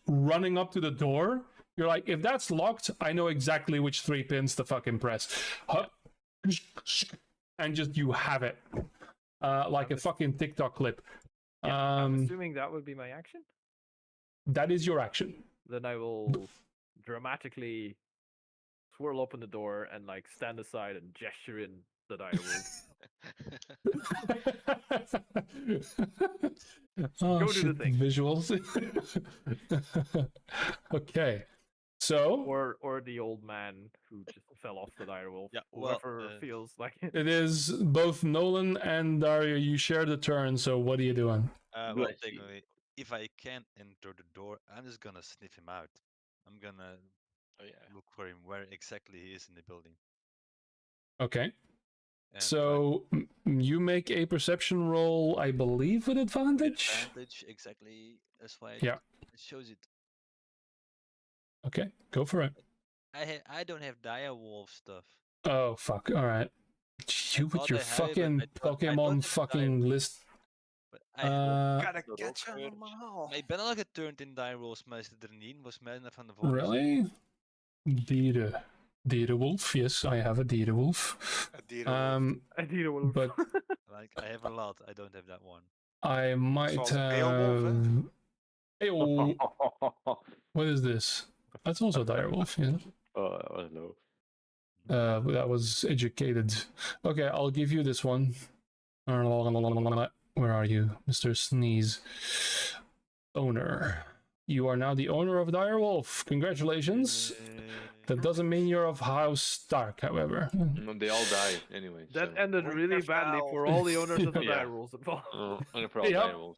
running up to the door. You're like, if that's locked, I know exactly which 3 pins to fucking press. And just you have it. Like a fucking TikTok clip. yeah, I'm assuming that would be my action. That is your action. Then I will dramatically swirl open the door and like stand aside and gesture in the direwolf. Oh, Go do the shit, thing. Visuals. Okay. So or the old man who just fell off the direwolf. Yeah, well, Whoever feels like it. it is both Nolan and Dario. You share the turn. So what are you doing? Well, Bless you. technically, if I can't enter the door, I'm just gonna sniff him out. I'm gonna Oh yeah. look for him where exactly he is in the building. Okay. And So you make a perception roll, I believe, with advantage. advantage exactly. That's why Yeah. it shows it. Okay, go for it. I don't have direwolf stuff. Oh fuck! All right. You with thought your I had it, but fucking I thought Pokemon it's fucking list. But I had Gotta dat catch ook him all. ik ben al geturnd in direwolves, maar is het er niet? Was mij van de volgende. Really? Wolf. Yes, I have a Wolf. A deer I need a wolf. But Like I have a lot. I don't have that one. I might Zoals Beowulf, hè? have. Hey, oh, what is this? That's also Direwolf, yeah. Oh, that was low. That was educated. Okay, I'll give you this one. Where are you, Mr. Sneeze? Owner. You are now the owner of Direwolf. Congratulations. That doesn't mean you're of House Stark, however. No, they all die anyway. That so. ended really badly for all the owners of the Yeah. direwolves involved. And for all Yep. direwolves.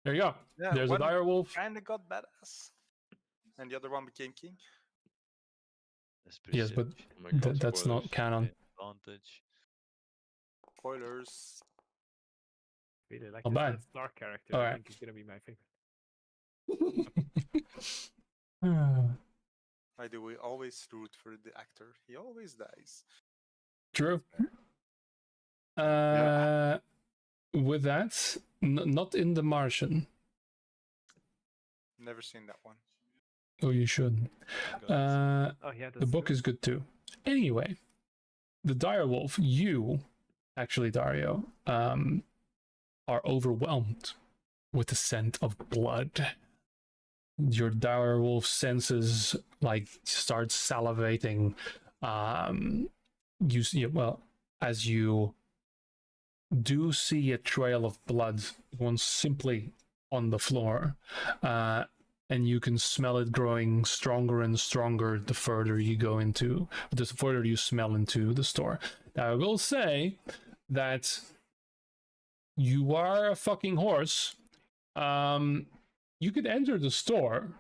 There you go. Yeah, There's a one Direwolf. kinda got badass. And the other one became king. That's pretty Yes, but savage. Oh my God, that's not spoilers. canon. Advantage. Spoilers. Really like Not this bad. Ned Stark character. All I right. think he's gonna be my favorite. Why do we always root for the actor? He always dies. True. With that, not in The Martian. Never seen that one. Oh, you should. Got Oh yeah, The book is good too. Anyway, the Direwolf, you, actually, Dario, are overwhelmed with the scent of blood. Your Direwolf senses start salivating. You see, well, as you do see a trail of blood, once simply on the floor, and you can smell it growing stronger and stronger the further you smell into the store. Now, I will say that you are a fucking horse. You could enter the store.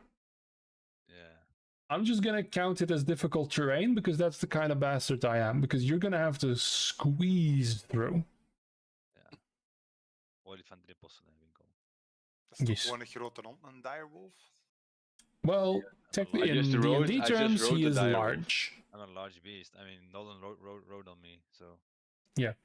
Yeah. I'm just gonna count it as difficult terrain because that's the kind of bastard I am. Because you're gonna have to squeeze through. Olifantdrippelsen heb ik al. Dat is toch Yes. gewoon een grote hond, een direwolf? Well, technically, I just in rode- D&D I just terms, rode he the is direwolf. large. I'm a large beast. I mean, Nolan rode on me, so. Ja.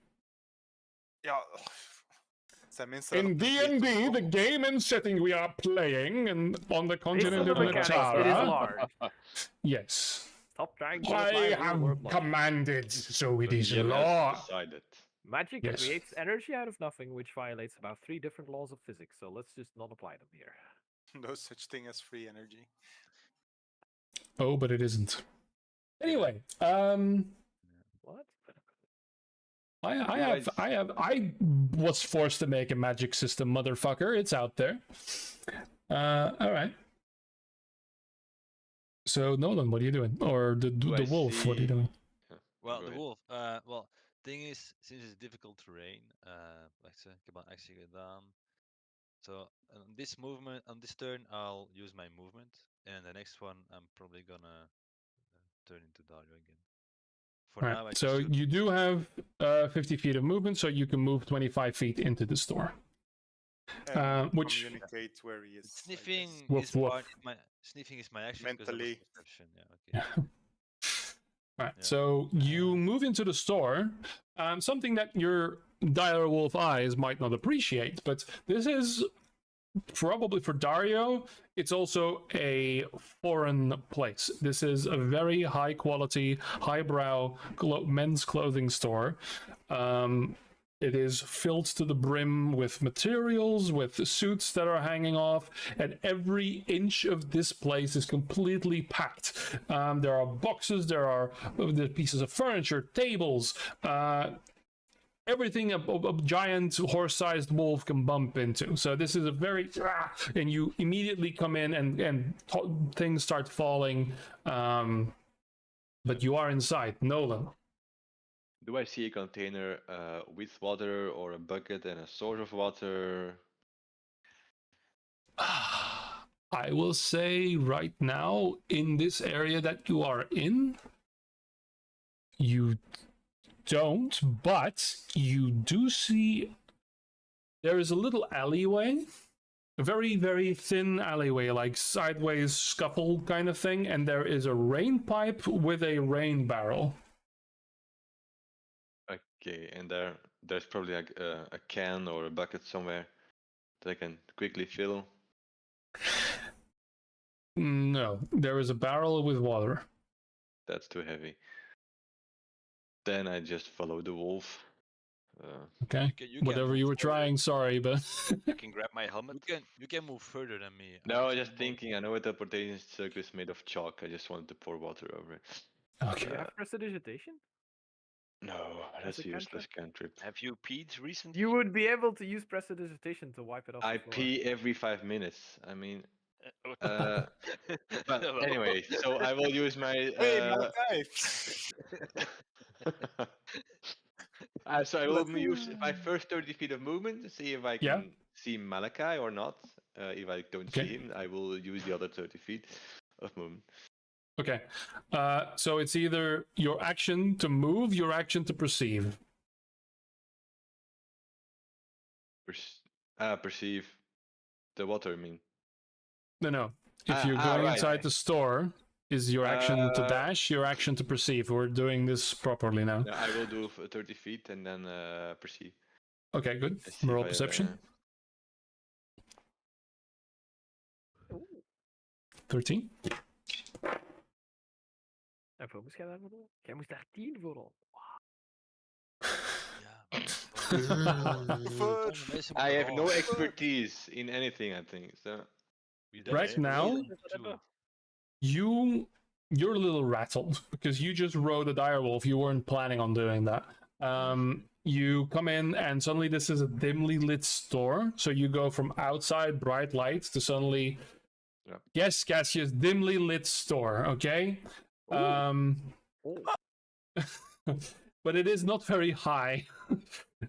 Zijn mensen In daarop een beetje D&D, the op? game and setting we are playing, and on the Based continent on the of mechanics, it is Natara, large. yes, Stop trying to I apply real have world logic. commanded, so it The is GM has law. decided. Magic Yes. creates energy out of nothing, which violates about 3 different laws of physics. So let's just not apply them here. No such thing as free energy. Oh, but it isn't. Anyway, What? I was forced to make a magic system, motherfucker. It's out there. All right. So Nolan, what are you doing? Or the Do I wolf, what are you see- doing? Well, Go the ahead. wolf. Well, thing is, since it's difficult terrain, wacht, ik heb al actie gedaan. So on this turn, I'll use my movement, and the next one, I'm probably gonna turn into Dario again. For All now, I right. just So shoot- you do have 50 feet of movement, so you can move 25 feet into the store. And Which- communicate where he is. I Sniffing guess. Woof, is woof. part of my sniffing is my action because of Mentally. perception. Yeah, okay. Yeah. All right. Yeah. So you move into the store. Something that your dire wolf eyes might not appreciate, but this is probably for Dario. It's also a foreign place. This is a very high quality, highbrow men's clothing store. It is filled to the brim with materials, with suits that are hanging off, and every inch of this place is completely packed. There are boxes, there are pieces of furniture, tables, everything a giant horse-sized wolf can bump into. So this is a very... And you immediately come in and things start falling, but you are inside. Nolan. Do I see a container with water or a bucket and a source of water? I will say right now, in this area that you are in, you don't, but you do see there is a little alleyway, a very, very thin alleyway, like sideways scuffle kind of thing, and there is a rain pipe with a rain barrel. Okay, and there's probably like a can or a bucket somewhere that I can quickly fill. No, there is a barrel with water. That's too heavy. Then I just follow the wolf. Okay. You can Whatever move you were further. trying, sorry, but I can grab my helmet. You can move further than me. No, I was I'm just more- thinking. I know a teleportation circle is made of chalk. I just wanted to pour water over it. Do okay. you have prestidigitation? No, As that's a a useless cantrip. Have you peed recently? You would be able to use prestidigitation to wipe it off I the floor. pee every 5 minutes. I mean, Well, but anyway, so I will use my. Hey, Malachi! So I will use my first 30 feet of movement to see if I Yeah. can see Malachi or not. If I don't Okay. see him, I will use the other 30 feet of movement. Okay. So it's either your action to move, your action to perceive. Perceive the water, I mean. No. If you're going right. inside the store, is your action to dash, your action to perceive. We're doing this properly now. I will do 30 feet and then perceive. Okay, good. Let's see Roll if I, perception. 13. En voor moest jij daar voor rollen? Jij moest daar 10 voor rollen. Ja. I have no expertise in anything, I think. So Right now, you're a little rattled because you just rode a direwolf. You weren't planning on doing that. You come in and suddenly this is a dimly lit store. So you go from outside bright lights to suddenly, yes, Cassius, dimly lit store. Okay. But it is not very high.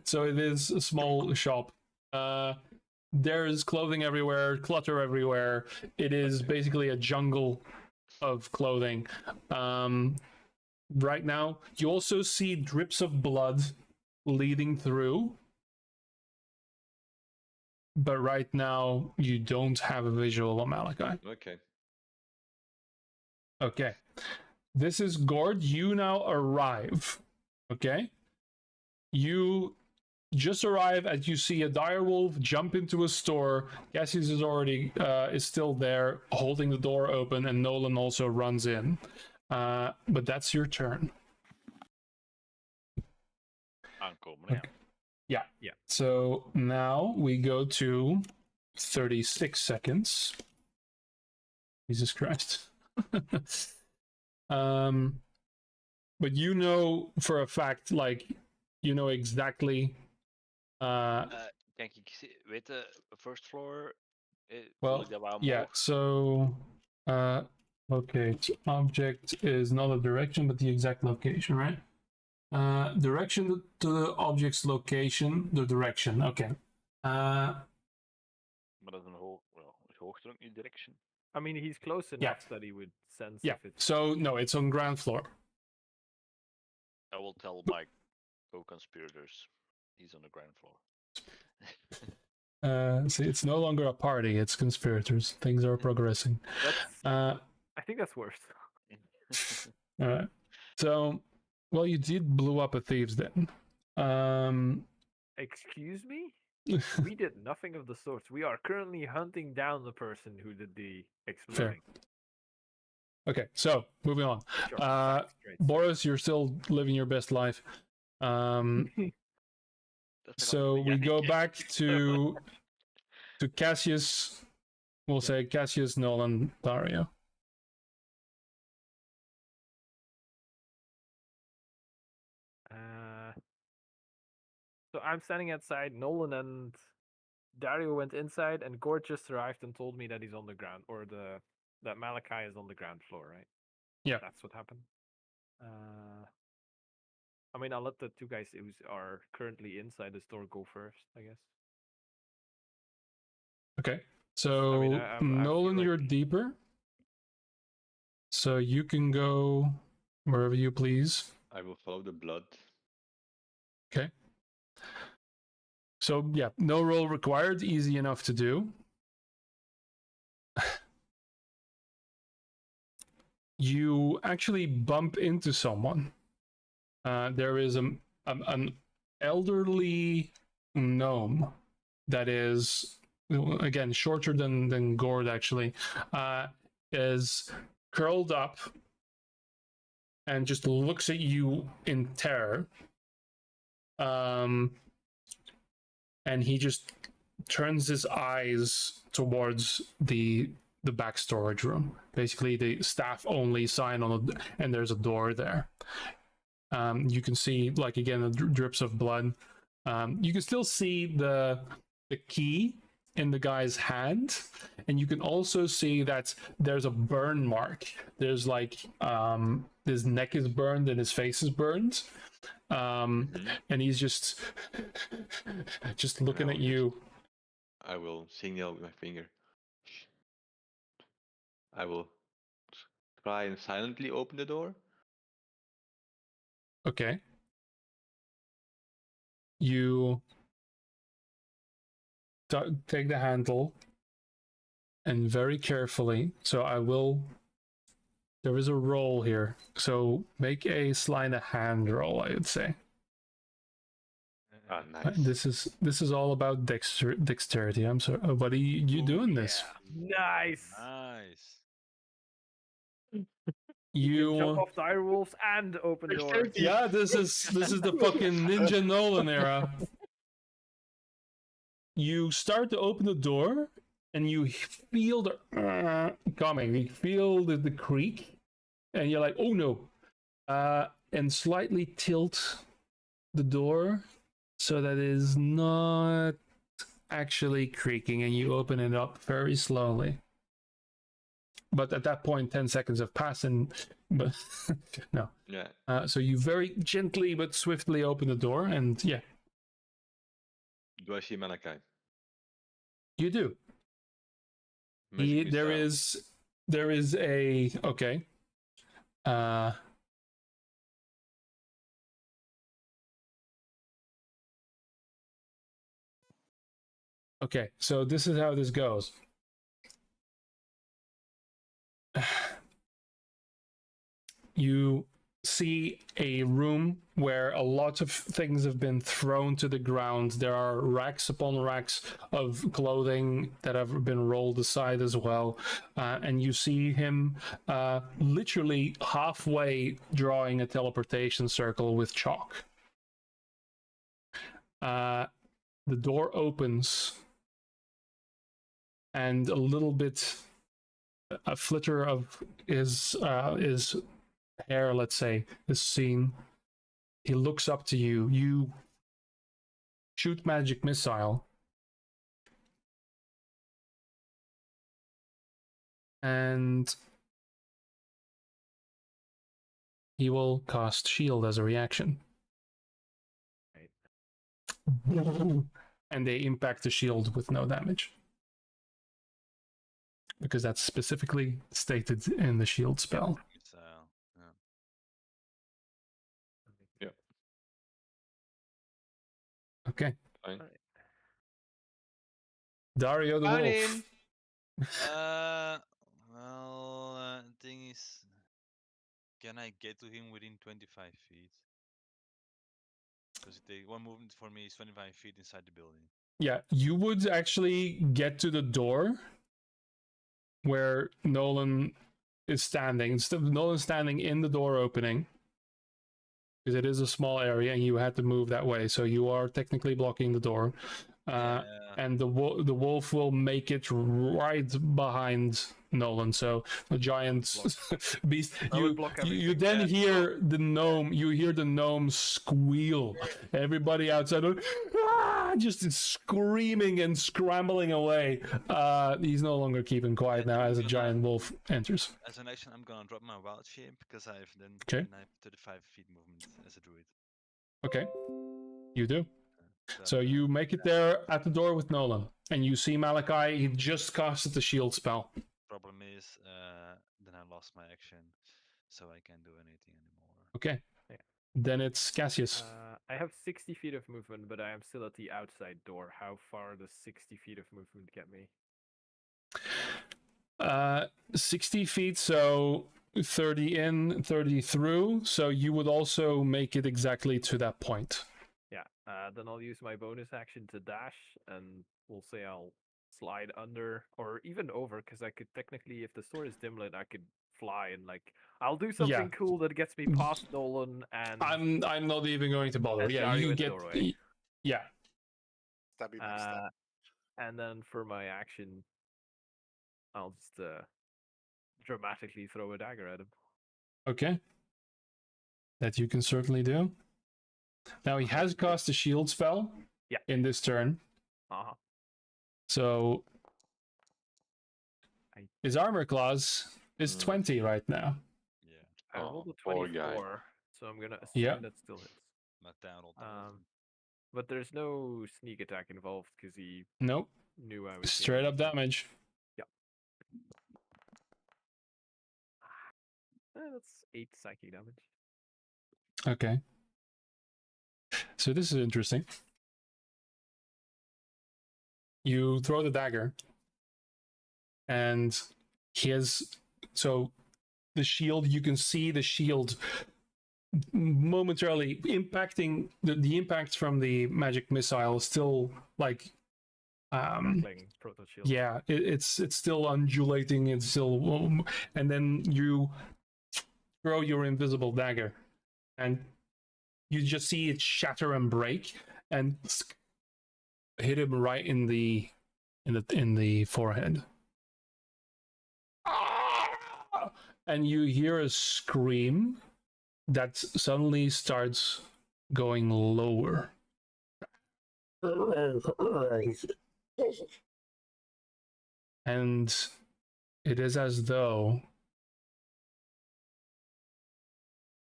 So it is a small shop. There is clothing everywhere, clutter everywhere. It is basically a jungle of clothing. Right now, you also see drips of blood leading through. But right now, you don't have a visual of Malachi. okay. Okay. This is Gord. You now arrive. Okay? You just arrive as you see a direwolf jump into a store. Cassius is already is still there, holding the door open, and Nolan also runs in. But that's your turn. Aankomen, yeah. Yeah. So now we go to 36 seconds. Jesus Christ. But you know for a fact, like, you know exactly. Denk ik, weet de first floor? Well, yeah. So, locate object is not a direction, but the exact location, right? Direction to the object's location, the direction. Okay. Maar dat is een hoogte ook niet direction. I mean, he's close enough that he would sense Yeah. if it's... So no, it's on ground floor. I will tell my co-conspirators he's on the ground floor. See, it's no longer a party; it's conspirators. Things are progressing. I think that's worse. All right. So, well, you did blow up a thieves' den. Excuse me? We did nothing of the sort. We are currently hunting down the person who did the exploding. Okay, so moving on. Sure, Boris, you're still living your best life. So we go back to Cassius. We'll say Cassius, Nolan, Dario. So I'm standing outside. Nolan and Dario went inside, and Gord just arrived and told me that he's on the ground, or that Malachi is on the ground floor, right? Yeah, that's what happened. I mean, I'll let the two guys who are currently inside the store go first, I guess. Okay, so I Nolan, feel you're like... deeper, so you can go wherever you please. I will follow the blood. Okay. So yeah, no roll required. Easy enough to do. You actually bump into someone. There is an elderly gnome that is, again, shorter than Gord, actually, is curled up and just looks at you in terror. And he just turns his eyes towards the back storage room, basically the staff only sign on it, and there's a door there. You can see, like, again, the drips of blood. You can still see the key in the guy's hand, and you can also see that there's a burn mark. There's like his neck is burned and his face is burned, and he's just looking at you. I will signal with my finger. I will try and silently open the door. Okay. You take the handle and very carefully. So there is a roll here. So make a sleight of hand roll, I would say. Ah, nice. This is all about dexterity. I'm sorry. What are you doing this? Nice. Nice. You can jump off dire wolves and open doors. Yeah, this is the fucking Ninja Nolan era. You start to open the door, and you feel the coming. You feel the creak, and you're like, "Oh no!" And slightly tilt the door so that it is not actually creaking, and you open it up very slowly. But at that point, 10 seconds have passed, and but no. Yeah. So you very gently but swiftly open the door, and yeah. Do I see Malachi? You do. There is a okay. Okay, so this is how this goes. You see a room where a lot of things have been thrown to the ground. There are racks upon racks of clothing that have been rolled aside as well. And you see him literally halfway drawing a teleportation circle with chalk. The door opens, and a little bit, a flitter of his hair, let's say, is seen. He looks up to you. You shoot magic missile, and he will cast shield as a reaction. Right. And they impact the shield with no damage, because that's specifically stated in the shield spell. Yeah. Okay. Fine. Dario the Wolf. Well, thing is, can I get to him within 25 feet? Because the one movement for me is 25 feet inside the building. Yeah, you would actually get to the door where Nolan is standing. Instead of Nolan standing in the door opening, because it is a small area and you had to move that way, so you are technically blocking the door. And the wolf will make it right behind Nolan, so the giant beast. You then hear the gnome. You hear the gnome squeal. Everybody outside just screaming and scrambling away. He's no longer keeping quiet now as a giant wolf enters. As an action, I'm gonna drop my wild shape because I have then 35 feet movement as a druid. Okay, you do. So you make it there at the door with Nolan, and you see Malachi. He just casted the shield spell. Problem is, then I lost my action, so I can't do anything anymore. Okay. Yeah. Then it's Cassius. I have 60 feet of movement, but I am still at the outside door. How far does 60 feet of movement get me? 60 feet, so 30 in, 30 through. So you would also make it exactly to that point. Yeah, then I'll use my bonus action to dash, and we'll say I'll slide under or even over, because I could technically, if the sword is dim lit, I could fly and like I'll do something cool that gets me past Nolan and I'm not even going to bother. and Yeah, Dario you in the get. doorway. Yeah. Stabby backstab. And then for my action, I'll just dramatically throw a dagger at him. Okay. That you can certainly do. Now he has cast a shield spell. Yeah. In this turn. Uh-huh. So his armor class is 20 right now. Yeah. I rolled a poor 24, guy. so I'm gonna assume that still hits. Not down all But there's no sneak attack involved because he Nope. knew I was Straight here, up so- damage. Yeah. That's 8 psychic damage. Okay. So this is interesting. You throw the dagger, and he has. So the shield, you can see the shield momentarily impacting the impact from the magic missile still like Crackling proto shield. yeah, it's still undulating, it's still and then you throw your invisible dagger and you just see it shatter and break and hit him right in the forehead. And you hear a scream that suddenly starts going lower. And it is as though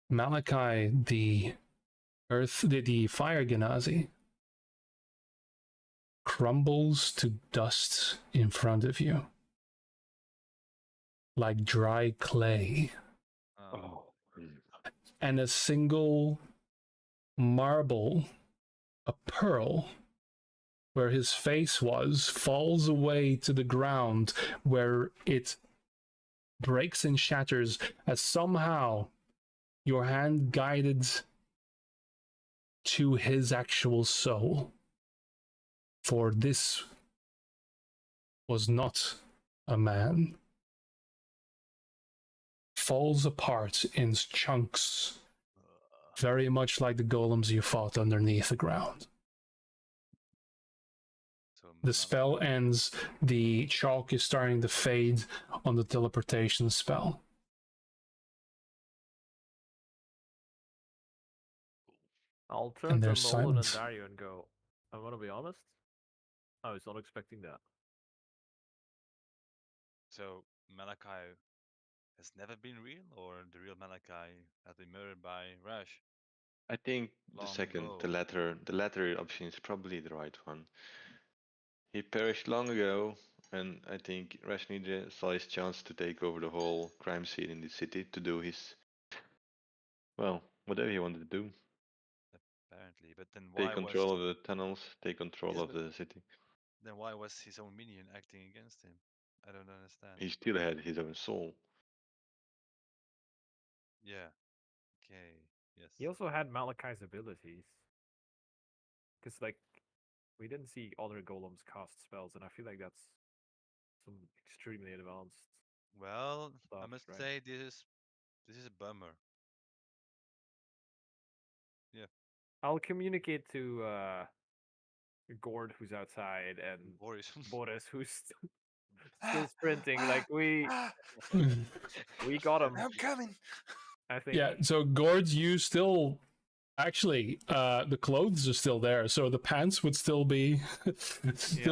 Malachi, the fire Genasi, crumbles to dust in front of you like dry clay. Oh. And a single marble, a pearl, where his face was, falls away to the ground, where it breaks and shatters as somehow your hand guided to his actual soul. For this was not a man. Falls apart in chunks, very much like the golems you fought underneath the ground. So The spell ends, the chalk is starting to fade on the teleportation spell. I'll turn And to there's Nolan and silence. Dario and go, I want to be honest, I was not expecting that. So Malachi has never been real, or the real Malachi has been murdered by Rash? I think the Long second, ago. the latter option is probably the right one. He perished long ago, and I think Rashnidra saw his chance to take over the whole crime scene in the city to do his, well, whatever he wanted to do. Apparently, but then why Take control of the tunnels, take control Yes, of but- the city. then why was his own minion acting against him? I don't understand. He still had his own soul. Yeah. Okay. Yes. He also had Malachi's abilities. Because, like, we didn't see other golems cast spells, and I feel like that's some extremely advanced. Well, I stuff, must right? say this is a bummer. Yeah. I'll communicate to Gord, who's outside, and Boris. Boris, who's still sprinting. Like, we got him. I'm coming. I think. Yeah, so Gord, you still actually the clothes are still there, so the pants would still be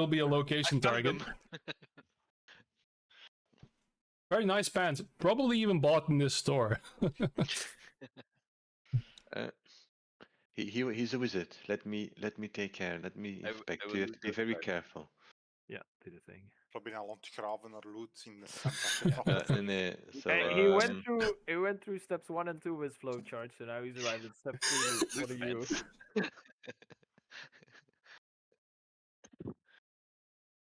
be a location target. Very nice pants, probably even bought in this store. He's a wizard. Let me take care. Let me inspect. You have to be very careful. Yeah, do the thing. Robin aan het graven naar loot in de sandbag. Nee, so, He went through steps 1 and 2 of his flowchart, so now he's arrived at step 3. What are you?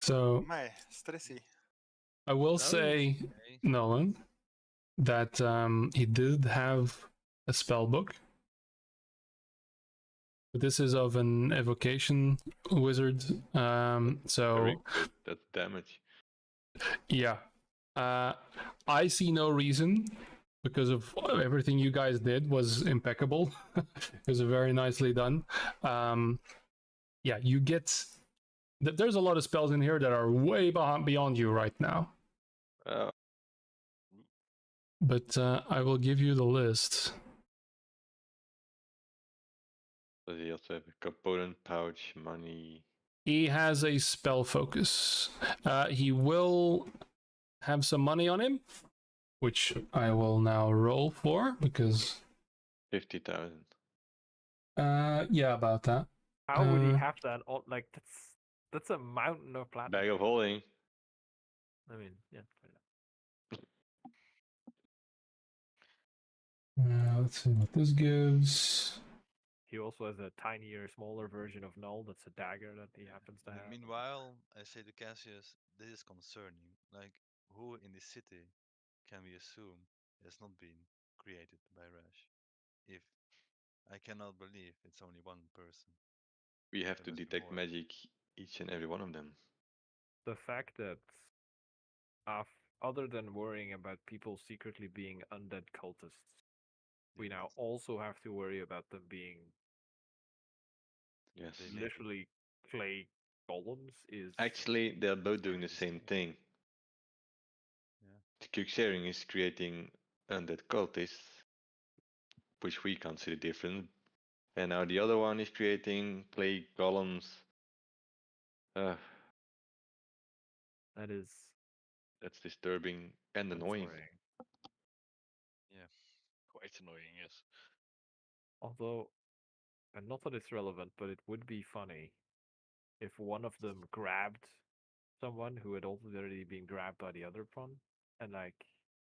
So My stressy. I will say, Okay. Nolan, that he did have a spell book. But this is of an evocation wizard. So very good. That's damage. yeah. I see no reason, because of everything you guys did was impeccable. It was very nicely done. Yeah, you get... There's a lot of spells in here that are way beyond you right now. But I will give you the list. Does he also have a component pouch, money? He has a spell focus. He will have some money on him, which I will now roll for, because... 50,000. Yeah, about that. How would he have that on? Like, that's a mountain of platinum. Bag of holding. I mean, yeah. Let's see what this gives. He also has a tinier, smaller version of Null. That's a dagger that he happens to have. Meanwhile, I say to Cassius, this is concerning. Like, who in this city can we assume has not been created by Rash? If I cannot believe it's only one person. We have That to must be detect horrible. magic, each and every one of them. The fact that, other than worrying about people secretly being undead cultists, we now also have to worry about them being Yes. They may be. literally clay golems is... Actually, they're both doing the very same distinct. thing. Yeah. The quick sharing is creating undead cultists, which we consider different. And now the other one is creating clay golems. That is That's disturbing and annoying. worrying. Quite annoying, yes. Although, and not that it's relevant, but it would be funny if one of them grabbed someone who had already been grabbed by the other one, and like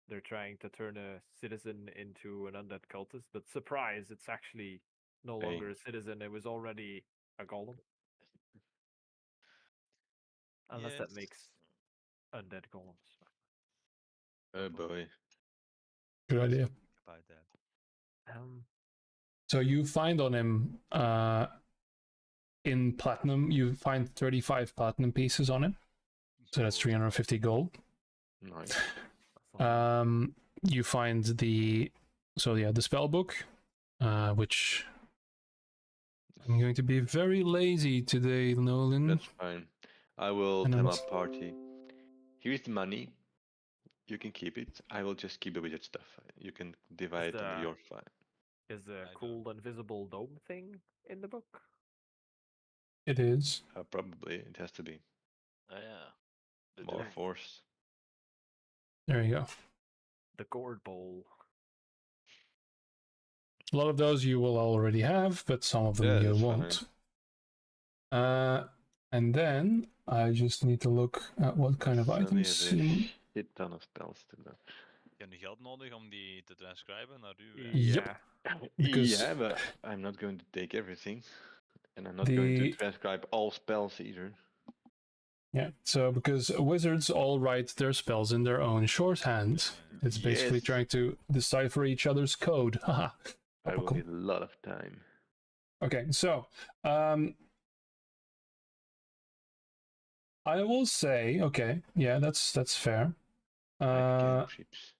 they're trying to turn a citizen into an undead cultist, but surprise, it's actually no Bang. longer a citizen, it was already a golem. Unless that Yes. makes undead golems. Oh boy. Good Let's idea. think about that. So you find on him, in platinum, you find 35 platinum pieces on him. So that's Oh, 350 gold. Nice. That's not bad. You find the spell book, which I'm going to be very lazy today, Nolan. That's fine. I will And tell I'm my party. Here's the money. You can keep it. I will just keep the wizard stuff. You can divide it under your file. Is the I cool invisible dome thing in the book? It is. Probably it has to be Oh, yeah. The more dome. force. There you go. The gourd bowl. A lot of those you will already have, but some of them Yeah, you that's won't. And then I just need to look at what kind of Suddenly items. have a shit ton of spells to learn. Heb je geld nodig om die te transcriben naar u? Yep. Because Yeah, but I'm not going to take everything. And I'm not going to transcribe all spells either. Yeah, so because wizards all write their spells in their own shorthand. It's basically Yes. trying to decipher each other's code. Haha. I will need a lot of time. Okay, so I will say, okay, yeah, that's fair. Like cantrips.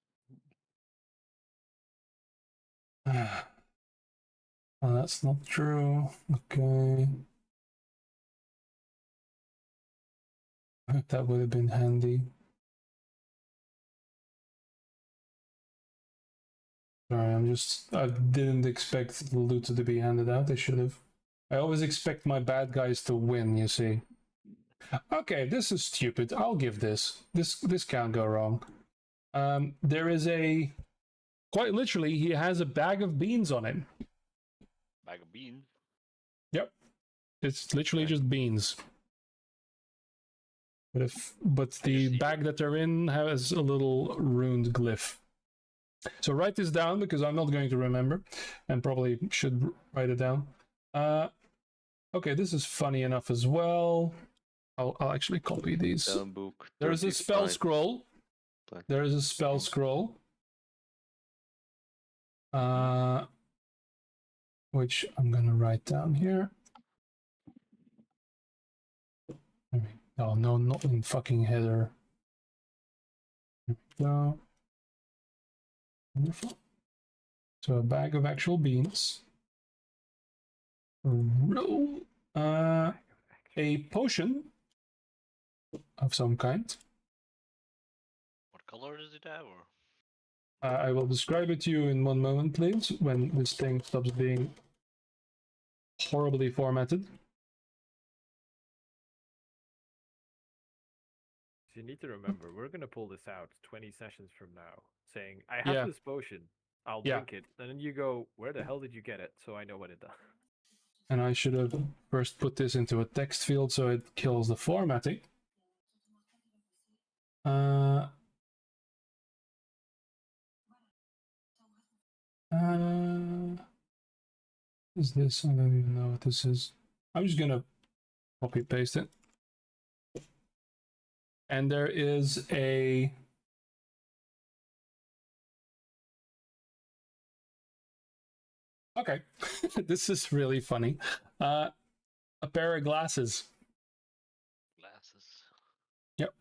Well, that's not true. Okay. That would have been handy. Sorry, I didn't expect the loot to be handed out. I should have. I always expect my bad guys to win, you see. Okay, this is stupid. I'll give this. This can't go wrong. There is quite literally, he has a bag of beans on him. Bag of beans? Yep. It's literally just beans. But the bag that they're in has a little runed glyph. So write this down because I'm not going to remember, and probably should write it down. Okay, this is funny enough as well. I'll actually copy these. Book, There is a spell scroll. There is a spell scroll. Which I'm gonna write down here. Oh no, not in fucking header. So, wonderful. So a bag of actual beans. Roll a potion of some kind. What color does it have? Or I will describe it to you in one moment, please, when this thing stops being horribly formatted. You need to remember, we're gonna pull this out 20 sessions from now, saying, "I have Yeah. this potion. I'll Yeah. drink it," and then you go, "Where the hell did you get it?" So I know what it does. And I should have first put this into a text field so it kills the formatting. Is this? I don't even know what this is. I'm just gonna copy paste it. And there is a okay. This is really funny. A pair of glasses. glasses? Yep.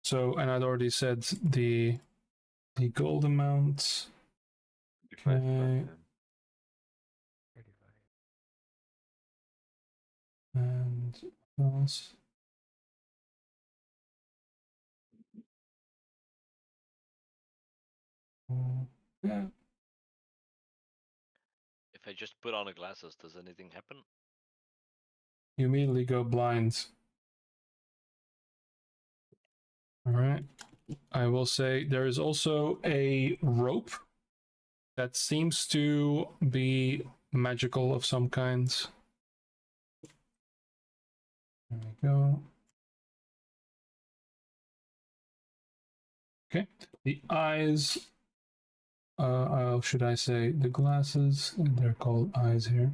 So, and I'd already said the gold amount. 35 Okay. platinum. 35. And what else? Yeah. If I just put on the glasses, does anything happen? You immediately go blind. All right. I will say there is also a rope that seems to be magical of some kind. There we go. Okay. The eyes, should I say the glasses? They're called eyes here.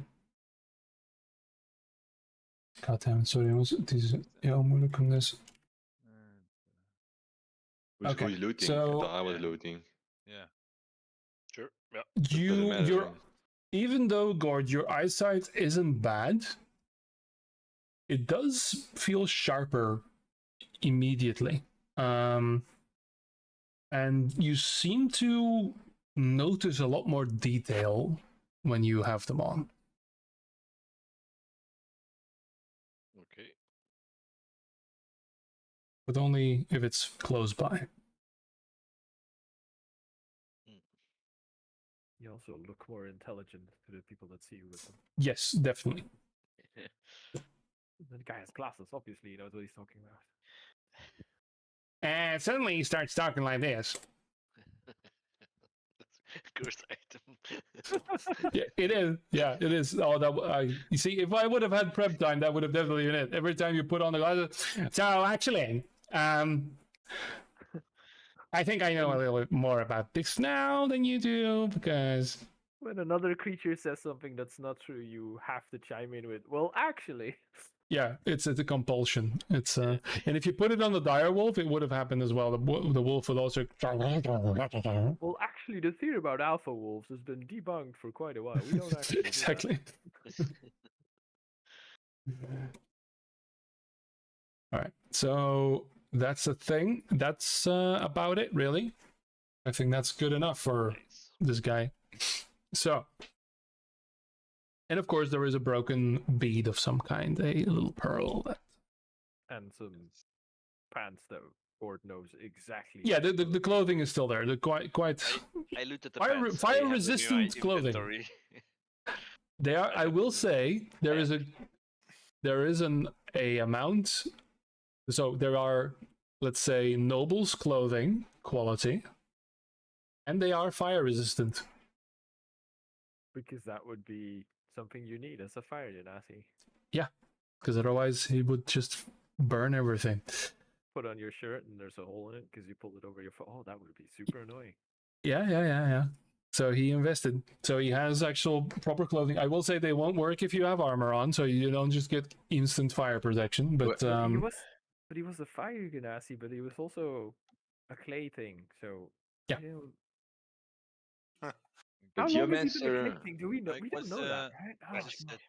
Goddammit, sorry jongens. Het is heel moeilijk om this. Okay, Who's looting? so- I thought I was Yeah. looting. Yeah. Sure. Yeah. Doesn't matter You're then. even though Gord, your eyesight isn't bad, it does feel sharper immediately. And you seem to notice a lot more detail when you have them on. Okay. But only if it's close by. You also look more intelligent to the people that see you with them. Yes, definitely. The guy has glasses, obviously he knows what he's talking about. And suddenly he starts talking like this. Cursed item. Yeah, it is. Yeah, it is. Oh, you see, if I would have had prep time, that would have definitely been it. Every time you put on the glasses. So actually, I think I know a little bit more about this now than you do because When another creature says something that's not true, you have to chime in with, "Well, actually." yeah, it's a compulsion. It's and if you put it on the dire wolf, it would have happened as well. The wolf would also. Well, actually, the theory about alpha wolves has been debunked for quite a while. We don't actually do that." Exactly. All right, so that's a thing. That's about it, really. I think that's good enough for Nice. this guy. So, and of course, there is a broken bead of some kind, a little pearl. And some pants that Gord knows exactly. Yeah, how to the clothing is still there. The quite. I looted the Fire- pants. fire I have them in my resistant clothing. inventory. They are. I will say there is an amount. So there are, let's say, nobles clothing quality, and they are fire resistant. Because that would be something you need as a fire genasi. Because otherwise he would just burn everything. Put on your shirt and there's a hole in it because you pulled it over your foot. Oh, that would be super annoying. Yeah. So he invested. So he has actual proper clothing. I will say they won't work if you have armor on, so you don't just get instant fire protection. But But he was a fire genasi, but he was also a clay thing. So Yeah. you know, The how long has he been a clay geomancer. thing? Do we know? Like, We don't what's know that, right? what's Oh, the set?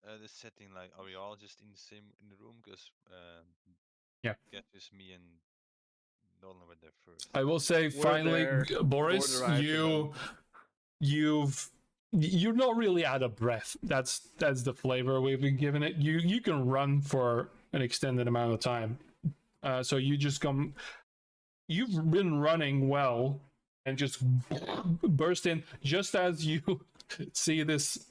the setting? Like, are we all just in the room? Because Yeah. Gatus, me, and Nolan were there first. I will say, We're finally, there, Boris, border eyes to you're not really out of breath. That's the flavor we've been giving it. You can run for an extended amount of time. So you just come. You've been running well, and just burst in just as you see this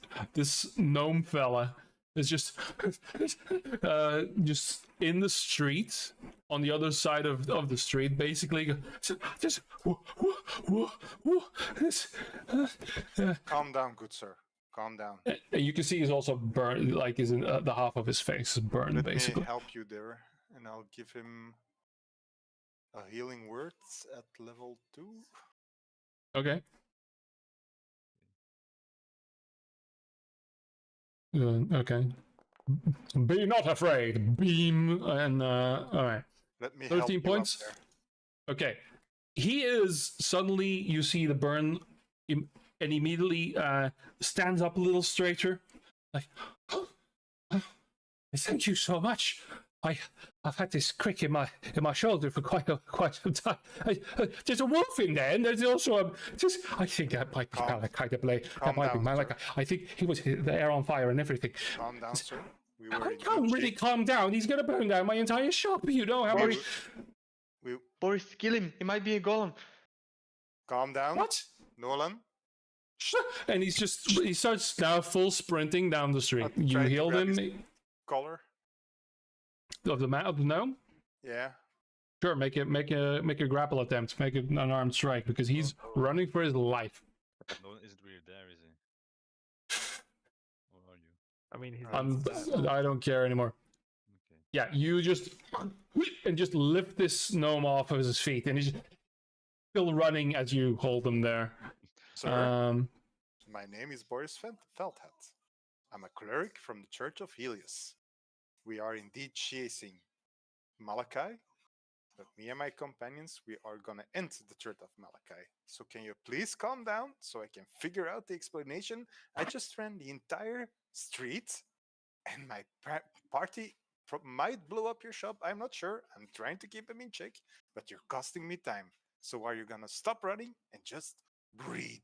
gnome fella is just in the street on the other side of the street, basically. Just Calm down, good sir. Calm down. you can see he's also burned, like is in the half of his face is burned, Let basically. me help you there, and I'll give him a healing word at level 2. Okay. Okay. Be not afraid. Beam and all right. Let me 13 help you points. up there. Okay. He is suddenly, you see the burn, and immediately stands up a little straighter. Like, thank you so much. I've had this crick in my shoulder for quite some time. There's a wolf in there, and there's also I think that might be Malachi the Blade. That might be Malachi. I think he was the air on fire and everything. Calm down, sir. I can't really calm down. He's gonna burn down my entire shop. You know how many. Boris, kill him. He might be a golem. Calm down. What? Nolan. And he starts now full sprinting down the street. I'll You try to healed grab him his collar. of the gnome. Yeah. Sure, make a grapple attempt, make an unarmed strike because he's running for his life. Nolan isn't really there, is he? Or are you? I mean, he's I don't care anymore. Okay. Yeah, you just lift this gnome off of his feet, and he's still running as you hold him there. Sir, my name is Boris Feldhat. I'm a cleric from the Church of Helios. We are indeed chasing Malachi, but me and my companions, we are gonna enter the Church of Malachi. So can you please calm down so I can figure out the explanation? I just ran the entire street, and my party might blow up your shop. I'm not sure. I'm trying to keep them in check, but you're costing me time. So are you gonna stop running and just breathe?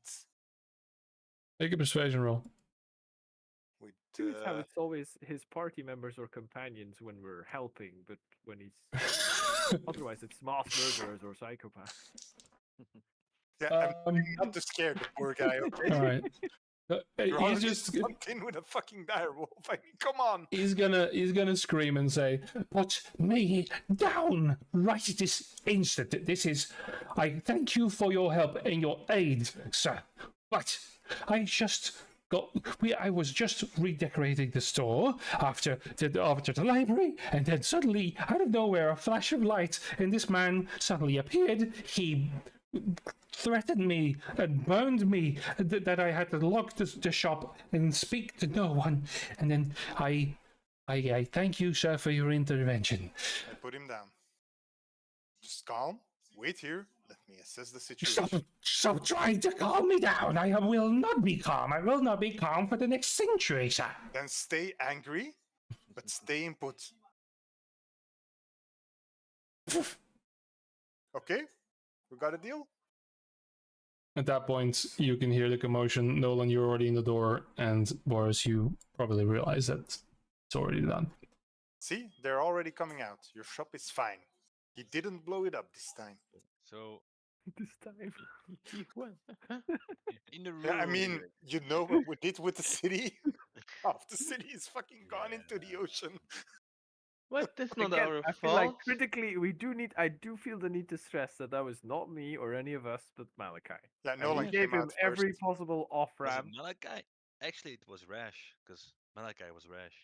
Make a persuasion roll. With Choose how it's always his party members or companions when we're helping, but when he's otherwise it's mass murderers or psychopaths. yeah, I'm not too scared, the poor guy. Okay, All right. you're He's already just jumped in with a fucking direwolf. I mean, come on. he's gonna scream and say, "Put me down right this instant. I thank you for your help and your aid, sir. But I was just redecorating the store after the library, and then suddenly, out of nowhere, a flash of light, and this man suddenly appeared. He threatened me and burned me that I had to lock the shop and speak to no one. And then I thank you, sir, for your intervention." I put him down. Just calm. Wait here. Let me assess the situation. Stop trying to calm me down. I will not be calm. I will not be calm for the next century, sir. Then stay angry, but stay in put. Okay? We got a deal? At that point, you can hear the commotion. Nolan, you're already in the door, and Boris, you probably realize that it's already done. See? They're already coming out. Your shop is fine. He didn't blow it up this time. So This time. in the room. Yeah, I mean, you know what we did with the city? Half the city is fucking gone into the ocean. What? That's not Again, our I feel fault. like critically, I do feel the need to stress that was not me or any of us, but Malachi. Yeah, And Nolan we gave came him out every first. possible off Was it ramp. Malachi? Actually, it was Rash, because Malachi was Rash.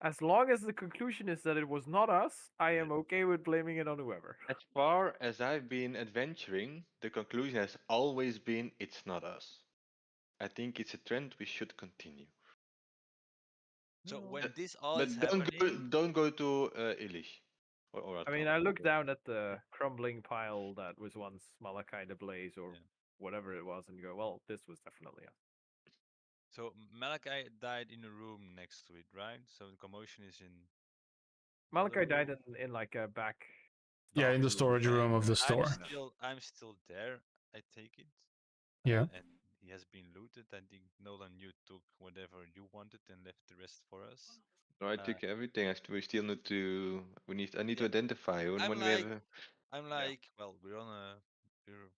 As long as the conclusion is that it was not us, I am okay with blaming it on whoever. As far as I've been adventuring, the conclusion has always been it's not us. I think it's a trend we should continue. So No. when this all But is happening, don't go to Ilish. I mean, I looked down at the crumbling pile that was once Malachi the Blaze or Yeah. whatever it was and go, well, this was definitely us. So Malachi died in a room next to it, right? So the commotion is in. Malachi other died room? in like a back. Yeah, in the storage room of the store. I'm still there. I take it. Yeah. And he has been looted. I think Nolan, you took whatever you wanted and left the rest for us. No, I took everything. We still need to. I need to Yeah. identify when, I'm we like, have. I'm like, well, we're on a. We're,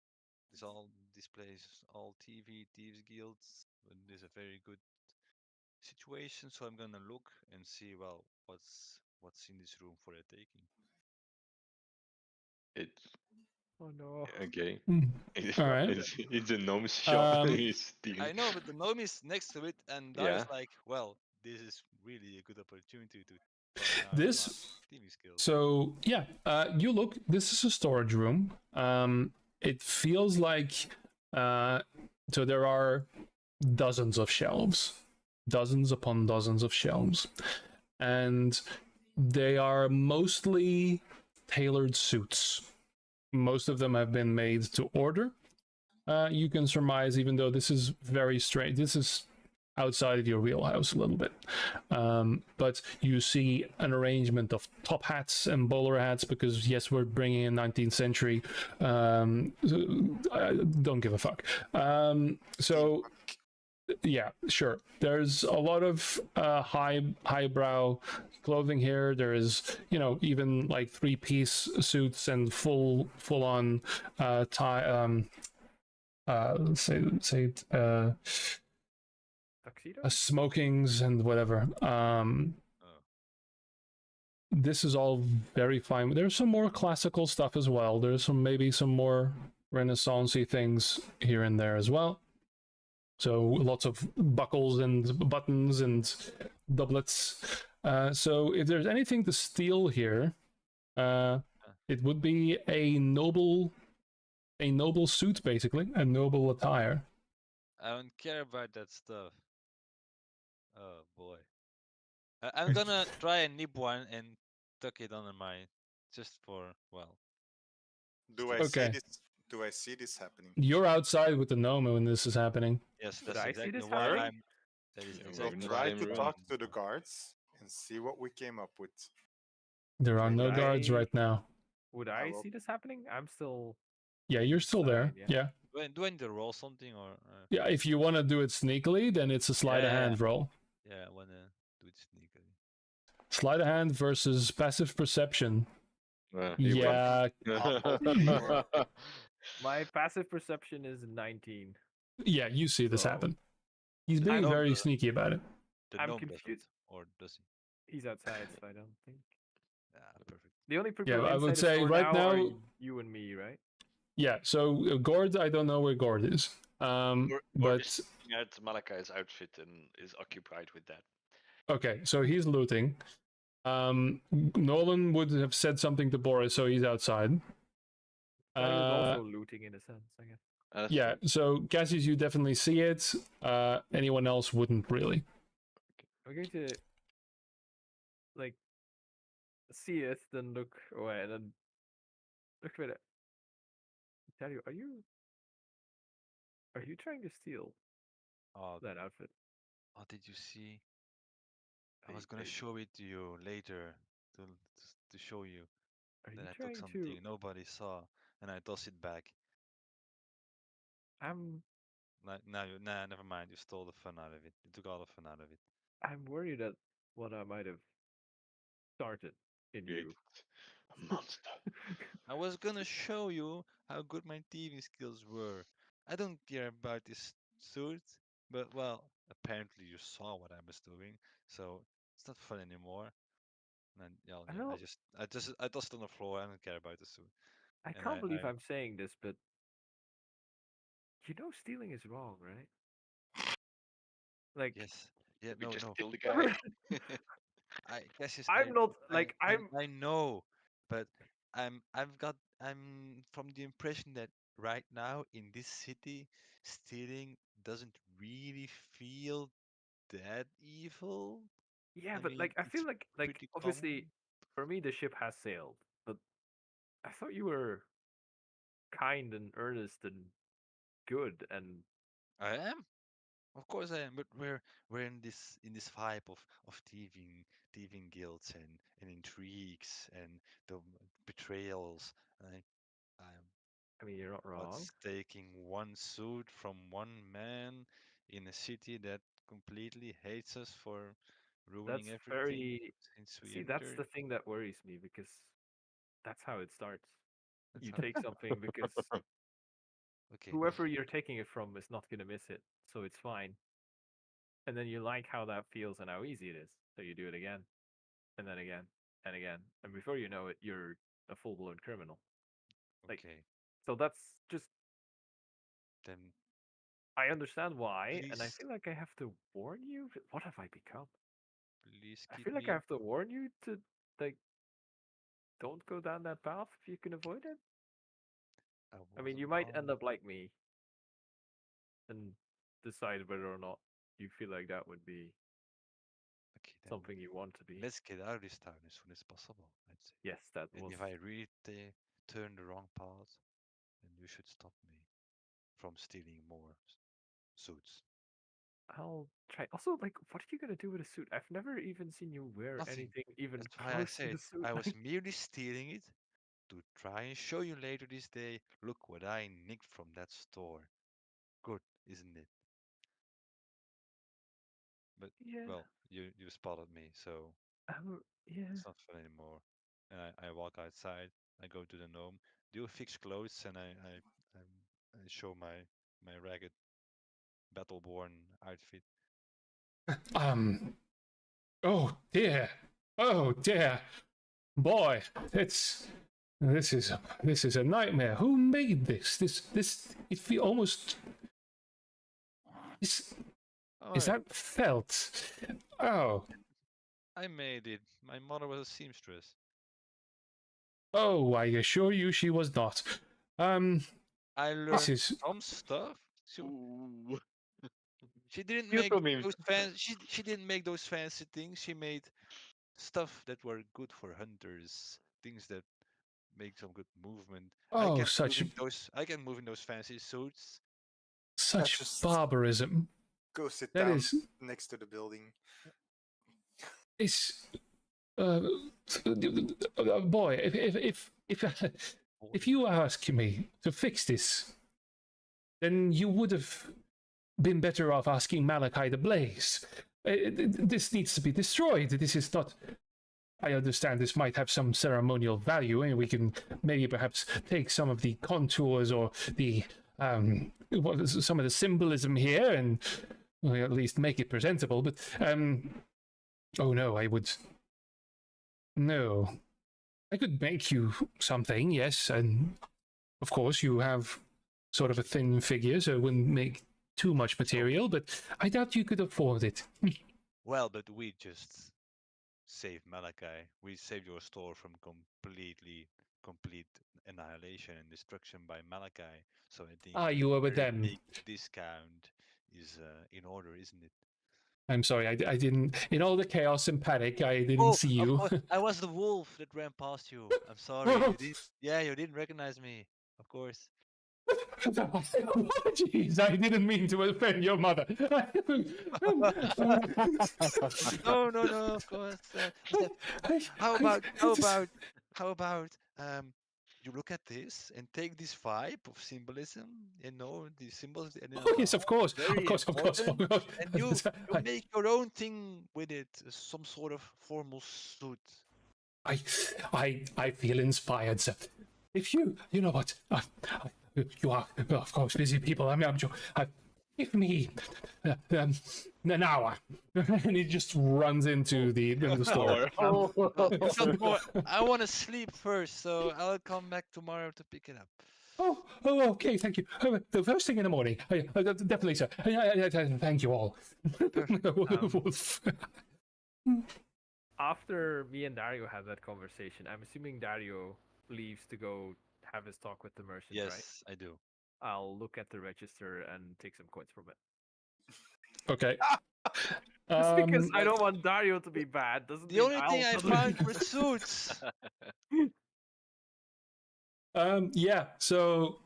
this place all TV thieves guilds. And there's a very good situation, so I'm gonna look and see well what's in this room for a taking. It's Oh no. okay. All right. It's a gnome shop. Um, He's stealing. I know, but the gnome is next to it, and Darius like, well, this is really a good opportunity to try out my This TV skills. So yeah, you look. This is a storage room. It feels like so there are dozens of shelves, dozens upon dozens of shelves, and they are mostly tailored suits. Most of them have been made to order. You can surmise, even though this is very strange. This is outside of your wheelhouse a little bit. But you see an arrangement of top hats and bowler hats because, yes, we're bringing in 19th century. I don't give a fuck. So, yeah, sure. There's a lot of highbrow clothing here. There is, even like 3-piece suits and full on tie. Say Tuxedo? smokings and whatever. This is all very fine. There's some more classical stuff as well. There's maybe some more Renaissance-y things here and there as well. So lots of buckles and buttons and doublets. So if there's anything to steal here, it would be a noble suit, basically, a noble attire. I don't care about that stuff. Oh boy. I'm gonna try and nip one and tuck it under my, just for Do I see this? Do I see this happening? You're outside with the gnome when this is happening. Yes, Did that's I see exactly this why happening? I'm. That is Yeah, exactly We'll we're why try in the to same talk room. to the guards and see what we came up with. There are Maybe no guards right now. Would I see this happening? I'm still. Yeah, you're still there. inside, Yeah. Do I need to roll something or? Yeah, if you want to do it sneakily, then it's a sleight of hand roll. Yeah, I wanna do it sneakily. Sleight of hand versus passive perception. He Yeah. My passive perception is 19. Yeah, you see this So- happen. He's being know very the- sneaky about it. The I'm gnome doesn't, confused. or does he? He's outside, so I don't think. Perfect. The only people Yeah, I inside would the say store right now are now- you and me, right? Yeah, so Gord, I don't know where Gord is. But Just looking at Malachi's outfit and is occupied with that. okay, so he's looting. Nolan would have said something to Boris, so he's outside. But he was also looting in a sense, I guess. Yeah, so Cassius, you definitely see it. Anyone else wouldn't really. I'm going to like see it, then look away, and then look at it. Tell you, are you trying to steal Oh, that outfit? oh, did you see? I was gonna show it to you later to show you. Are Then you I took trying something to? nobody saw, and I tossed it back. I'm Never mind. You stole the fun out of it. You took all the fun out of it. I'm worried that what I might have started in you. A monster. I was gonna show you how good my thieving skills were. I don't care about this suit, but well, apparently you saw what I was doing, so it's not fun anymore. And I know. I tossed it on the floor. I don't care about the suit. I And can't believe I'm saying this, but stealing is wrong, right? Like, Yes, yeah, We no, just no. killed the guy. I guess I'm not like I know, but I'm from the impression that right now in this city, stealing doesn't really feel that evil. Yeah, I but mean, like I it's feel like pretty obviously common. for me the ship has sailed, but I thought you were kind and earnest and good and I am, of course I am. But we're in this vibe of thieving guilds and intrigues and the betrayals. I'm I mean, you're not wrong. what's taking one suit from one man in a city that completely hates us for ruining That's everything very. since we See, that's the entered. thing that worries me because that's how it starts. That's You how- take something because okay, whoever you're taking it from is not going to miss it, so it's fine. And then you like how that feels and how easy it is, so you do it again, and then again, and again, and before you know it, you're a full-blown criminal. Like, okay. so that's just. Then I understand why, and I please, feel like I have to warn you. What have I become? please I keep feel like me. I have to warn you to, like, don't go down that path if you can avoid it. I mean, you wasn't might end on. up like me and decide whether or not you feel like that would be Okay, then something you want to be. let's get out of this town as soon as possible. I'd say. Yes, that And was. if I really turn the wrong path, then you should stop me from stealing more suits. I'll try. Also, like, what are you gonna do with a suit? I've never even seen you wear Nothing. anything even That's why I close to said the suit. I was merely stealing it to try and show you later this day. Look what I nicked from that store. Good, isn't it? But Yeah, well, you spotted me, so yeah. it's not fun anymore. And I walk outside. I go to the gnome, do fix clothes, and I show my ragged battle-worn outfit. Oh dear. Oh dear. Boy, this is a nightmare. Who made this? This it feel almost is Oh, that felt? Oh. I made it. My mother was a seamstress. Oh, I assure you she was not. I This learned is some stuff. Ooh. She didn't make Beautiful memes. those fancy. She didn't make those fancy things. She made stuff that were good for hunters. Things that make some good movement. I oh can move such in those. I can move in those fancy suits. such just barbarism. go sit That down is next to the building. is uh, boy. If you ask me to fix this, then you would have been better off asking Malachi the Blaze. This needs to be destroyed. This is not. I understand this might have some ceremonial value, and we can maybe perhaps take some of the contours or the some of the symbolism here, and well, at least make it presentable. But oh no, I would no. I could make you something, yes, and of course you have sort of a thin figure, so it wouldn't make too much material. But I doubt you could afford it. Well, but we just saved Malachi. We saved your store from complete annihilation and destruction by Malachi. So I think Ah, a you were with very them. big discount is in order, isn't it? I'm sorry, I didn't. In all the chaos and panic, I didn't Oh, see of you. course, I was the wolf that ran past you. I'm sorry. You did. Yeah, you didn't recognize me. Of course. Apologies, I didn't mean to offend your mother. No, no, no. Of course. How about you look at this and take this vibe of symbolism, the symbols and Oh yes, of course, very of course, of course, of important, course. and you make your own thing with it, some sort of formal suit. I feel inspired, sir. If you know what, you are, of course, busy people. I'm sure. Give me an hour, and he just runs into the store. I want to sleep first, so I'll come back tomorrow to pick it up. Oh, okay, thank you. The first thing in the morning, definitely, sir. Thank you all. After me and Dario have that conversation, I'm assuming Dario leaves to go have his talk with the merchant, Yes, right? I do. I'll look at the register and take some coins from it. Okay. Just because I don't want Dario to be bad doesn't The mean only thing I I'll found were suits. yeah. So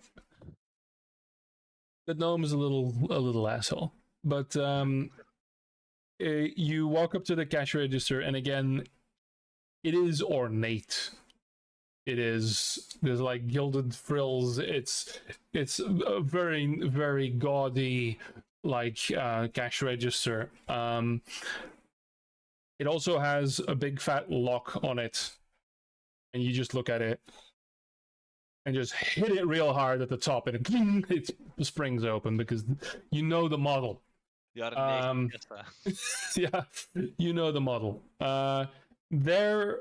the gnome is a little asshole. But you walk up to the cash register, and again, it is ornate. There's like gilded frills. It's a very, very gaudy like cash register. It also has a big fat lock on it, and you just look at it and just hit it real hard at the top, and it springs open because you know the model. Yeah, Yeah, you know the model. There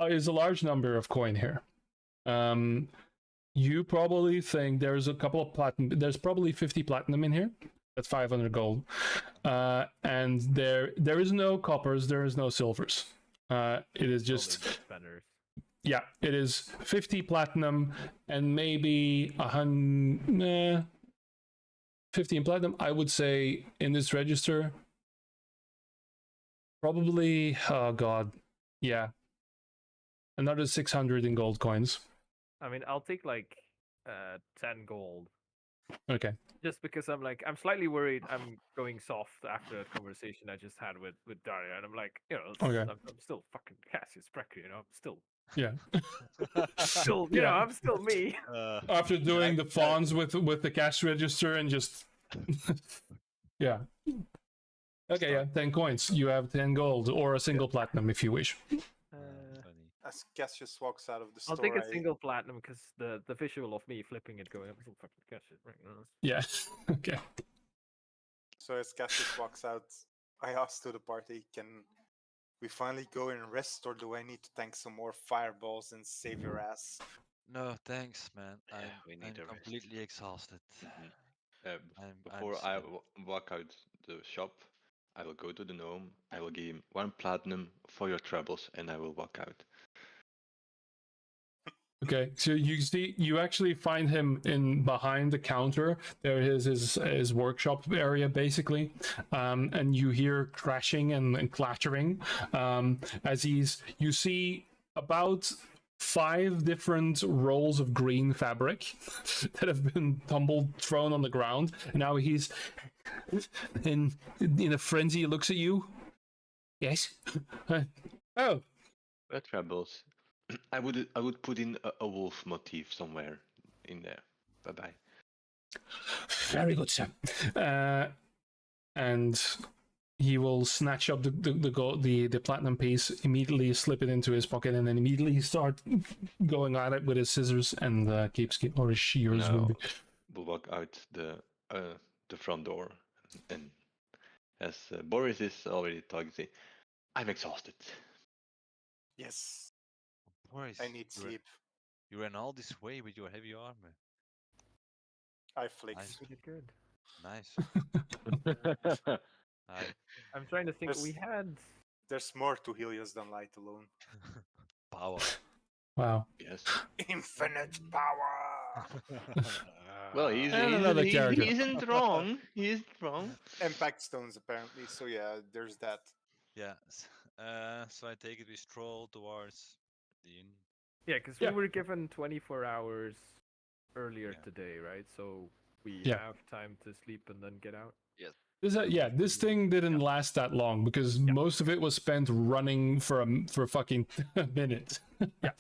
is a large number of coin here. You probably think there's a couple of platinum. There's probably 50 platinum in here. That's 500 gold. And there is no coppers. There is no silvers. It is just spenders. Yeah, it is 50 platinum and maybe 50 in platinum. I would say in this register, probably, oh god, yeah, another 600 in gold coins. I mean, I'll take like 10 gold. Okay. Just because I'm slightly worried I'm going soft after that conversation I just had with Daria, and I'm like, Okay. I'm still fucking Cassius Brecker, I'm still Yeah. still, Yeah. I'm still me. After doing the fawns with the cash register and just yeah. Okay, yeah, 10 coins. You have 10 gold or a single platinum if you wish. As Cassius walks out of the I'll store, take a single platinum because the visual of me flipping it going, I'm still fucking Cassius Brecker. Yeah. Okay. So as Cassius walks out, I ask to the party, can we finally go and rest, or do I need to tank some more fireballs and save your ass? No, thanks, man. we need I'm a rest. completely exhausted. Before I walk out the shop, I will go to the gnome. I will give him 1 platinum for your troubles, and I will walk out. Okay, so you actually find him in behind the counter. There is his workshop area basically, and you hear crashing and clattering as you see about 5 different rolls of green fabric that have been thrown on the ground. And now he's in a frenzy. He looks at you. Yes. Oh. Troubles. I would put in a wolf motif somewhere in there. Bye bye. Very good, sir. And he will snatch up the platinum piece, immediately slip it into his pocket, and then immediately start going at it with his scissors and keeps or his shears. No, we'll walk out the front door, and as Boris is already talking, I'm exhausted. Yes. Boris, I need sleep. You ran all this way with your heavy armor. I flicked. Nice. We did good. Nice. I'm trying to think. There's more to Helios than light alone. Power. Wow. Yes. Infinite power. Well, he isn't wrong. He isn't wrong. Impact stones apparently. So yeah, there's that. Yeah. So I take it we stroll towards the inn. Yeah, because we were given 24 hours earlier today, right? So we have time to sleep and then get out. Yes. This thing didn't last that long because most of it was spent running for fucking a minute. Yeah.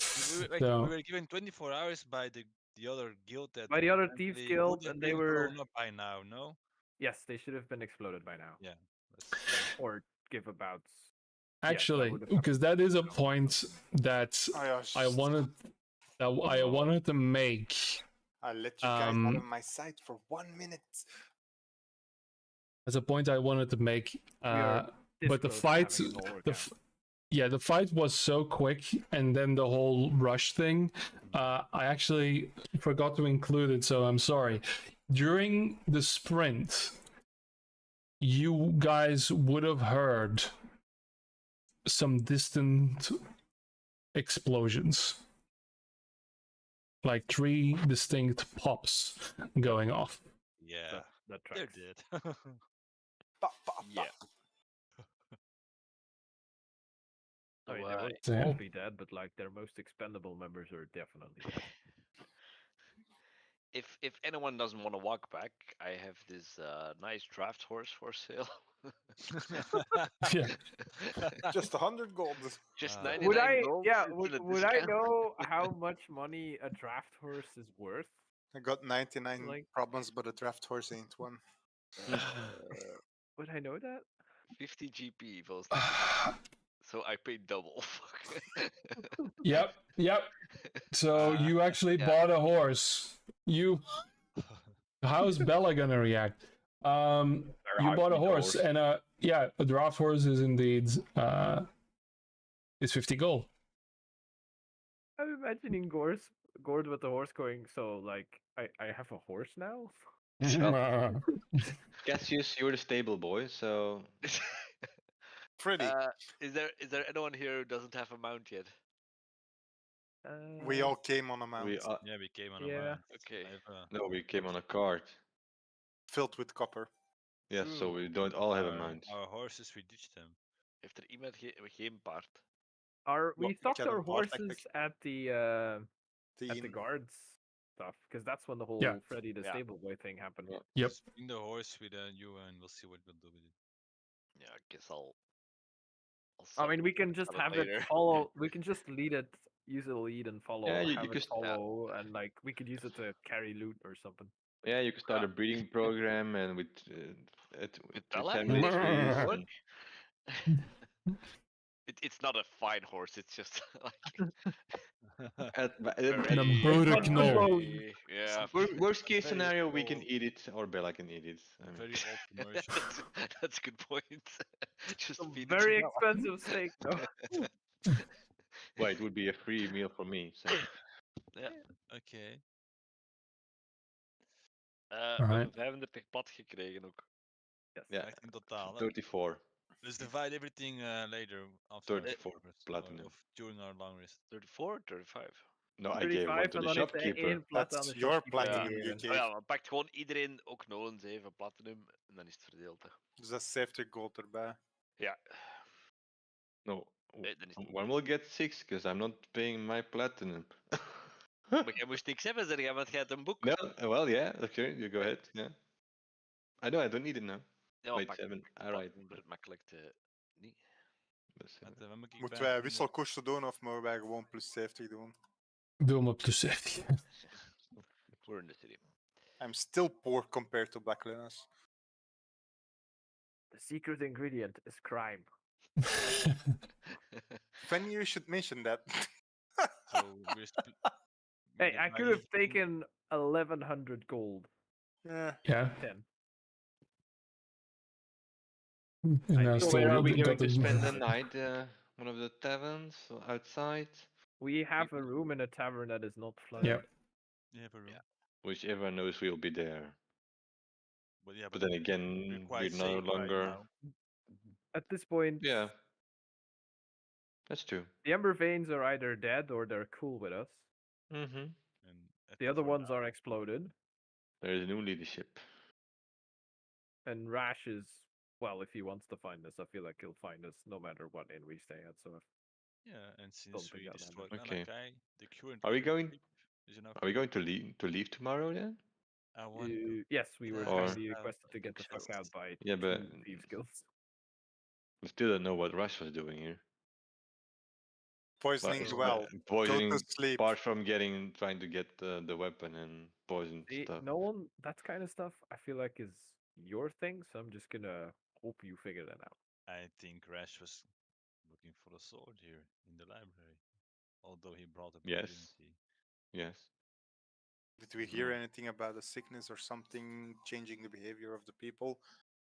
We were given 24 hours by the other guild by the other thieves guild, and they were blown up by now. No. Yes, they should have been exploded by now. Yeah. Or give about. Actually, because that is a point that I wanted to make. I let you guys out of my sight for 1 minute. As a point I wanted to make, but the fight, the fight was so quick, and then the whole rush thing, I actually forgot to include it, so I'm sorry. During the sprint, you guys would have heard some distant explosions, like 3 distinct pops going off. Yeah, that they're tracks. dead. Yeah. I mean, they would all be dead, but like their most expendable members are definitely dead. if anyone doesn't want to walk back, I have this nice draft horse for sale. Yeah. Just 100 gold. Just Uh, 99 Would I? gold. Yeah. It's in a Would I discount. know how much money a draft horse is worth? I got 99 Like- problems, but a draft horse ain't one. Uh, would I know that? 50 GP most likely. So I paid double. Fuck. Yep. So you actually yeah. bought a horse. How's Bella gonna react? You bought a horse, and yeah, a draft horse is indeed is 50 gold. I'm imagining Gord with the horse going. So like, I have a horse now. Cassius, you're the stable boy, so Pretty. Is there anyone here who doesn't have a mount yet? We all came on a mount we yeah, we came on a Yeah. mount. Okay. I have a- no, we came on a cart. filled with copper. Yes, so True. we don't all have a our, mount. our horses, we ditched them. Heeft er iemand geen paard? We Well, stocked get 'em our bought, I horses think. at the The guards stuff because that's when the whole Yeah. Freddy the Yeah. stable boy thing happened. Yeah. Yep. Just bring the horse with you, and we'll see what we'll do with it. Yeah, I guess I'll I mean, we can just sell it have later. it follow. We can just lead it, use a lead and follow. Yeah, you have could it follow, and like we could use it to carry loot or something. Yeah, you could start a breeding program and with Tell sand him this trees. will work. and- It's not a fine horse. It's just like And a very, Bodeknol. yeah. Worst case Very scenario, we can old. eat it, or Bella can eat it. I mean, Very old commercial. That's a good point. Just Some feed it very to expensive steak, though. well, it would be a free meal for me. So Okay. We Alright. hebben 35 pad gekregen ook. Yes. yeah, 15 totaal. Hè? 34. Let's divide everything later after our 34 long rest, platinum. of during our long rest. 34, 35. No, I gave one 35 to en the dan heeft hij shopkeeper. één plat aan That's de your shopkeeper platinum gegeven. you gave. Oh ja, maar pakt gewoon iedereen ook nog eens even platinum en dan is het verdeeld. Hè. Dus dat is 70 gold erbij. Ja. No, Dan is het one will get 6 because I'm not paying my platinum. Maar jij moest niks hebben, zeg jij, want jij hebt een boek. No, well, yeah, okay, you go ahead. Yeah, I know, I don't need it now. Ja, Wait, pak 7. platinum, Alright. wordt het makkelijk te... Niet. But 7. Wat moet ik Moeten bij wij doen? wisselkoersen doen of mogen wij gewoon plus 70 doen? Doe hem op plus 70. We're in the city. I'm still poor compared to Black Lunas. The secret ingredient is crime. Funny you should mention that. So we're Hey, I could have taken 1100 gold. Yeah. Yeah. 10. And now So So still where are we got going to the- spend the night? One of the taverns outside? We have a room in a tavern that is not flooded. Yeah. You have a room. Yeah. Which everyone knows we'll be there. But yeah, But then we're again, quite we're no safe right longer. now. At this point, Yeah, that's true. the Ember Veins are either dead or they're cool with us. Mm-hmm. And at The least other for ones now. are exploded. There is a new leadership. And Rash is, well, if he wants to find us, I feel like he'll find us no matter what inn we stay at. So Yeah, and since think we that destroyed matters. Okay. Malachi, the current Are we leader going- is now Are we going to leave tomorrow then? I want to yes, we were Or- kindly requested to get the fuck out by Yeah, but 2 Thieves Guilds. we still don't know what Rush was doing here. Poisoning's Well, well. Poisoning, Go to sleep. apart from trying to get the weapon and poison See, stuff. no one, that kind of stuff, I feel like is your thing. So I'm just gonna hope you figure that out. I think Rash was looking for a sword here in the library, although he brought a Yes. didn't he? Yes. Did we hear Mm. anything about a sickness or something changing the behavior of the people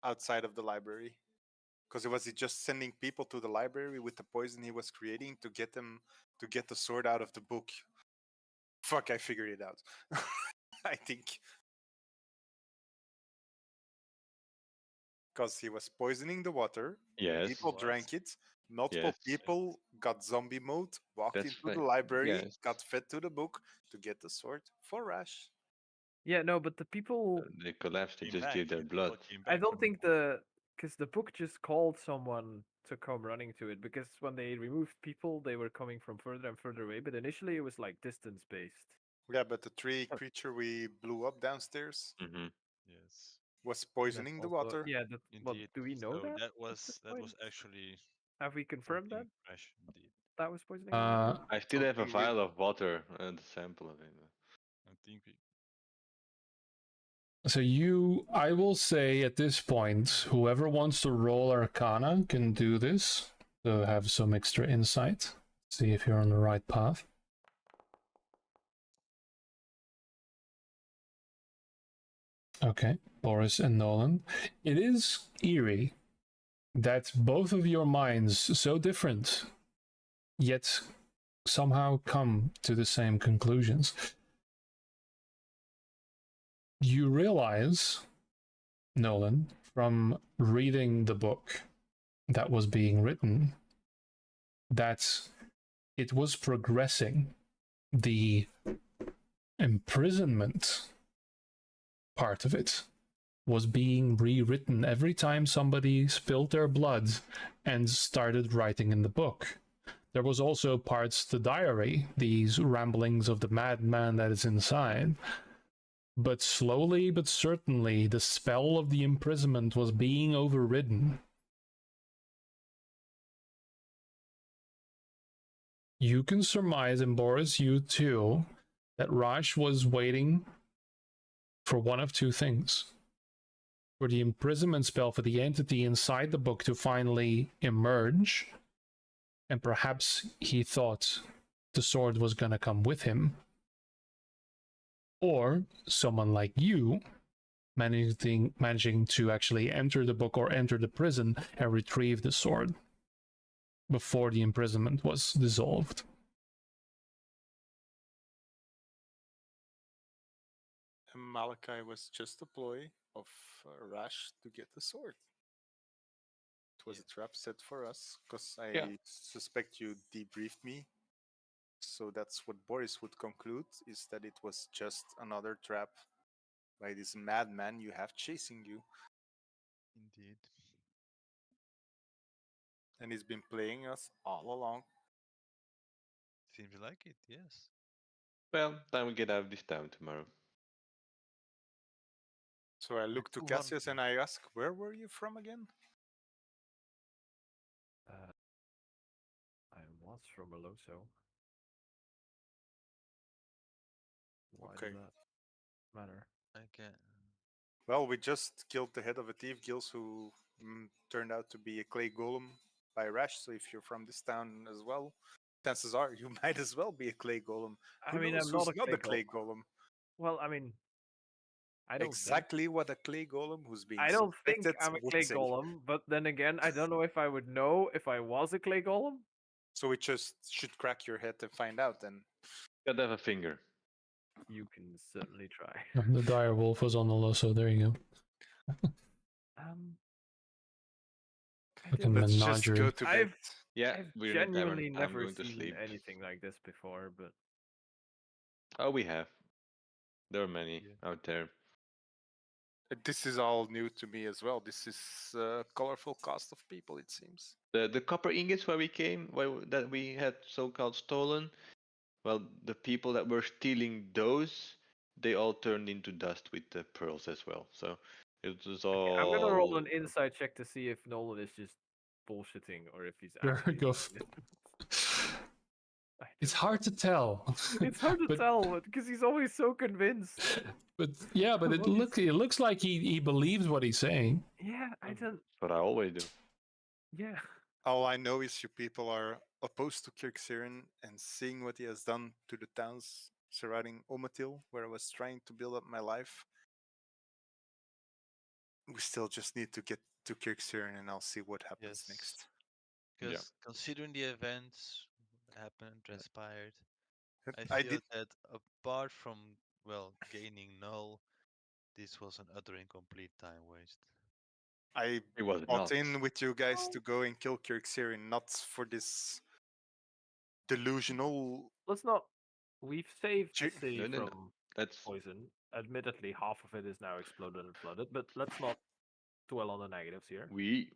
outside of the library? Because was he just sending people to the library with the poison he was creating to get them to get the sword out of the book? Fuck, I figured it out. I think. Because he was poisoning the water, Yes. people was. drank it, multiple Yes. people got zombie mode, walked That's into the right, library, yes. got fed to the book to get the sword for Rash. Yeah, no, but the people, They collapsed. They Came just back, gave their the people blood. came I back don't from think the because the book just called someone to come running to it. Because when they removed people, they were coming from further and further away. But initially, it was like distance based. Yeah, but the tree creature we blew up downstairs Mm-hmm. Yes, was That's poisoning the also- water. Yeah, well, indeed. do we know So that? that at was this that was point? actually Have we confirmed that something fresh, indeed. that was poisoning the water? I still have a Something we- vial of water and a sample of it. I think we So I will say at this point, whoever wants to roll Arcana can do this to have some extra insight. See if you're on the right path. Okay, Boris and Nolan. It is eerie that both of your minds, so different, yet somehow come to the same conclusions. You realize, Nolan, from reading the book that was being written, that it was progressing. The imprisonment part of it was being rewritten every time somebody spilled their blood and started writing in the book. There was also parts the diary, these ramblings of the madman that is inside. But slowly but certainly, the spell of the imprisonment was being overridden. You can surmise, and Boris, you too, that Raj was waiting for one of two things. For the imprisonment spell for the entity inside the book to finally emerge, and perhaps he thought the sword was going to come with him. Or someone like you managing to actually enter the book or enter the prison and retrieve the sword before the imprisonment was dissolved. And Malachi was just a ploy of Rash to get the sword. It was Yeah. a trap set for us, because I suspect you debriefed me. So that's what Boris would conclude, is that it was just another trap by this madman you have chasing you. indeed. And he's been playing us all along. Seems like it, yes. Well, time we get out of this town tomorrow. So I look to too Cassius hungry. and I ask, where were you from again? I was from Aloso. Why Okay. does that matter? I can. Well, we just killed the head of a thief guild who turned out to be a clay golem by Rash. So if you're from this town as well, chances are you might as well be a clay golem. Who I mean, knows I'm who's not a clay golem? Well, I mean, I don't Exactly what a clay golem who's being I don't think suspected I'm a would clay say. golem, but then again, I don't know if I would know if I was a clay golem. So we just should crack your head and find out then. Gotta have a finger. You can certainly try. The dire wolf was on the low, so there you go. Fucking Let's just menagerie. go to bed. Yeah, I've we're in a tavern. genuinely I'm never going to seen sleep. anything like this before, but Oh, we have. There are many out there. This is all new to me as well. This is a colorful cast of people, it seems. The copper ingots where we came, that we had so-called stolen. Well, the people that were stealing those, they all turned into dust with the pearls as well. So it was all. okay, I'm gonna roll an insight check to see if Nolan is just bullshitting or if he's There we actually. go. It's hard to tell. It's hard to But- tell because he's always so convinced. But yeah, but Well, it looks like he believes what he's saying. Yeah, I don't. What I always do. Yeah, All I know is you people are opposed to Kirksirin and seeing what he has done to the towns surrounding Omatil, where I was trying to build up my life. We still just need to get to Kirksirin and I'll see what happens Yes. next. Because considering the events that happened, transpired, I I feel did. that apart from, well, gaining null, this was an utter and complete time waste. I It was bought not. in with you guys to go and kill Kirksirin, not for this delusional. let's not. We've saved the Chi- city No. from That's poison. Admittedly, half of it is now exploded and flooded, but let's not dwell on the negatives here. We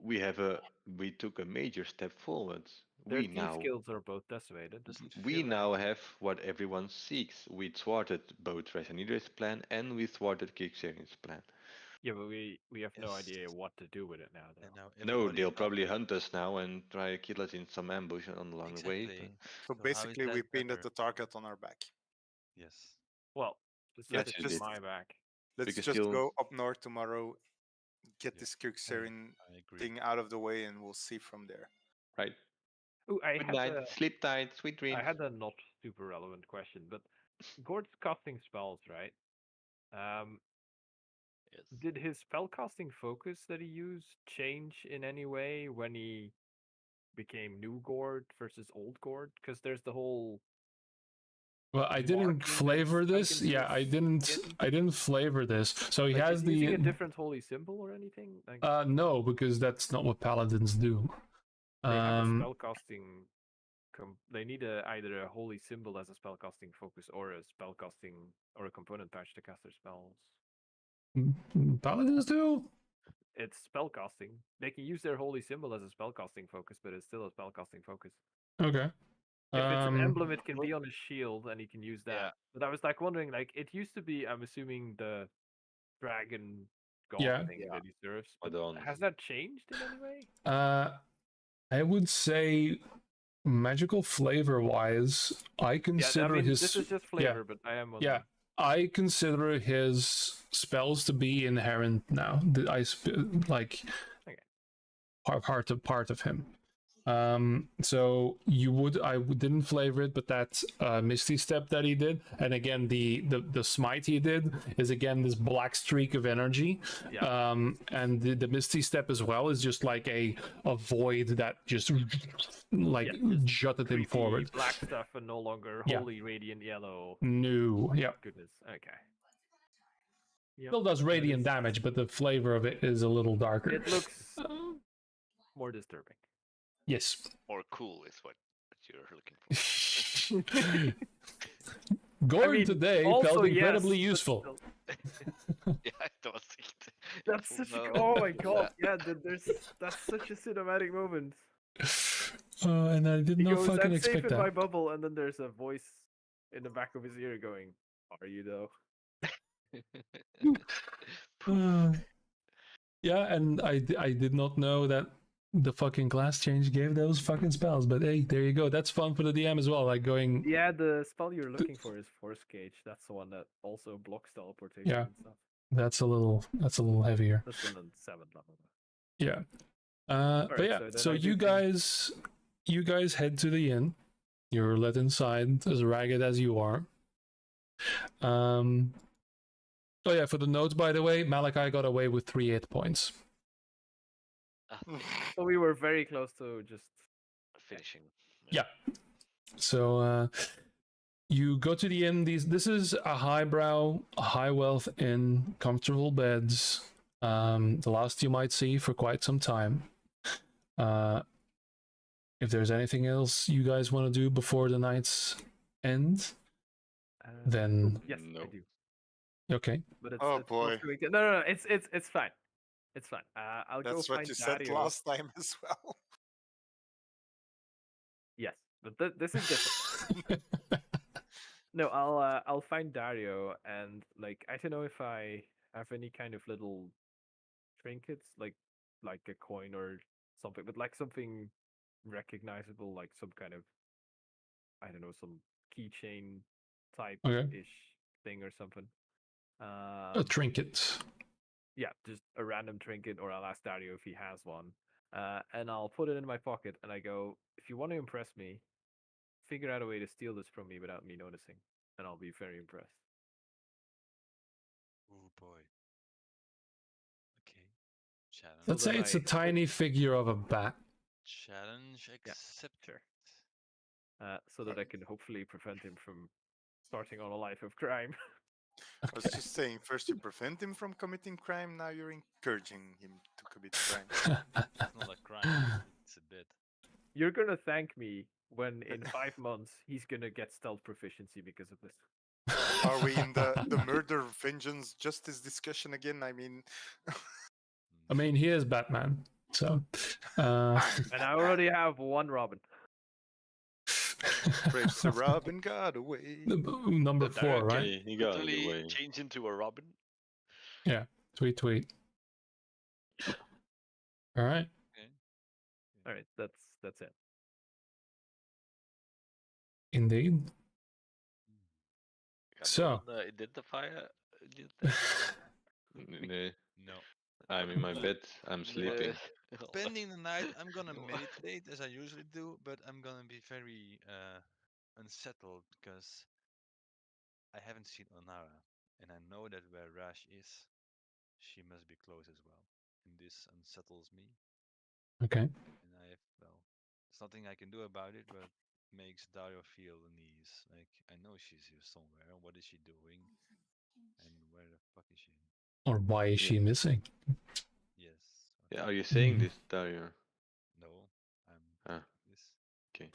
took a major step forward. Their We thief now skills are both decimated. we now have what everyone seeks. We thwarted both Resanidra's plan and we thwarted Kixerian's plan. Yeah, but we have no Yes. idea what to do with it now, though. And now No, everybody they'll is probably after. hunt us now and try to kill us in some ambush along the way. Exactly. So how is basically, that we painted better? the target on our back. Yes. Well, Let's specifically just- my back. Let's Because just still- go up north tomorrow, get Yeah, this Kixerian I agree. thing out of the way, and we'll see from there. Right. Ooh, Good night. Sleep tight. Sweet dreams. I had a not super relevant question, but Gord's casting spells, right? Yes. Did his spellcasting focus that he used change in any way when he became new Gord versus old Gord? Because there's the whole Well, I didn't marking that's flavor sunk this. into Yeah, his skin? I didn't flavor this. So he Like, has is he using the a different holy symbol or anything? Like no, because that's not what paladins do. they have a spellcasting. They need either a holy symbol as a spellcasting focus or a spellcasting or a component patch to cast their spells. Paladins do. It's spellcasting. They can use their holy symbol as a spellcasting focus, but it's still a spellcasting focus. Okay. If it's an emblem, it can be on his shield, and he can use that. Yeah. But I was like wondering, like it used to be. I'm assuming the dragon god Yeah. thing that he serves. But Hold on. has that changed in any way? I would say magical flavor wise, I consider this his is just flavor, but I am. yeah. I consider his spells to be inherent now. Like Okay. part of him. So I didn't flavor it, but that Misty Step that he did, and again the smite he did is again this black streak of energy. Yeah. And the Misty Step as well is just like a void that just like jutted him Creepy forward. black stuff and no longer Yeah. holy radiant yellow. No, yeah. Goodness. Okay. Yep. Still does radiant damage, but the flavor of it is a little darker. It looks more disturbing. Yes. Or cool is what you're looking for. Gordon today also, felt yes, incredibly but useful. Yeah, I was thinking. That's such No. a oh my god, yeah, that's such a cinematic moment. And I did He not goes, fucking I'm safe expect in my that. bubble, and then there's a voice in the back of his ear going, "Are you though?" Yeah, and I did not know that the fucking class change gave those fucking spells. But hey, there you go. That's fun for the DM as well. Like going. Yeah, the spell you're looking for is Force Cage. That's the one that also blocks teleportation Yeah. and stuff. That's a little heavier. That's on the 7th level. Yeah. But Alright, yeah. so then So I do you think- guys head to the inn. You're let inside, as ragged as you are. Oh yeah, for the notes, by the way, Malachi got away with 3 hit points. So we were very close to just Finishing. Yeah. So you go to the inn. This is a highbrow, high wealth inn, comfortable beds. The last you might see for quite some time. If there's anything else you guys want to do before the night's end, then yes, No. I do. okay. But it's Oh, it's boy. mostly weekend. No, it's fine. It's fine. I'll go That's find what you said Dario. last time as well. Yes, but this is different. No, I'll find Dario and like I don't know if I have any kind of little trinkets like a coin or something, but like something recognizable, like some kind of I don't know, some keychain type ish thing or something. A trinket. Yeah, just a random trinket, or I'll ask Dario if he has one. And I'll put it in my pocket and I go, if you want to impress me, figure out a way to steal this from me without me noticing, and I'll be very impressed. Oh boy. Okay. Challenge. Let's say then it's a I- tiny figure of a bat. Challenge accepted. So that I can hopefully prevent him from starting on a life of crime. I was just saying, first you prevent him from committing crime, now you're encouraging him to commit crime. It's not a crime. It's a bit. You're gonna thank me when in 5 months he's gonna get stealth proficiency because of this. Are we in the murder, vengeance, justice discussion again? I mean, I mean, he is Batman, so. And I already have one Robin. Prince Robin got away. Number The 4, right? Okay, he got it Literally away. change into a Robin. Yeah. Tweet. All right. All right, that's it. Indeed. Come So. on, identifier. No, No. I'm in my bed. I'm sleeping. Spending the night, I'm gonna meditate as I usually do, but I'm gonna be very unsettled because I haven't seen Onara, and I know that where Rash is, she must be close as well, and this unsettles me. Okay. And there's nothing I can do about it, but makes Dario feel unease. Like I know she's here somewhere. What is she doing? And where the fuck is she? Or why is she missing? Yes. Yeah, are you saying this, Dario? No, I'm Ah. this. Okay.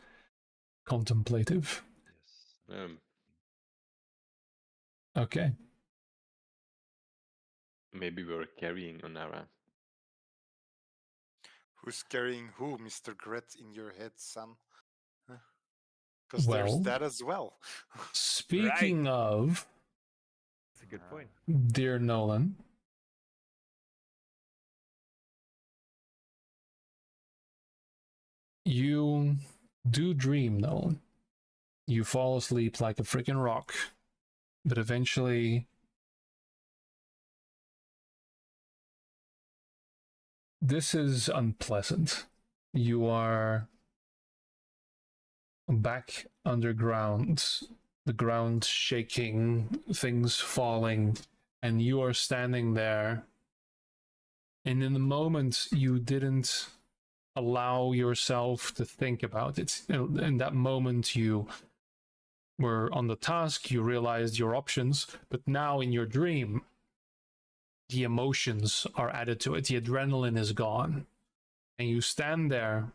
Contemplative. Yes. Okay. Maybe we're carrying Onara. Who's carrying who, Mr. Gret, in your head, son? Because Well, there's that as well. Speaking of, That's a good point. dear Nolan, you do dream, Nolan. You fall asleep like a freaking rock, but eventually this is unpleasant. You are back underground, the ground shaking, things falling, and you are standing there. And in the moment, you didn't allow yourself to think about it. In that moment, you were on the task, you realized your options, but now in your dream, the emotions are added to it. The adrenaline is gone. And you stand there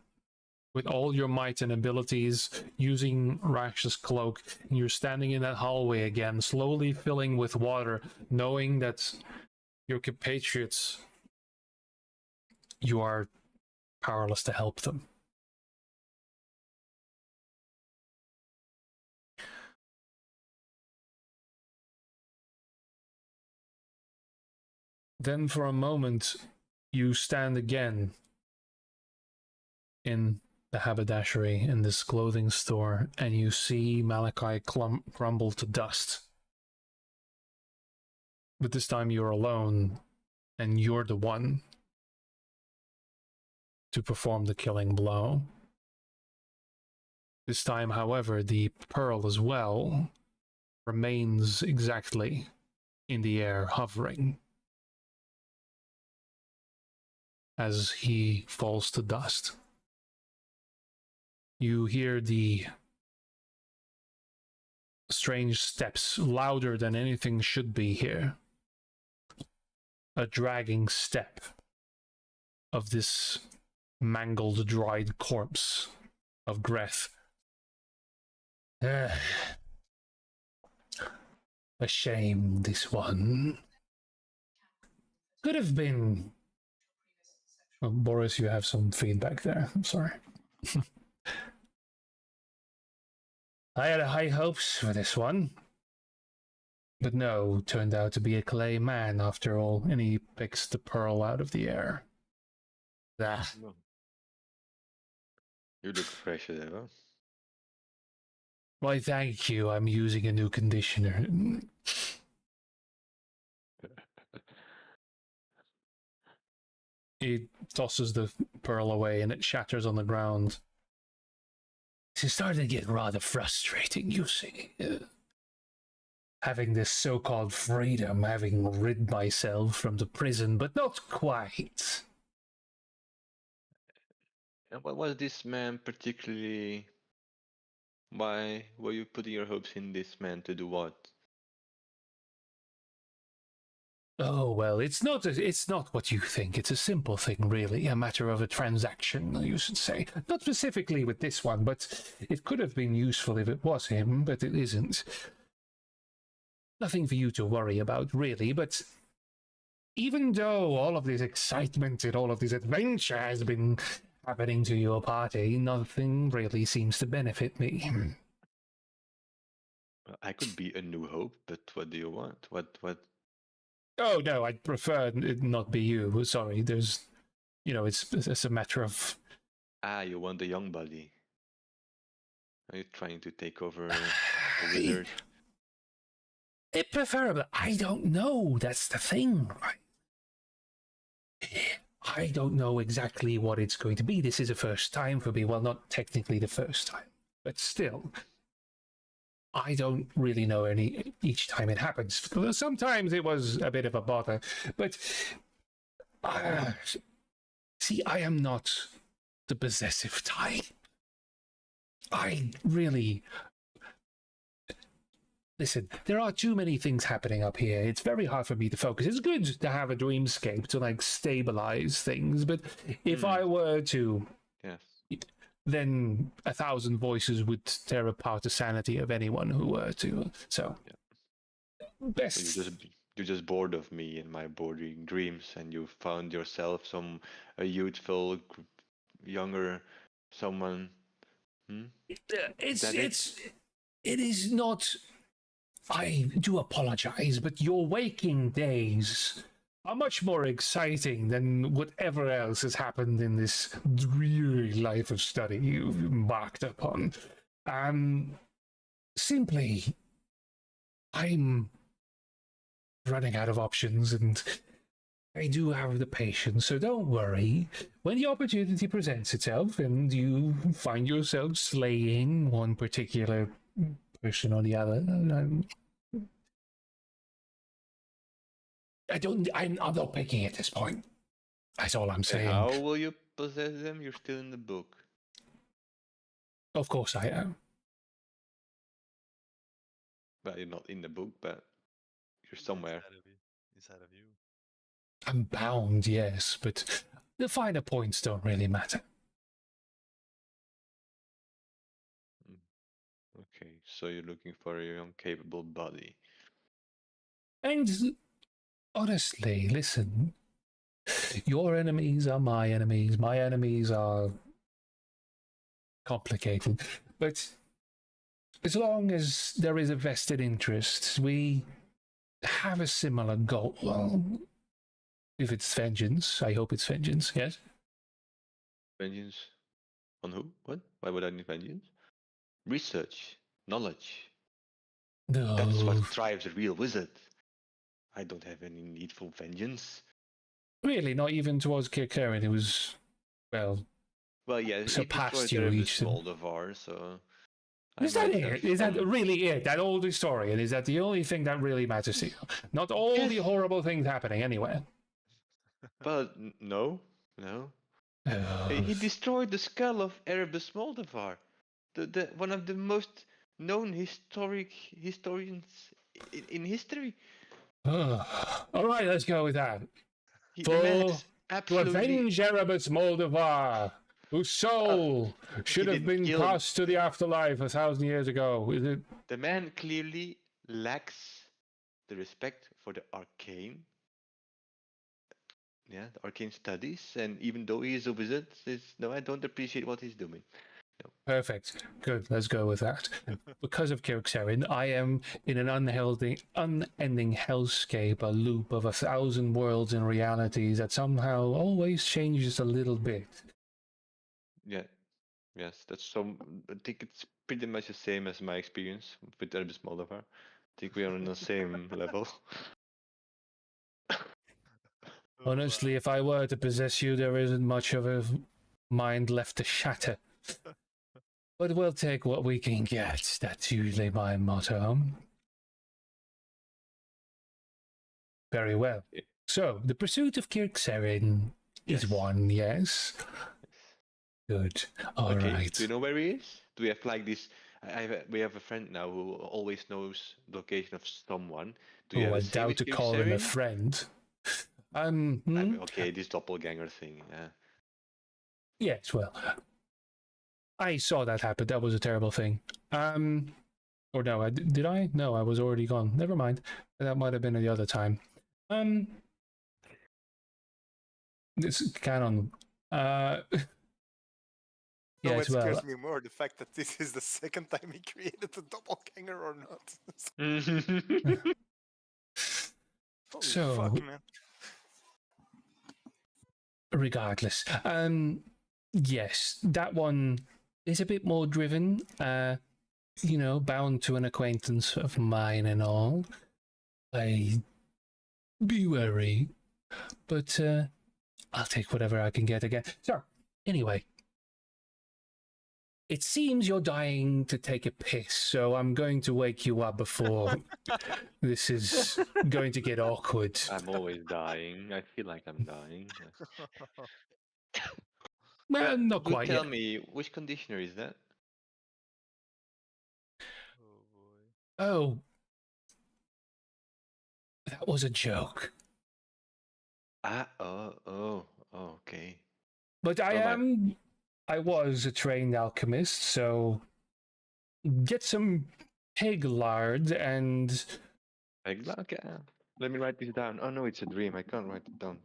with all your might and abilities, using Rash's cloak, and you're standing in that hallway again, slowly filling with water, knowing that your compatriots, you are powerless to help them. Then for a moment, you stand again in the haberdashery in this clothing store, and you see Malachi crumble to dust. But this time you're alone, and you're the one to perform the killing blow. This time, however, the pearl as well remains exactly in the air, hovering, as he falls to dust. You hear the strange steps, louder than anything should be here. A dragging step of this mangled, dried corpse of Greth. A shame, this one. Could have been... Oh, Boris, you have some feedback there. I'm sorry. I had high hopes for this one. But no, turned out to be a clay man after all, and he picks the pearl out of the air. Ah. You look fresh as ever. Why, thank you. I'm using a new conditioner. He tosses the pearl away and it shatters on the ground. It's starting to get rather frustrating, you see. Having this so-called freedom, having rid myself from the prison, but not quite. And what was this man particularly? Why were you putting your hopes in this man to do what? Oh, well, it's not what you think. It's a simple thing, really. A matter of a transaction, you should say. Not specifically with this one, but it could have been useful if it was him, but it isn't. Nothing for you to worry about, really, but even though all of this excitement and all of this adventure has been happening to your party, nothing really seems to benefit me. I could be a new hope, but what do you want? What? Oh no, I'd prefer it not be you. Sorry, there's, it's a matter of. You want a young buddy? Are you trying to take over a wizard? It preferable. I don't know. That's the thing, right? I don't know exactly what it's going to be. This is the first time for me. Well, not technically the first time, but still. I don't really know each time it happens. Sometimes it was a bit of a bother, but see, I am not the possessive type. I really listen. There are too many things happening up here. It's very hard for me to focus. It's good to have a dreamscape to like stabilize things, but if I were to, Yes. then 1,000 voices would tear apart the sanity of anyone who were to. So, best. So you're just bored of me and my boring dreams, and you found yourself a youthful, younger someone. It is not. I do apologize, but your waking days are much more exciting than whatever else has happened in this dreary life of study you've embarked upon. Simply, I'm running out of options, and I do have the patience, so don't worry. When the opportunity presents itself and you find yourself slaying one particular person or the other, I'm not picking at this point. That's all I'm saying. How will you possess them? You're still in the book. Of course I am. Well, you're not in the book, but you're somewhere. Inside of you. I'm bound, yes, but the finer points don't really matter. Okay, so you're looking for a young, capable body. And honestly, listen, your enemies are my enemies. My enemies are complicated. But as long as there is a vested interest, we have a similar goal. Well, if it's vengeance, I hope it's vengeance, yes? Vengeance? On who? What? Why would I need vengeance? Research. Knowledge. No. That's what drives a real wizard. I don't have any need for vengeance. Really, not even towards Kirkaren. It was, well, Yeah, surpassed you each. Moldovar, so. Is that it? Is that really it? That old historian? Is that the only thing that really matters to you? Not all the horrible things happening anywhere. But no. He destroyed the skull of Erebus Moldovar, the one of the most known historians in history. All right, let's go with that. To avenge Erebus Moldovar, whose soul should have been passed to the afterlife 1,000 years ago. Is it? The man clearly lacks the respect for the arcane. Yeah, the arcane studies, and even though he is a wizard, I don't appreciate what he's doing. No. Perfect. Good. Let's go with that. Because of Kirkserin, I am in an unending hellscape, a loop of 1,000 worlds and realities that somehow always changes a little bit. Yeah. Yes, that's so. I think it's pretty much the same as my experience with Erebus Moldovar. I think we are on the same level. Honestly, if I were to possess you, there isn't much of a mind left to shatter. But we'll take what we can get. That's usually my motto. Very well. So, the pursuit of Kirkserin is one, yes? Good. All right. Do you know where he is? Do we have like this? We have a friend now who always knows the location of someone. Do you I doubt to call him a friend. Okay, this doppelganger thing. Yeah. Yes, well, I saw that happen. That was a terrible thing. Or no, did I? No, I was already gone. Never mind. That might have been the other time. this canon. No, Yes, what well, scares me more, the fact that this is the second time he created a doppelganger or not. Holy So- fuck, man. regardless, yes, that one is a bit more driven. You know, bound to an acquaintance of mine and all. I be wary, but I'll take whatever I can get again. So, anyway, it seems you're dying to take a piss, so I'm going to wake you up before this is going to get awkward. I'm always dying. I feel like I'm dying. Well, not Do quite tell yet. me, which conditioner is that? Oh boy. Oh, that was a joke. Okay. But I was a trained alchemist, so get some pig lard and Okay. Let me write this down. Oh no, it's a dream. I can't write it down.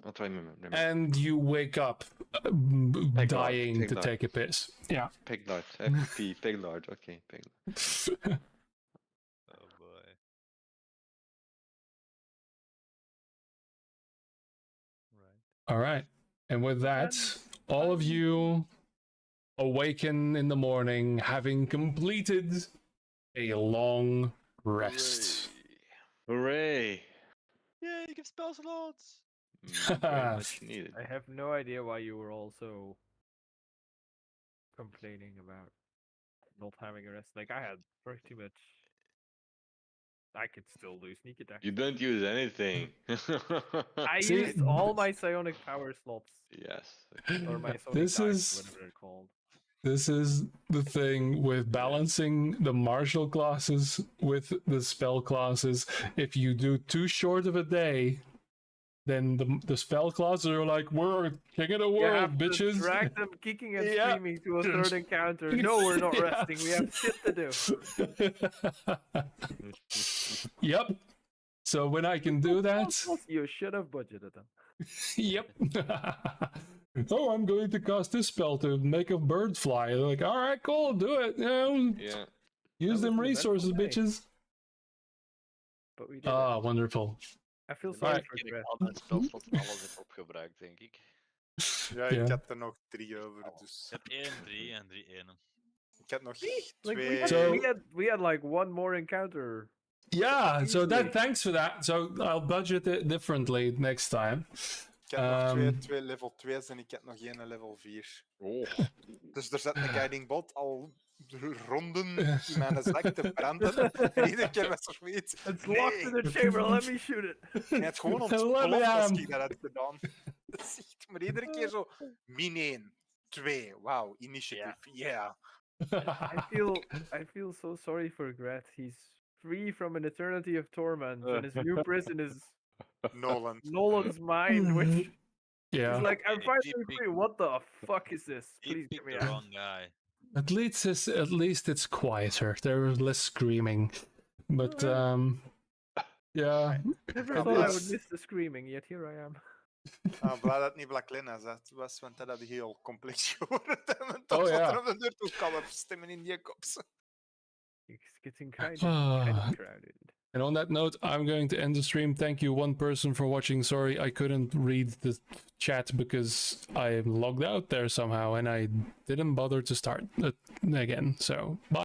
I'll try remember. and you wake up Peg dying lard, to peg take a piss. Yeah. Peg lard. FP, peg lard. Okay, peg lard. Oh boy. Right. All right. And with that, all of you awaken in the morning having completed a long rest. Hooray! Yay, you give spell slots! Very much needed. I have no idea why you were also complaining about not having a rest. Like I had pretty much. I could still do sneak attack. You don't use anything. I See, used all my psionic power slots, Yes. or my psionic This dice, is- whatever they're called. This is the thing with balancing the martial classes with the spell classes. If you do too short of a day, then the spell classes are like, we're king of the You world, have to bitches. drag them kicking and Yeah. screaming to a third encounter. No, we're not Yeah. resting. We have shit to do. Yep. So when I can do that, You should have budgeted them. yep. Oh, I'm going to cast this spell to make a bird fly. They're like, all right, cool, do it. Yeah. Use That them was an resources, eventful day. bitches. But we did Ah, it. wonderful. I feel Dan sorry Alright. for ken ik Greg. al mijn spelslot alles heb opgebruikt, denk ik. Ja, Ja. ik had er nog 3 over, dus... Ik heb 1, 3 en 3, 1. Ik had nog Like 2... So- we had like one more encounter. Yeah, so Easily. thanks for that. So I'll budget it differently next time. Ik had nog Ehm. twee level 2's en ik had nog 1 level 4. Oh. Dus er zat een guiding bot al ronden in mijn zak te branden. En iedere keer was er zoiets. It's locked in the chamber. Let me shoot it. En het gewoon Let me ontploft als aan. ik dat had gedaan. Dat is echt, maar iedere keer zo min 1, 2, wauw, initiative, yeah. I feel so sorry for Gret. He's free from an eternity of torment, and his new prison is Nolan. Nolan's mind, which Yeah. is like, I'm He finally picked- free. What the fuck is this? He Please get picked me the out. wrong guy. At least it's quieter. There's less screaming. But yeah. Never Ja, thought I dat would is- miss the screaming, yet here I am. Ah, blij dat het niet Black Lena was, want dat had heel complex geworden. En Oh, tot ja. er op de deur toe kwam stemmen in die kops. It's getting kind Ah. of crowded. And on that note, I'm going to end the stream. Thank you, one person, for watching. Sorry, I couldn't read the chat because I logged out there somehow and I didn't bother to start again. So, bye.